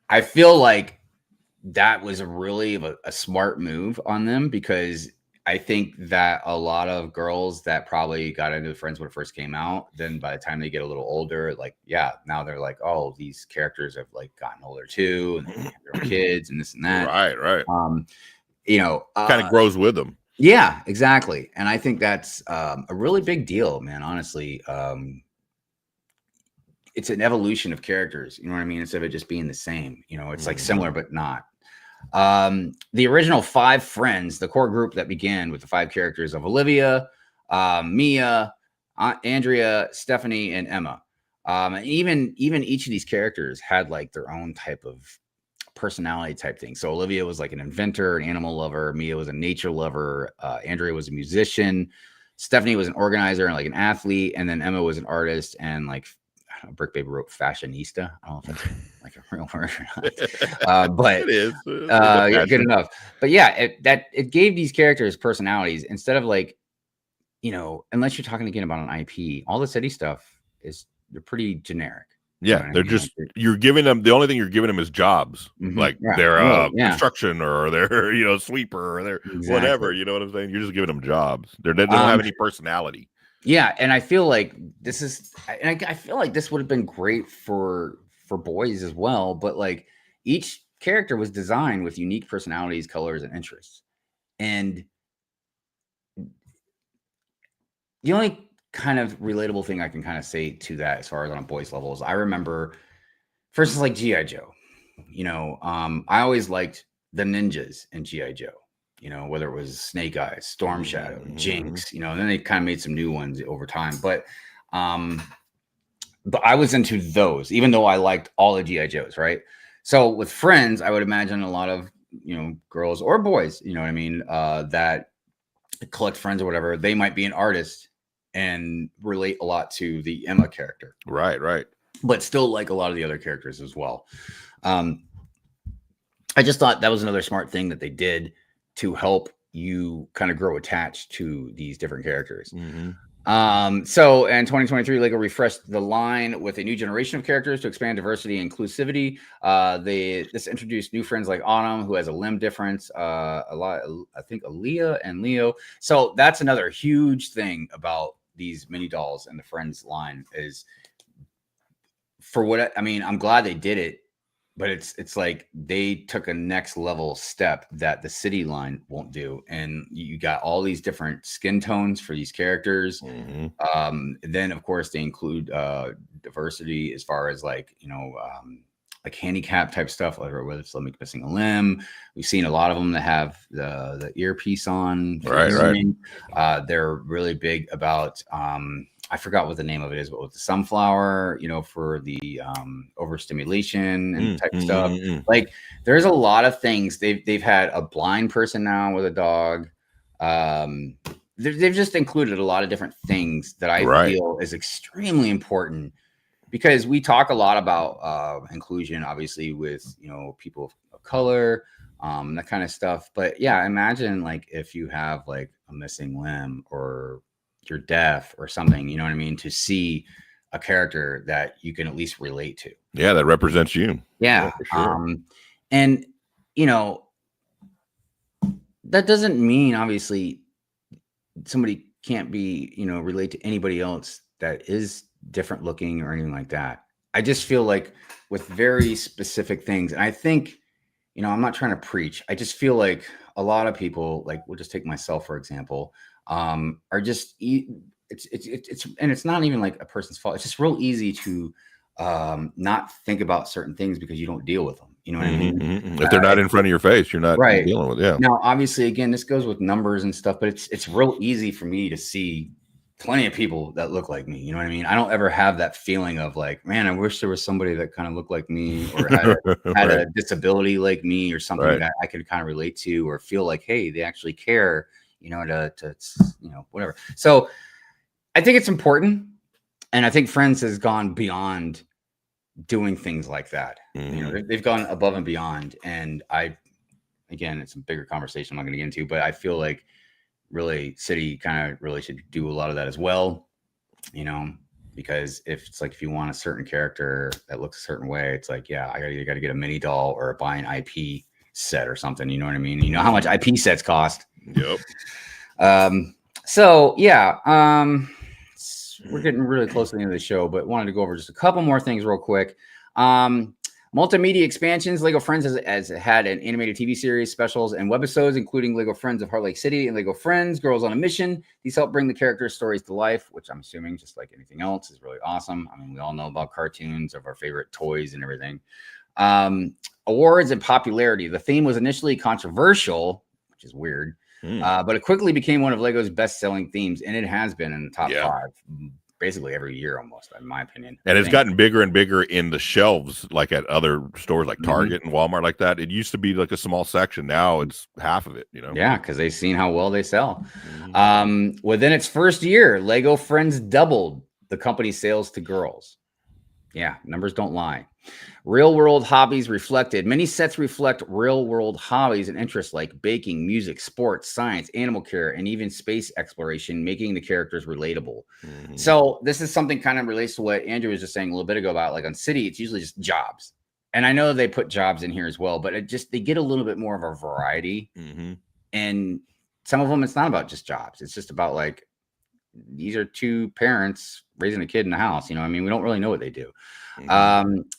I feel like that was really a smart move on them, because I think that a lot of girls that probably got into Friends when it first came out, then by the time they get a little older, like, yeah, now they're like, oh, these characters have like gotten older too, and they have their own kids and this and that. Right. Kind of grows with them. Yeah, exactly. And I think that's a really big deal, man. Honestly, it's an evolution of characters. You know what I mean? Instead of it just being the same, it's like similar, but not. The original 5 Friends, the core group that began with the 5 characters of Olivia, Mia, Andrea, Stephanie, and Emma. And even each of these characters had like their own type of personality type thing. So Olivia was like an inventor, an animal lover. Mia was a nature lover. Andrea was a musician. Stephanie was an organizer and like an athlete. And then Emma was an artist and like, I don't know, Brick Baby wrote fashionista. I don't know if that's like a real word or not. But it is good enough. But yeah, it gave these characters personalities instead of like, unless you're talking again about an IP, all the City stuff they're pretty generic. Yeah, they're just you're giving them, the only thing you're giving them is jobs, like they're construction or they're sweeper or they're whatever. You know what I'm saying? You're just giving them jobs. They don't have any personality. Yeah, and I feel like this is, and I feel like this would have been great for boys as well. But like each character was designed with unique personalities, colors, and interests, and the only kind of relatable thing I can kind of say to that as far as on a boys level is I remember, for instance, like G.I. Joe, I always liked the ninjas in G.I. Joe, whether it was Snake Eyes, Storm Shadow, Jinx, and then they kind of made some new ones over time. But I was into those, even though I liked all the G.I. Joes, right? So with Friends, I would imagine a lot of, girls or boys, that collect Friends or whatever, they might be an artist and relate a lot to the Emma character. Right. But still like a lot of the other characters as well. I just thought that was another smart thing that they did to help you kind of grow attached to these different characters. So in 2023, Lego refreshed the line with a new generation of characters to expand diversity and inclusivity. This introduced new friends like Autumn, who has a limb difference, I think Aaliyah and Leo. So that's another huge thing about these mini dolls and the Friends line is, I'm glad they did it, but it's like they took a next level step that the city line won't do, and you got all these different skin tones for these characters. Then of course they include diversity as far as like like handicap type stuff, or whether it's like missing a limb. We've seen a lot of them that have the earpiece on. Right. They're really big about I forgot what the name of it is, but with the sunflower, for the overstimulation and type of stuff. Like there's a lot of things. They've had a blind person now with a dog. They've just included a lot of different things that I feel is extremely important, because we talk a lot about inclusion, obviously, with people of color, that kind of stuff. But yeah, imagine like if you have like a missing limb or you're deaf or something, you know what I mean, to see a character that you can at least relate to. Yeah, that represents you. Yeah. For sure. And that doesn't mean obviously somebody can't be, relate to anybody else that is different looking or anything like that. I just feel like with very specific things, and I think, I'm not trying to preach. I just feel like a lot of people, like we'll just take myself, for example, are just it's not even like a person's fault. It's just real easy to not think about certain things because you don't deal with them. You know what I mean? If they're not in front of your face, you're not dealing with. Yeah. Now, obviously, again, this goes with numbers and stuff, but it's real easy for me to see plenty of people that look like me. You know what I mean? I don't ever have that feeling of like, man, I wish there was somebody that kind of looked like me or had a disability like me or something that I could kind of relate to or feel like, hey, they actually care, to whatever. So I think it's important. And I think Friends has gone beyond doing things like that. They've gone above and beyond. And again, it's a bigger conversation I'm not going to get into, but I feel like really city kind of really should do a lot of that as well, because if you want a certain character that looks a certain way, it's like, yeah, you got to get a mini doll or buy an IP set or something. You know what I mean? You know how much IP sets cost. Yep. So yeah, we're getting really close to the end of the show, but wanted to go over just a couple more things real quick. Multimedia expansions. Lego Friends has had an animated TV series, specials, and webisodes, including Lego Friends of Heart Lake City and Lego Friends Girls on a Mission. These help bring the characters' stories to life, which I'm assuming, just like anything else, is really awesome. I mean, we all know about cartoons of our favorite toys and everything. Awards and popularity. The theme was initially controversial, which is weird, but it quickly became one of Lego's best-selling themes, and it has been in the top 5 basically every year almost, in my opinion. And it's gotten bigger and bigger in the shelves, like at other stores like Target and Walmart like that. It used to be like a small section. Now it's half of it, Yeah, because they've seen how well they sell. Within its first year, Lego Friends doubled the company's sales to girls. Yeah, numbers don't lie. Real world hobbies reflected. Many sets reflect real world hobbies and interests like baking, music, sports, science, animal care, and even space exploration, making the characters relatable. So this is something kind of relates to what Andrew was just saying a little bit ago about, like on City, it's usually just jobs. And I know they put jobs in here as well, but they get a little bit more of a variety. And some of them, it's not about just jobs. It's just about like, these are two parents raising a kid in the house. We don't really know what they do.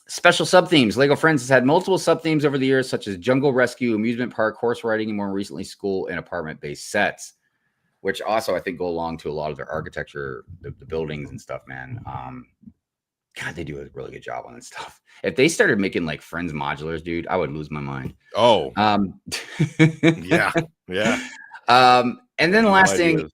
Special sub themes. Lego Friends has had multiple sub themes over the years, such as jungle rescue, amusement park, horse riding, and more recently school and apartment based sets, which also I think go along to a lot of their architecture, the buildings and stuff, man. God, they do a really good job on this stuff. If they started making like Friends modulars, dude, I would lose my mind. Oh, yeah. And then the last thing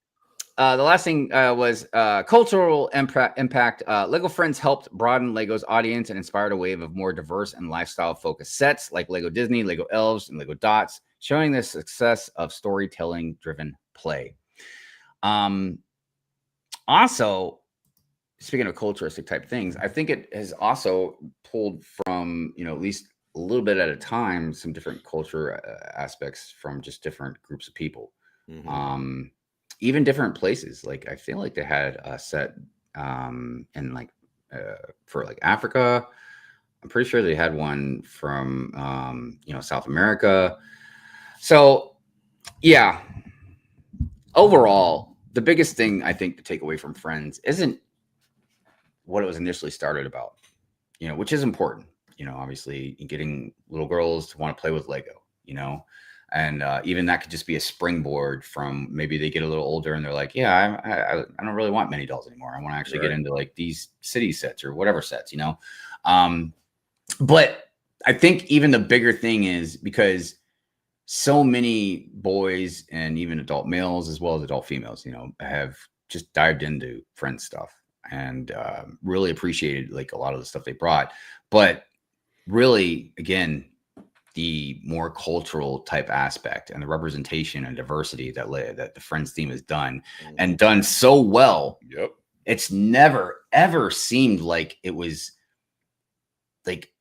was cultural impact. Lego Friends helped broaden Lego's audience and inspired a wave of more diverse and lifestyle-focused sets like Lego Disney, Lego Elves, and Lego Dots, showing the success of storytelling-driven play. Also, speaking of culturistic type things, I think it has also pulled from, at least a little bit at a time, some different culture aspects from just different groups of people. Even different places. Like I feel like they had a set in like for like Africa. I'm pretty sure they had one from South America. So yeah, overall, the biggest thing I think to take away from Friends isn't what it was initially started about, which is important. obviously getting little girls to want to play with Lego, and even that could just be a springboard from maybe they get a little older and they're like, yeah, I don't really want mini dolls anymore. I want to actually get into like these city sets or whatever sets, But I think even the bigger thing is because so many boys and even adult males as well as adult females, have just dived into Friends stuff and really appreciated like a lot of the stuff they brought. But really, again, the more cultural type aspect and the representation and diversity that the Friends theme has done and done so well. Yep. It's never, ever seemed like it was like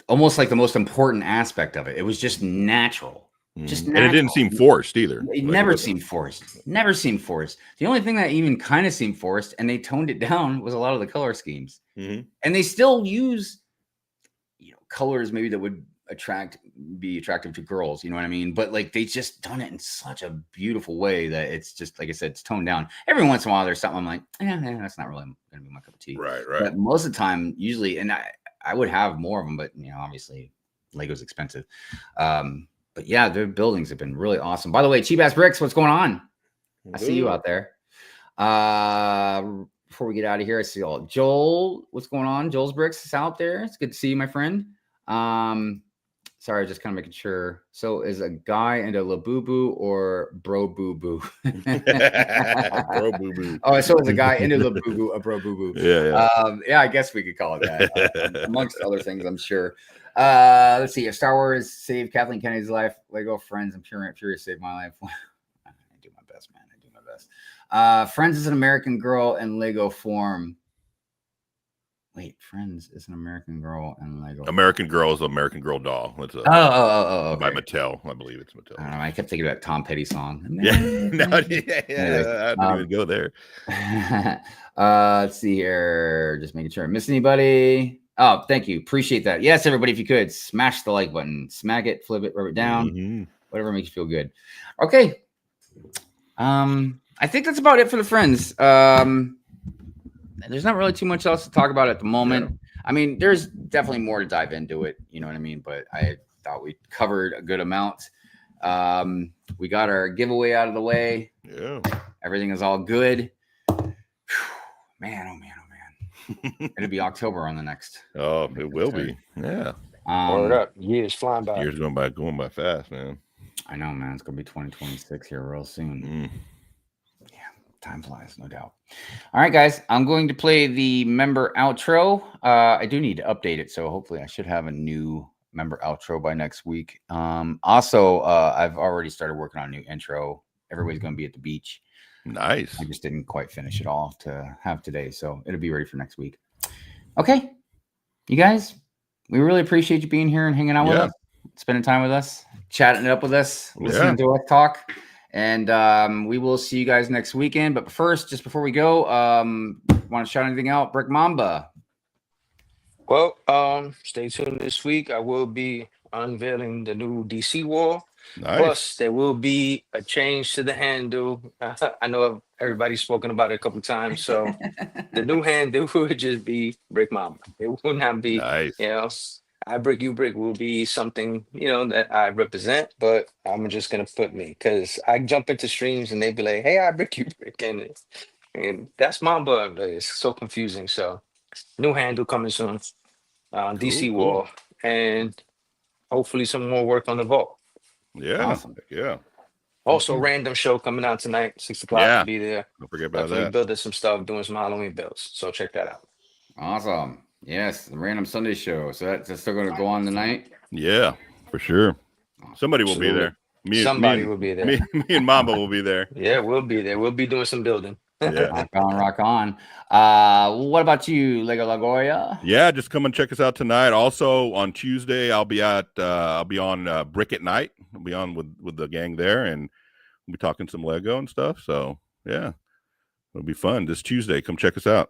almost like the most important aspect of it. It was just natural. Just natural. And it didn't seem forced either. It never seemed forced. Never seemed forced. The only thing that even kind of seemed forced, and they toned it down, was a lot of the color schemes. And they still use, colors maybe that would be attractive to girls. You know what I mean? But like they just done it in such a beautiful way that it's just like I said, it's toned down. Every once in a while, there's something I'm like, that's not really gonna be my cup of tea. Right. But most of the time, usually, and I would have more of them, but obviously, Lego's expensive. But yeah, their buildings have been really awesome. By the way, Cheap Ass Bricks, what's going on? I see you out there. Before we get out of here, I see all Joel. What's going on? Joel's Bricks is out there. It's good to see you, my friend. Sorry, just kind of making sure. So is a guy into Labubu or Bro Boo Boo? Bro Boo Boo. Oh, so is a guy into Labubu a Bro Boo Boo? Yeah. I guess we could call it that, amongst other things, I'm sure. Let's see. Star Wars saved Kathleen Kennedy's life. Lego Friends and Furious saved my life. I do my best, man. I do my best. Friends is an American Girl and Lego form. Wait, Friends is an American Girl and Lego. American Girl is an American Girl doll. It's okay. By Mattel. I believe it's Mattel. I don't know. I kept thinking about Tom Petty song. I didn't even go there. Let's see here. Just making sure I missed anybody. Oh, thank you. Appreciate that. Yes, everybody, if you could smash the like button, smack it, flip it, rub it down, whatever makes you feel good. Okay. I think that's about it for the Friends. There's not really too much else to talk about at the moment. Yeah. I mean, there's definitely more to dive into it. You know what I mean? But I thought we covered a good amount. We got our giveaway out of the way. Yeah. Everything is all good. Whew. Man, oh man. It'll be October on the next. Oh, it will be. Yeah. Hold up. Years flying by. Years going by fast, man. I know, man. It's gonna be 2026 here real soon. Yeah, time flies, no doubt. All right, guys. I'm going to play the member outro. I do need to update it, so hopefully I should have a new member outro by next week. Also, I've already started working on a new intro. Everybody's gonna be at the beach. Nice. I just didn't quite finish it all to have today, so it'll be ready for next week. Okay, you guys, we really appreciate you being here and hanging out with us, spending time with us, chatting it up with us, listening to us talk, and we will see you guys next weekend. But first, just before we go, want to shout anything out? Brick Mamba. Well, stay tuned this week. I will be unveiling the new DC wall. Nice. Plus, there will be a change to the handle. I know everybody's spoken about it a couple times. So the new handle will just be Brick Mamba. It will not be, I Brick, you Brick will be something, that I represent. But I'm just going to put me because I jump into streams and they be like, hey, I Brick, you Brick. And that's Mamba. It's so confusing. So new handle coming soon on DC wall. And hopefully some more work on the vault. Yeah. Awesome. Yeah. Also, random show coming out tonight, 6 o'clock. Yeah. Be there. Don't forget about that. Building some stuff, doing some Halloween builds. So check that out. Awesome. Yes, the random Sunday show. So that's still going to go on tonight? Yeah, for sure. Somebody will be there. Somebody will be there. Me and Mamba will be there. Yeah, we'll be there. We'll be doing some building. Yeah. Rock on. What about you, Lego La Goya? Yeah, just come and check us out tonight. Also on Tuesday, I'll be on Brick at Night. I'll be on with the gang there, and we'll be talking some Lego and stuff. So yeah, it'll be fun this Tuesday. Come check us out.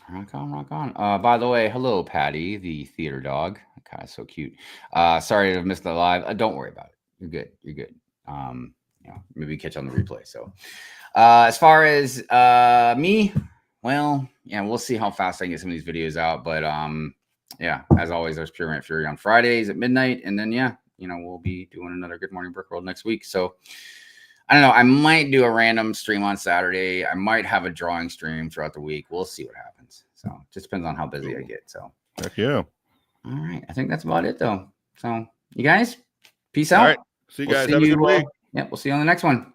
Rock on. By the way, hello, Patty, the theater dog. Kind of so cute. Sorry to have missed the live. Don't worry about it. You're good. Maybe catch on the replay. So as far as me, well, yeah, we'll see how fast I can get some of these videos out. But yeah, as always, there's Pure Rant Fury on Fridays at midnight. And then, yeah, we'll be doing another Good Morning Brick World next week. So I don't know. I might do a random stream on Saturday. I might have a drawing stream throughout the week. We'll see what happens. So it just depends on how busy I get. So, heck yeah. All right. I think that's about it, though. So, you guys, peace out. All right. See you guys. Have a good week. We'll see you on the next one.